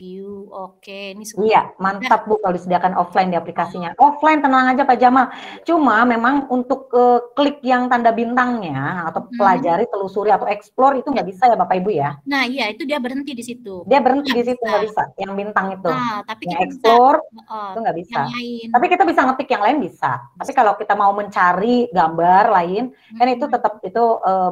view, oke, ini semua. Iya, mantap Bu kalau disediakan offline di aplikasinya. Offline tenang aja Pak Jamal. Cuma memang untuk klik yang tanda bintangnya atau pelajari, telusuri atau explore itu nggak bisa ya Bapak Ibu ya. Nah iya, itu dia berhenti di situ. Dia berhenti di situ nggak bisa. Yang bintang itu. Nah, tapi yang kita explore bisa, itu nggak bisa. Tapi kita bisa ngetik yang lain bisa. Tapi kalau kita mau mencari gambar lain, kan itu tetap itu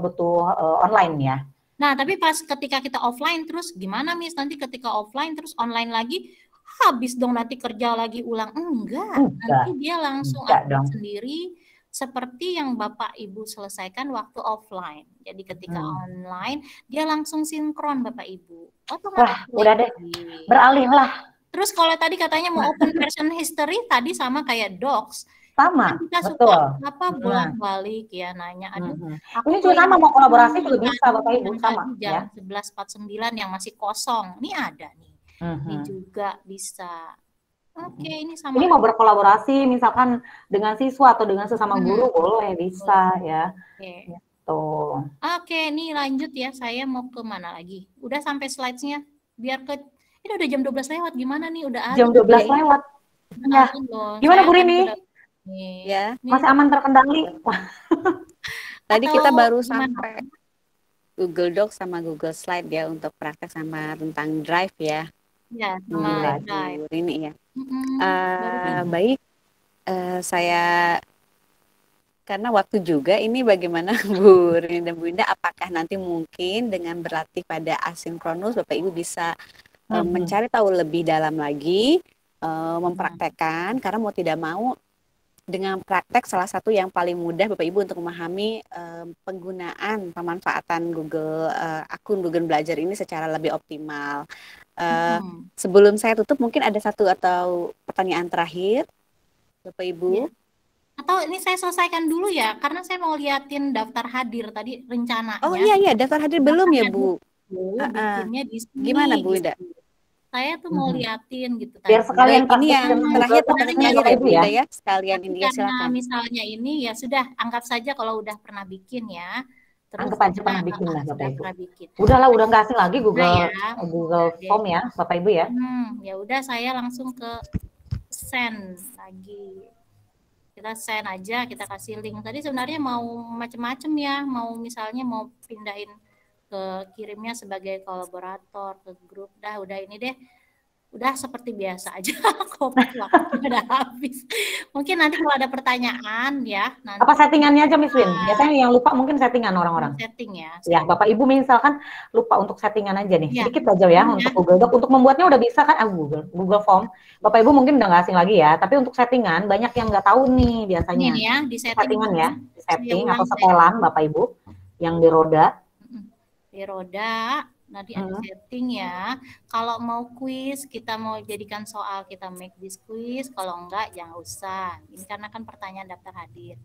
butuh online ya. Nah, tapi pas ketika kita offline terus gimana Miss? Nanti ketika offline terus online lagi, habis dong nanti kerja lagi ulang. Enggak. Nanti dia langsung upload sendiri seperti yang Bapak Ibu selesaikan waktu offline. Jadi ketika online, dia langsung sinkron Bapak Ibu. Wah, udah deh. Beralih lah. Terus kalau tadi katanya mau open version history, tadi sama kayak docs. Sama, kita betul. Suka apa bolak-balik ya nanya, aduh. Ini juga sama mau kolaborasi juga bisa Bapak Ibu sama jam ya. 11.49 yang masih kosong, ini ada nih. Ini juga bisa. Oke, ini sama. Ini mau berkolaborasi misalkan dengan siswa atau dengan sesama guru boleh bisa ya. Gitu. Oke, ini lanjut ya. Saya mau ke mana lagi? Udah sampai slides-nya. Biar ke ini udah jam 12 lewat. Gimana nih? Udah jam 12 lewat. Ya. Gimana Bu Rini? Ya, masih aman terkendali. Tadi kita baru sampai Google Docs sama Google Slide ya untuk praktek sama tentang Drive ya. Ya, sama Drive. Ini ya. Baik, saya karena waktu juga ini bagaimana Bu Rini dan Bu Winda, apakah nanti mungkin dengan berlatih pada asinkronus Bapak Ibu bisa mencari tahu lebih dalam lagi, mempraktekkan karena mau tidak mau dengan praktek salah satu yang paling mudah Bapak Ibu untuk memahami penggunaan pemanfaatan akun Google Belajar ini secara lebih optimal. Sebelum saya tutup mungkin ada satu atau pertanyaan terakhir Bapak Ibu. Ya. Atau ini saya selesaikan dulu ya, karena saya mau liatin daftar hadir tadi rencananya. Oh iya, daftar hadir belum ya Bu? Bikinnya di sini. Gimana Bu Ida? Saya tuh mau liatin gitu. Biar sekalian ini yang terakhir ya Bu Ida ya. Sekalian ini ya, silakan. Misalnya ini ya sudah, anggap saja kalau udah pernah bikin ya. Terus anggap aja pernah bikin lah Bapak Ibu. Udahlah, udah nggak asing lagi Google Form ya Bapak Ibu ya. Ya udah, saya langsung ke send lagi. Kita send aja, kita kasih link. Tadi sebenarnya mau macam-macam ya, mau misalnya mau pindahin kirimnya sebagai kolaborator ke grup. Udah ini deh, udah seperti biasa aja. Kopi waktu udah habis. Mungkin nanti kalau ada pertanyaan ya nanti. Apa settingannya aja Miss Win? Biasanya yang lupa mungkin settingan orang-orang. Setting ya. Ya Bapak Ibu misalkan lupa untuk settingan aja nih, sedikit aja ya untuk Google Doc. Untuk membuatnya udah bisa kan Google Form. Bapak Ibu mungkin udah nggak asing lagi ya, tapi untuk settingan banyak yang nggak tahu nih biasanya. Ini ya, di settingan ya, di setting atau setelan Bapak Ibu yang di roda. Di roda nanti ada setting ya. Kalau mau quiz, kita mau jadikan soal, kita make this quiz. Kalau enggak, jangan usah. Ini karena kan pertanyaan daftar hadir.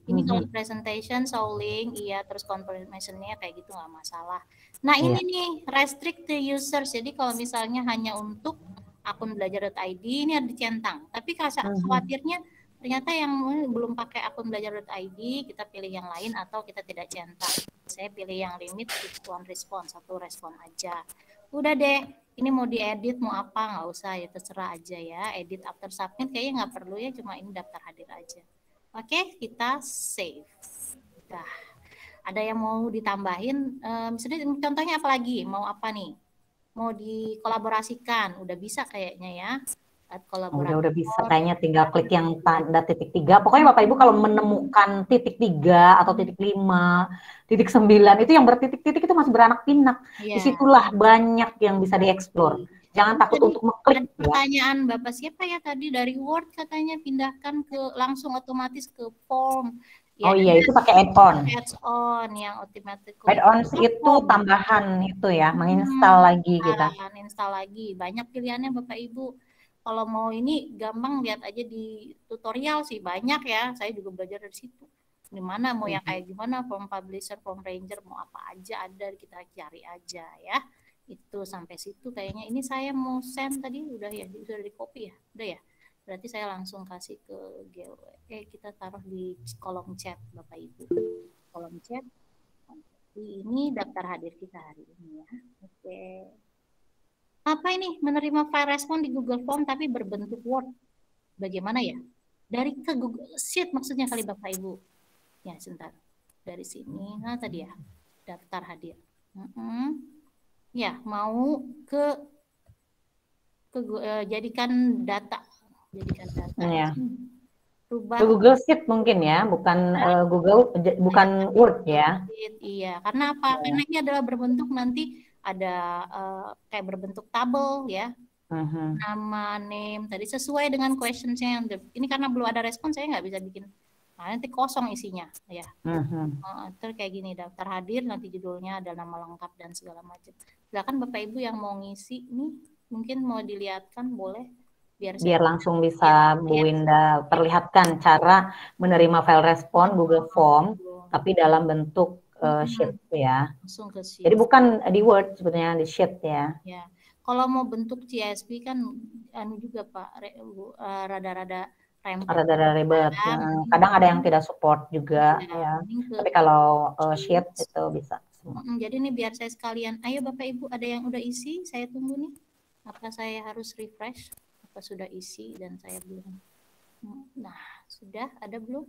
Ini kalau presentation, showing, iya, terus confirmation-nya kayak gitu nggak masalah. Nah ini nih, restrict the users. Jadi kalau misalnya hanya untuk akun belajar.id, ini ada dicentang. Tapi khawatirnya ternyata yang belum pakai akun belajar.id, kita pilih yang lain atau kita tidak centang. Saya pilih yang limit one response, satu respon aja. Udah deh, ini mau diedit mau apa nggak usah ya, terserah aja ya. Edit after submit kayaknya nggak perlu ya, cuma ini daftar hadir aja. Oke, kita save. Nah, ada yang mau ditambahin? Misalnya contohnya apa lagi? Mau apa nih? Mau dikolaborasikan? Udah bisa kayaknya ya. Udah bisa, kayaknya tinggal klik yang tanda titik 3. Pokoknya Bapak Ibu kalau menemukan titik 3 atau titik 5, titik 9 itu yang bertitik-titik itu masih beranak pinak. Disitulah banyak yang bisa dieksplor. Jangan takut untuk mengklik. Pertanyaan Bapak siapa ya tadi dari Word katanya pindahkan ke langsung otomatis ke form. Ya, iya, itu pakai add-on. Add-on yang automatic. Add-on itu tambahan itu ya, menginstal lagi kita. Install lagi. Banyak pilihannya Bapak Ibu. Kalau mau ini gampang, lihat aja di tutorial sih, banyak ya. Saya juga belajar dari situ. Gimana mau yang kayak gimana, form publisher, form ranger, mau apa aja ada, kita cari aja ya. Itu sampai situ kayaknya. Ini saya mau send tadi udah ya, sudah di copy ya, udah ya. Berarti saya langsung kasih ke kita taruh di kolom chat Bapak Ibu. Kolom chat. Ini daftar hadir kita hari ini ya. Oke. Apa ini? Menerima file respon di Google Form tapi berbentuk Word. Bagaimana ya? Dari ke Google Sheet maksudnya kali Bapak Ibu. Ya, sebentar. Dari sini. Nah, tadi ya. Daftar hadir. Ya, mau jadikan data. Jadikan data. Ya. Ke Google Sheet mungkin ya, bukan bukan Word ya. Iya, karena apa? Karena ini adalah berbentuk nanti ada kayak berbentuk tabel ya, nama, name, tadi sesuai dengan questionsnya yang ini karena belum ada respon saya nggak bisa bikin, nanti kosong isinya ya. Terus kayak gini, daftar hadir, nanti judulnya ada nama lengkap dan segala macam. Silakan Bapak Ibu yang mau ngisi nih, mungkin mau dilihatkan boleh biar langsung bisa Bu Winda perlihatkan cara menerima file respon Google Form tapi dalam bentuk sheet ya. Langsung ke sheet. Jadi bukan di Word sebetulnya, di sheet ya. Ya. Kalau mau bentuk CSV kan juga Pak rada-rada ribet. Kadang ada yang tidak support juga ya. Tapi kalau sheet itu bisa. Jadi ini biar saya sekalian. Ayo Bapak Ibu, ada yang udah isi? Saya tunggu nih. Apa saya harus refresh? Apa sudah isi dan saya belum? Nah, sudah ada belum?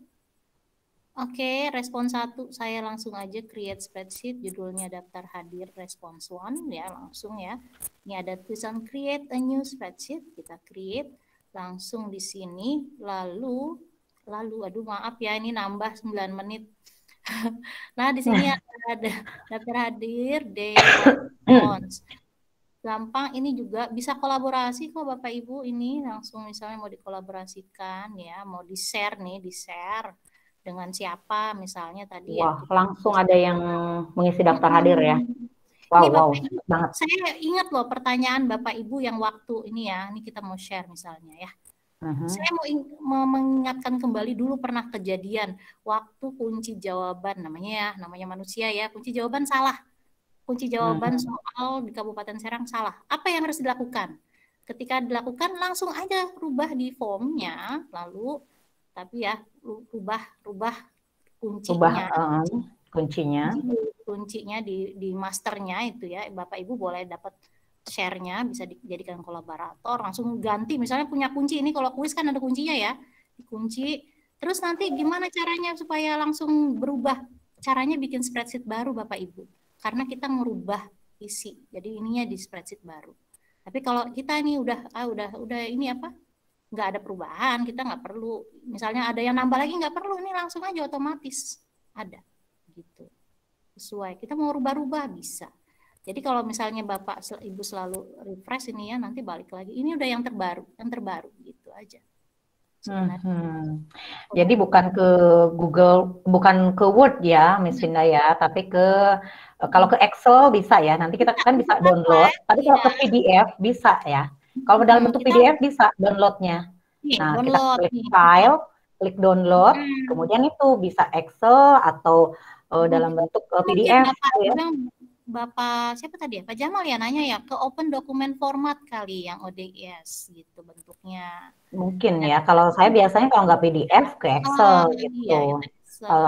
Oke, respon 1 saya langsung aja create spreadsheet, judulnya daftar hadir response 1 ya, langsung ya. Ini ada tulisan create a new spreadsheet, kita create langsung di sini, lalu aduh maaf ya ini nambah 9 menit. Nah, di sini ada daftar hadir day response. gampang. Ini juga bisa kolaborasi kok Bapak Ibu, ini langsung misalnya mau dikolaborasikan ya, mau di-share nih, di-share dengan siapa misalnya tadi ya. Wah, langsung ada yang mengisi daftar hadir ya. Wow, Ini wow, Bapak Ibu, cepet banget. saya ingat loh pertanyaan Bapak Ibu yang waktu ini ya, ini kita mau share misalnya ya. Saya mau mengingatkan kembali dulu pernah kejadian waktu kunci jawaban namanya manusia ya, kunci jawaban salah. Kunci jawaban soal di Kabupaten Serang salah. Apa yang harus dilakukan? Ketika dilakukan langsung aja rubah di formnya, lalu tapi ya rubah kuncinya. Kuncinya di masternya itu ya, Bapak Ibu boleh dapat share-nya, bisa dijadikan kolaborator, langsung ganti misalnya punya kunci ini, kalau kuis kan ada kuncinya ya, dikunci, terus nanti gimana caranya supaya langsung berubah? Caranya bikin spreadsheet baru Bapak Ibu, karena kita merubah isi, jadi ininya di spreadsheet baru. Tapi kalau kita ini udah ini apa, nggak ada perubahan, kita nggak perlu, misalnya ada yang nambah lagi nggak perlu, ini langsung aja otomatis ada gitu, sesuai. Kita mau rubah-rubah bisa. Jadi kalau misalnya Bapak Ibu selalu refresh ini ya, nanti balik lagi. Ini udah yang terbaru gitu aja. Jadi bukan ke Google, bukan ke Word ya, Miss Winda ya, tapi kalau ke Excel bisa ya. Nanti kita kan bisa download. Tapi kalau ke PDF bisa ya. Kalau dalam bentuk PDF bisa downloadnya. Nah, kita klik file, klik download, kemudian itu bisa Excel atau dalam bentuk PDF. Bapak siapa tadi ya? Pak Jamal ya nanya ya, ke open document format kali yang ODS gitu bentuknya. Mungkin ya, kalau saya biasanya kalau nggak PDF ke Excel gitu. Iya,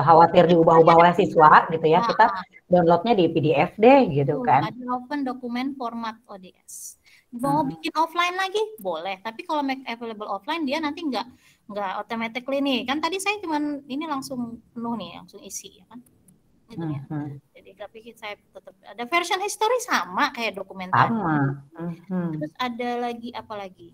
khawatir diubah-ubah oleh siswa gitu ya, kita downloadnya di PDF deh gitu kan. Ada open document format ODS. Mau bikin offline lagi boleh, tapi kalau make available offline dia nanti nggak automatically nih. Kan tadi saya cuman ini langsung penuh nih, langsung isi ya kan. Gitu ya. Jadi tapi saya tetap ada version history sama kayak dokumentasi. Terus ada lagi apa lagi?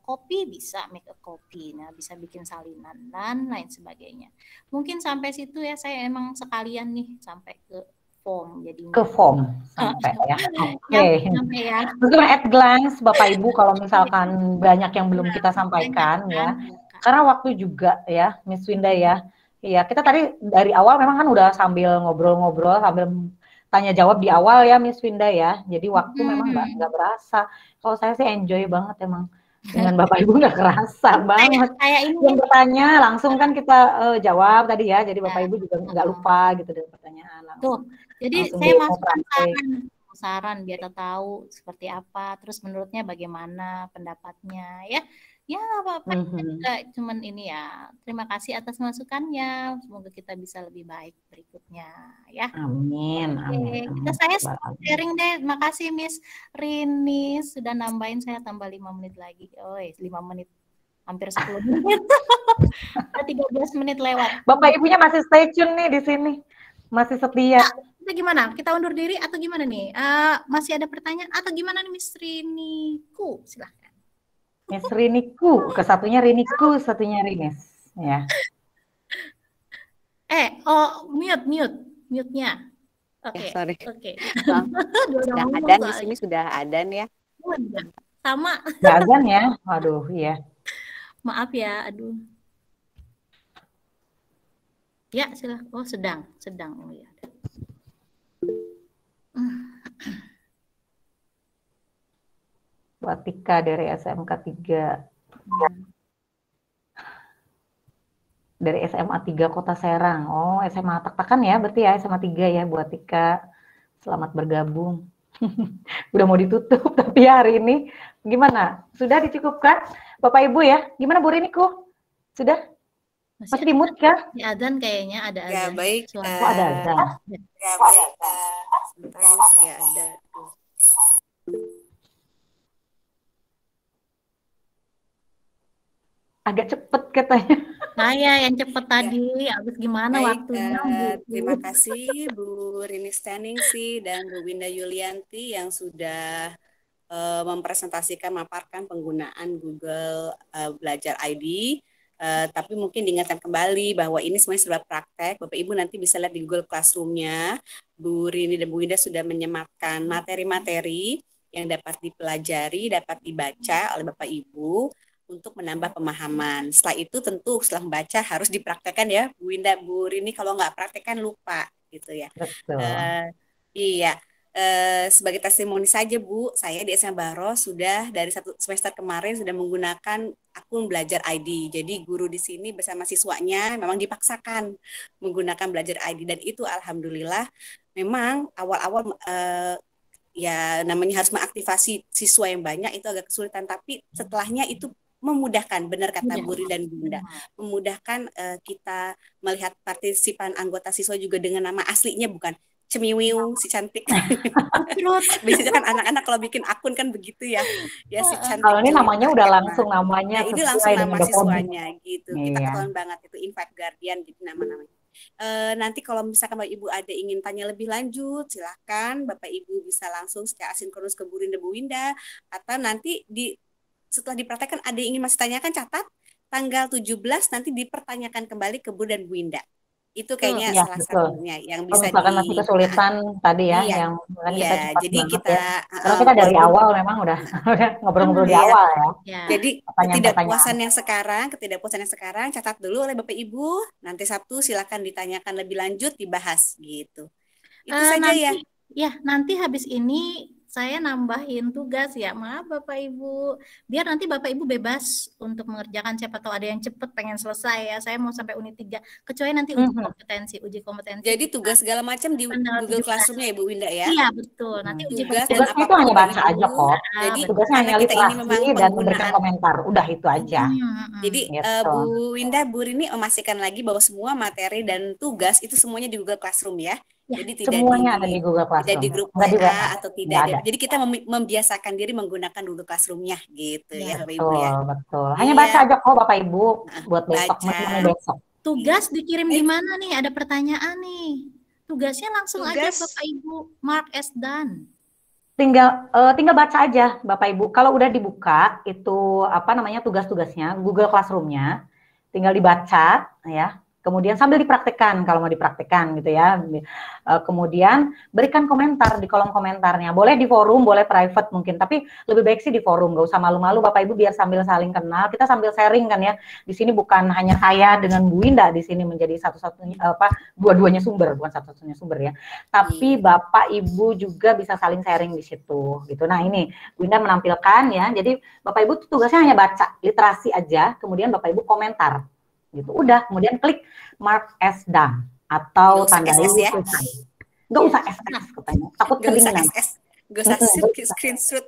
Copy bisa make a copy, nah bisa bikin salinan dan lain sebagainya. Mungkin sampai situ ya, saya emang sekalian nih sampai ke form jadinya. Ke form sampai ya. Oke. Ya. Mungkin at glance Bapak Ibu kalau misalkan banyak yang belum kita sampaikan ya. Karena waktu juga ya, Miss Winda ya. Iya, kita tadi dari awal memang kan udah sambil ngobrol-ngobrol, sambil tanya jawab di awal ya, Miss Winda ya. Jadi waktu memang nggak berasa. Kalau saya sih enjoy banget emang. Dengan Bapak Ibu nggak kerasa banget. Yang bertanya langsung kan kita jawab tadi ya. Jadi Bapak Ibu juga nggak lupa gitu dengan pertanyaan langsung. Tuh, jadi saya masukkan saran biar kita tahu seperti apa, terus menurutnya bagaimana pendapatnya ya. Ya, Bapak juga cuman ini ya. Terima kasih atas masukannya. Semoga kita bisa lebih baik berikutnya ya. Amin. Amin. Saya sharing deh. Makasih Miss Rini sudah nambahin saya tambah 5 menit lagi. Oh, 5 menit. Hampir 10 menit. 13 menit lewat. Bapak Ibunya masih stay tune nih di sini. Masih setia. Kita gimana? Kita undur diri atau gimana nih? Masih ada pertanyaan atau gimana nih Miss Rini? Silahkan. Miss Riniku, kesatunya Riniku, satunya Rinis, ya. Mute-nya. Oke. Sorry. Oke. Sudah ada di sini, sudah ada nih ya. Sama. Azan ya, waduh, iya. Maaf ya, aduh. Ya, silakan. Oh, sedang. Oh ya. Buat Tika dari SMK 3. Dari SMA 3 Kota Serang. Oh, SMA Tak-Takan ya, berarti ya SMA 3 ya buat Tika. Selamat bergabung. Udah mau ditutup tapi hari ini gimana? Sudah dicukupkan Bapak Ibu ya? Gimana Bu Riniku? Sudah? Masih di mute kah? Di azan kayaknya ada azan. Ya, baik. Ada azan. Ya, baik. Sebentar saya ada. Agak cepet katanya. Saya yang cepet tadi, habis gimana waktunya? Terima kasih Bu Rini Stanningsih dan Bu Winda Yulianti yang sudah mempresentasikan, memaparkan penggunaan Google Belajar ID. Tapi mungkin diingatkan kembali bahwa ini semuanya sudah praktek. Bapak Ibu nanti bisa lihat di Google Classroom-nya. Bu Rini dan Bu Winda sudah menyematkan materi-materi yang dapat dipelajari, dapat dibaca oleh Bapak Ibu untuk menambah pemahaman. Setelah itu tentu setelah membaca harus dipraktekkan ya, Bu Winda, Bu Rini, kalau nggak praktekkan lupa gitu ya. Betul. Iya. Sebagai testimoni saja Bu, saya di SMA Baro sudah dari 1 semester kemarin sudah menggunakan akun Belajar ID. Jadi guru di sini bersama siswanya memang dipaksakan menggunakan Belajar ID, dan itu alhamdulillah memang awal-awal ya namanya harus mengaktifasi siswa yang banyak itu agak kesulitan, tapi setelahnya itu memudahkan, benar kata Bu Rini dan Bunda, memudahkan kita melihat partisipan anggota siswa juga dengan nama aslinya, bukan Cemiwiu si cantik. Biasanya kan anak-anak kalau bikin akun kan begitu ya, ya si cantik. Kalau ini namanya udah langsung namanya, ini langsung nama siswanya gitu. Kita ketahuan banget itu Invite Guardian gitu nama-namanya. Nanti kalau misalkan Bapak Ibu ada ingin tanya lebih lanjut, silahkan Bapak Ibu bisa langsung secara asinkronus ke Bu Rinda, Bu Winda, atau nanti setelah dipraktekkan ada yang ingin masih tanyakan, catat tanggal 17 nanti dipertanyakan kembali ke Bu dan Bu Winda. Itu kayaknya salah satunya yang bisa masih kesulitan tadi ya, yang kan kita cepat jadi kita ya. Karena kita dari awal memang udah ngobrol-ngobrol di awal ya. Jadi ketidakpuasan yang sekarang catat dulu oleh Bapak Ibu, nanti Sabtu silakan ditanyakan lebih lanjut, dibahas gitu. Itu saja nanti, ya. Nanti habis ini saya nambahin tugas ya, maaf Bapak Ibu, biar nanti Bapak Ibu bebas untuk mengerjakan, siapa tahu ada yang cepet pengen selesai ya, saya mau sampai unit 3, kecuali nanti uji kompetensi. Jadi tugas segala macam di Google Classroom-nya ya Bu Winda ya? Iya betul, nanti uji kompetensi. Tugas itu hanya baca aja kok, jadi tugasnya hanya literasi dan memberikan komentar, udah itu aja. Jadi Bu Winda, Bu Rini memastikan lagi bahwa semua materi dan tugas itu semuanya di Google Classroom ya? Jadi tidak semuanya ada di Google Classroom. Tidak di grup WA atau tidak. Jadi kita membiasakan diri menggunakan Google Classroom-nya gitu ya Bapak Ibu ya. Betul. Hanya baca aja kok Bapak Ibu buat besok. Tugas dikirim di mana nih? Ada pertanyaan nih. Tugasnya langsung aja Bapak Ibu mark as done. Tinggal baca aja Bapak Ibu. Kalau udah dibuka itu tugas-tugasnya Google Classroom-nya, tinggal dibaca ya. Kemudian sambil dipraktekkan kalau mau dipraktekkan gitu ya. Kemudian berikan komentar di kolom komentarnya. Boleh di forum, boleh private mungkin, tapi lebih baik sih di forum. Gak usah malu-malu Bapak Ibu, biar sambil saling kenal. Kita sambil sharing kan ya. Di sini bukan hanya saya dengan Bu Winda di sini menjadi satu-satunya dua-duanya sumber, bukan satu-satunya sumber ya. Tapi Bapak Ibu juga bisa saling sharing di situ gitu. Nah, ini Bu Winda menampilkan ya. Jadi Bapak Ibu tugasnya hanya baca, literasi aja, kemudian Bapak Ibu komentar. Gitu. Udah, kemudian klik mark as done atau tandai selesai. Nggak usah SS katanya, takut kedinginan. Gak usah screenshot.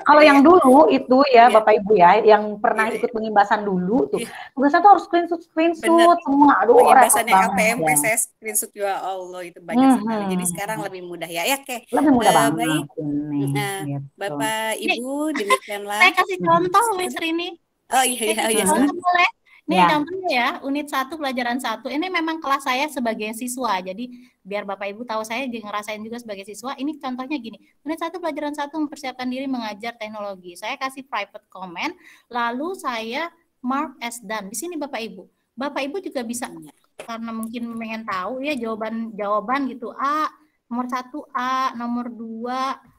Kalau yang dulu itu ya Bapak Ibu ya, yang pernah ikut pengimbasan dulu tuh, tugasnya tuh harus screenshot semua. Aduh, pengimbasannya LPM, PSS, screenshot ya Allah itu banyak sekali. Jadi sekarang lebih mudah ya. Ya oke. Lebih mudah banget. Baik. Bapak Ibu demikianlah. Saya kasih contoh Miss Rini. Oh iya. Boleh. Nih contohnya ya, unit 1 pelajaran 1. Ini memang kelas saya sebagai siswa. Jadi biar Bapak Ibu tahu saya ngerasain juga sebagai siswa. Ini contohnya gini. Unit 1 pelajaran 1 mempersiapkan diri mengajar teknologi. Saya kasih private comment, lalu saya mark as done. Di sini Bapak Ibu. Bapak Ibu juga bisa, karena mungkin pengen tahu ya jawaban gitu. A, nomor 1 A, nomor 2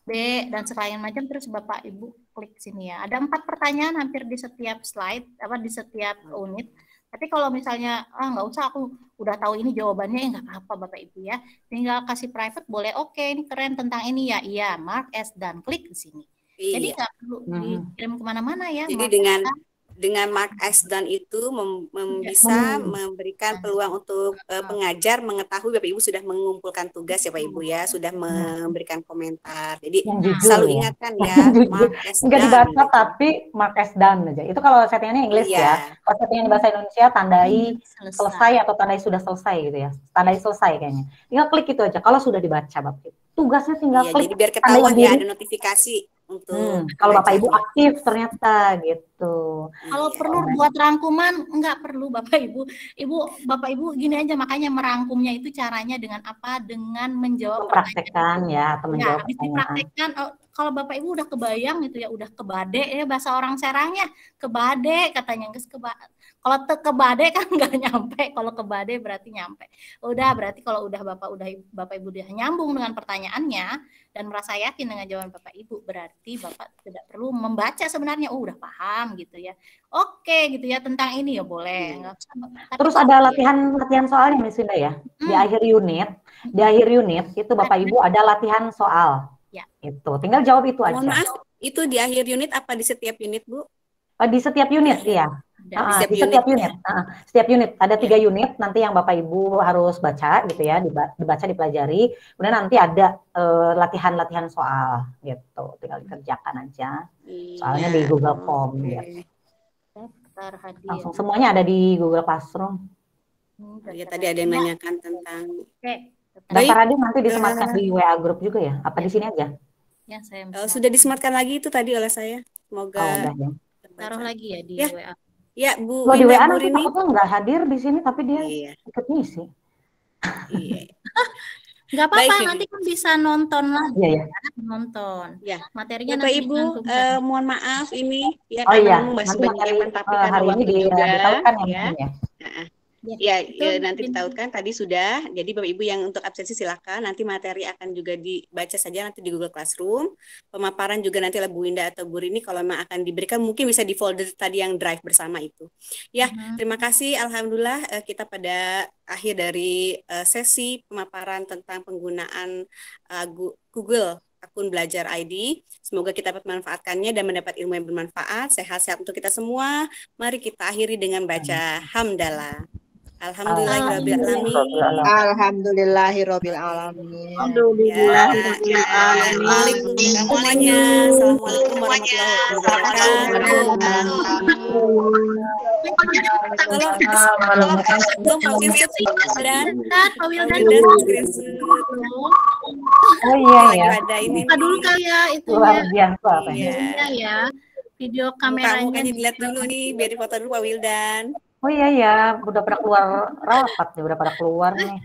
B, dan sekalian macam, terus Bapak Ibu klik sini ya. Ada 4 pertanyaan hampir di setiap slide, di setiap unit. Tapi kalau misalnya nggak usah, aku udah tahu ini jawabannya, nggak apa-apa Bapak Ibu ya. Tinggal kasih private boleh, oke ini keren tentang ini ya, iya mark as done, klik di sini. Jadi nggak perlu dikirim kemana-mana ya. Jadi dengan mark as done itu bisa memberikan peluang untuk pengajar mengetahui Bapak Ibu sudah mengumpulkan tugas ya Pak Ibu ya, sudah memberikan komentar. Jadi selalu ingatkan ya, mark as done. Enggak dibaca tapi mark as done aja. Itu kalau settingannya Inggris ya. Kalau settingan bahasa Indonesia tandai selesai atau tandai sudah selesai gitu ya. Tandai selesai kayaknya. Tinggal klik itu aja kalau sudah dibaca Bapak Ibu. Tugasnya tinggal klik. Jadi biar ketahuan ya, ada notifikasi untuk kalau Bapak Ibu aktif ternyata gitu. Kalau perlu buat rangkuman enggak perlu Bapak Ibu. Bapak Ibu gini aja, makanya merangkumnya itu caranya dengan apa? Dengan menjawab praktekkan ya, atau menjawab pertanyaan. Habis dipraktekkan, kalau Bapak Ibu udah kebayang gitu ya, udah kebade ya bahasa orang Serangnya, kebade katanya, guys, kalau kebade kan nggak nyampe, kalau kebade berarti nyampe. Udah berarti kalau udah Bapak Ibu udah nyambung dengan pertanyaannya dan merasa yakin dengan jawaban Bapak Ibu, berarti Bapak tidak perlu membaca sebenarnya, udah paham gitu ya. Oke gitu ya, tentang ini ya boleh. Nggak usah, Terus ada latihan soalnya Miss Winda ya. Di akhir unit itu Bapak Ibu ada latihan soal. Ya. Itu tinggal jawab itu aja. Mohon maaf, itu di akhir unit apa di setiap unit, Bu? Di setiap unit ya. Di setiap unit. Setiap unit ada 3 unit nanti yang Bapak Ibu harus baca gitu ya, dibaca, dipelajari. Kemudian nanti ada latihan-latihan soal gitu. Tinggal dikerjakan aja. Soalnya di Google Form gitu. Langsung semuanya ada di Google Classroom. Ya, tadi ada yang nanyakan tentang. Daftar hadir nanti disematkan di WA grup juga ya? Apa di sini aja? Ya, saya sudah disematkan lagi itu tadi oleh saya. Semoga udah, ya. Taruh lagi ya di WA. Ya, Bu. Di WA Bu nanti Rini takutnya nggak hadir di sini, tapi dia ikut ngisi. Iya. Nggak apa-apa, nanti kan bisa nonton lagi. Iya, ya. Nonton. Ya. Materinya Bapak nanti Ibu, mohon maaf ini ya karena masih banyak yang mentampilkan hari waktu ini juga ditahukan ya. Ya, nanti ditautkan tadi sudah. Jadi Bapak Ibu yang untuk absensi silakan. Nanti materi akan juga dibaca saja nanti di Google Classroom. Pemaparan juga nanti oleh Bu Winda atau Bu Rini kalau memang akan diberikan mungkin bisa di folder tadi yang drive bersama itu. Ya, terima kasih. Alhamdulillah kita pada akhir dari sesi pemaparan tentang penggunaan Google akun Belajar ID. Semoga kita dapat memanfaatkannya dan mendapat ilmu yang bermanfaat. Sehat-sehat untuk kita semua. Mari kita akhiri dengan baca hamdalah. Alhamdulillahirobbilalamin. Alhamdulillahirobbilalamin. Assalamualaikum semuanya. Assalamualaikum warahmatullahi wabarakatuh. Tolong Pak Wildan screenshot. Oh iya ya. Ada ini. Dulu kali ya itu luar biasa ya. Video kameranya. Mukanya dilihat dulu nih, biar difoto dulu Pak Wildan. Oh iya ya, udah pada keluar rapat nih, udah pada keluar nih.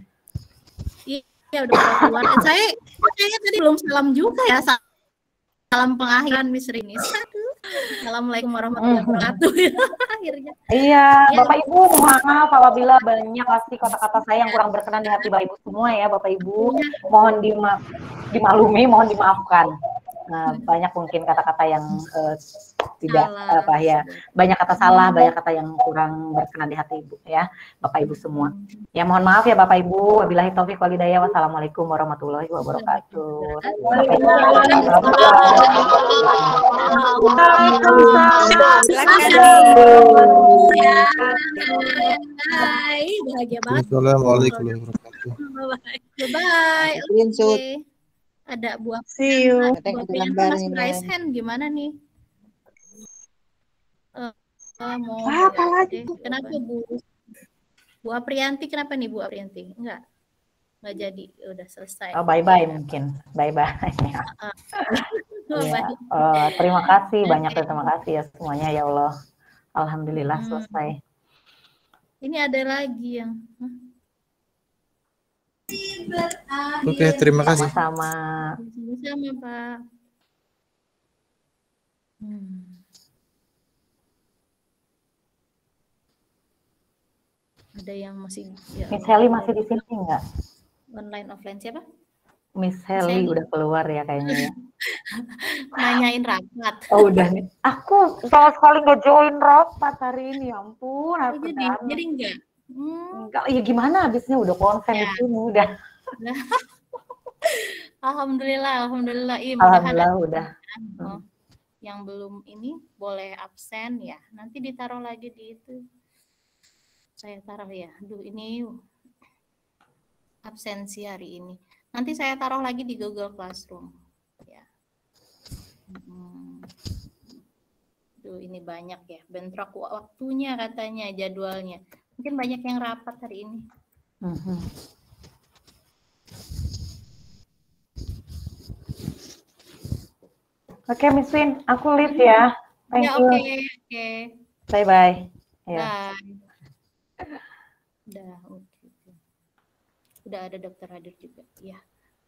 Iya, udah pada keluar. Saya kayaknya tadi belum salam juga ya. Salam pengakhiran Miss Rini. Assalamualaikum warahmatullahi wabarakatuh. Akhirnya. Iya, Bapak Ibu, maaf apabila banyak pasti kata-kata saya yang kurang berkenan di hati Bapak Ibu semua ya, Bapak Ibu. Mohon dimaklumi, mohon dimaafkan. Nah, banyak mungkin kata-kata yang tidak banyak kata salah, banyak kata yang kurang berkenan di hati Ibu ya, Bapak Ibu semua. Ya mohon maaf ya Bapak Ibu. Wabillahi taufik wal hidayah. Wassalamualaikum warahmatullahi wabarakatuh. Bahagia banget. Assalamualaikum warahmatullahi wabarakatuh. Bye. Ada buah Mas raise hand gimana nih? Mau apa lagi? Kenapa Bu Aprianti, kenapa nih Bu Aprianti? Enggak jadi, udah selesai. Oh, bye mungkin. Bye. Terima kasih, banyak terima kasih ya semuanya ya Allah. Alhamdulillah selesai. Ini ada lagi yang Oke, terima kasih. Sama-sama Pak. Ada yang masih Miss Heli masih di sini enggak? Online offline siapa? Miss Heli udah keluar ya kayaknya ya. Nanyain rapat. Oh udah nih. Aku sama sekali nggak join rapat hari ini, ya ampun. Jadi enggak? Enggak, ya gimana habisnya udah konsen di sini udah. Alhamdulillah. Alhamdulillah udah. Yang belum ini boleh absen ya. Nanti ditaruh lagi di itu. Saya taruh ya. Ini absensi hari ini. Nanti saya taruh lagi di Google Classroom. Ya. Ini banyak ya. Bentrok waktunya katanya, jadwalnya. Mungkin banyak yang rapat hari ini. Oke, Miss Win, aku leave ya. Thank you. Oke. Bye. Bye. Udah, oke. Udah ada dokter hadir juga. Ya.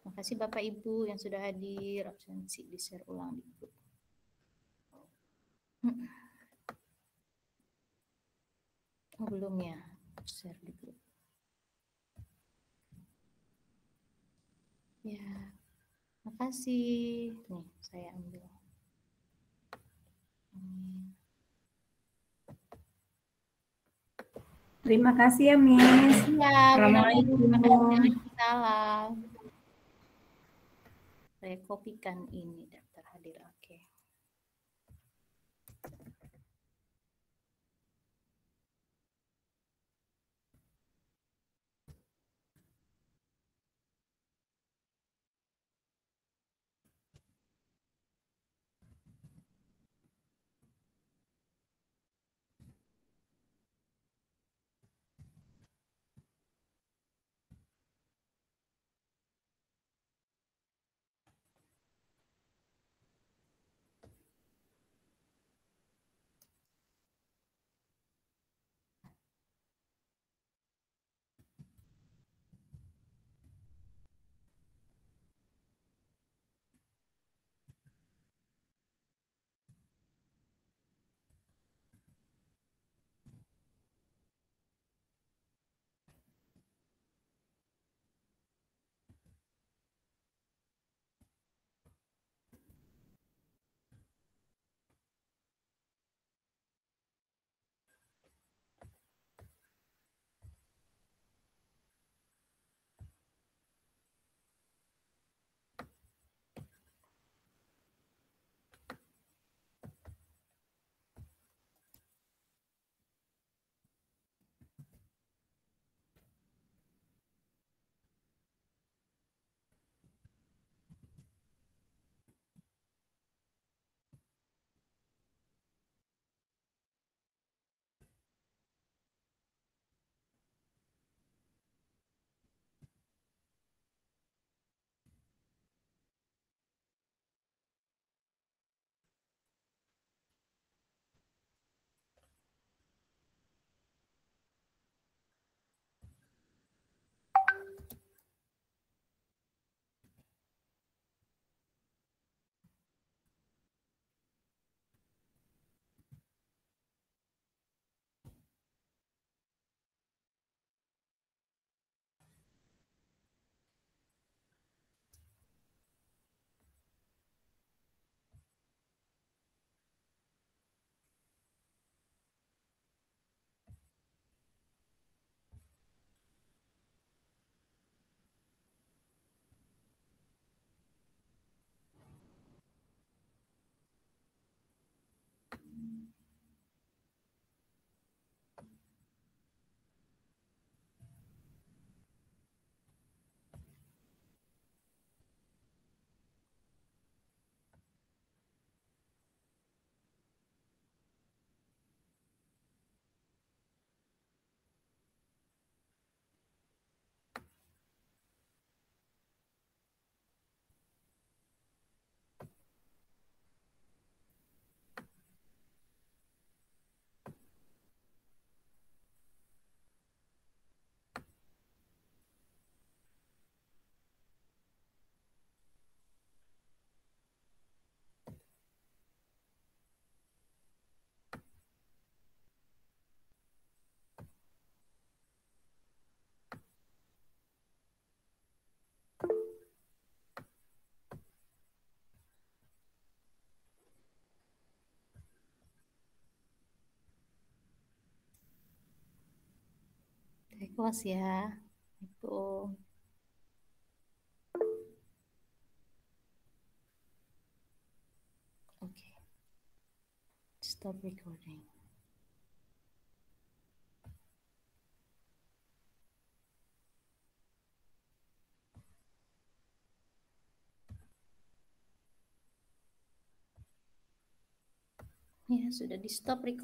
Makasih Bapak Ibu yang sudah hadir, absensi di-share ulang di grup. Oh, belum ya, share di grup. Ya, makasih. Nih, saya ambil. Terima kasih ya, Miss. Ya, Assalamualaikum. Salam. Saya kopikan ini daftar hadir. Oke. Close ya. Itu. Oke. Stop recording. Ya, sudah di stop recording.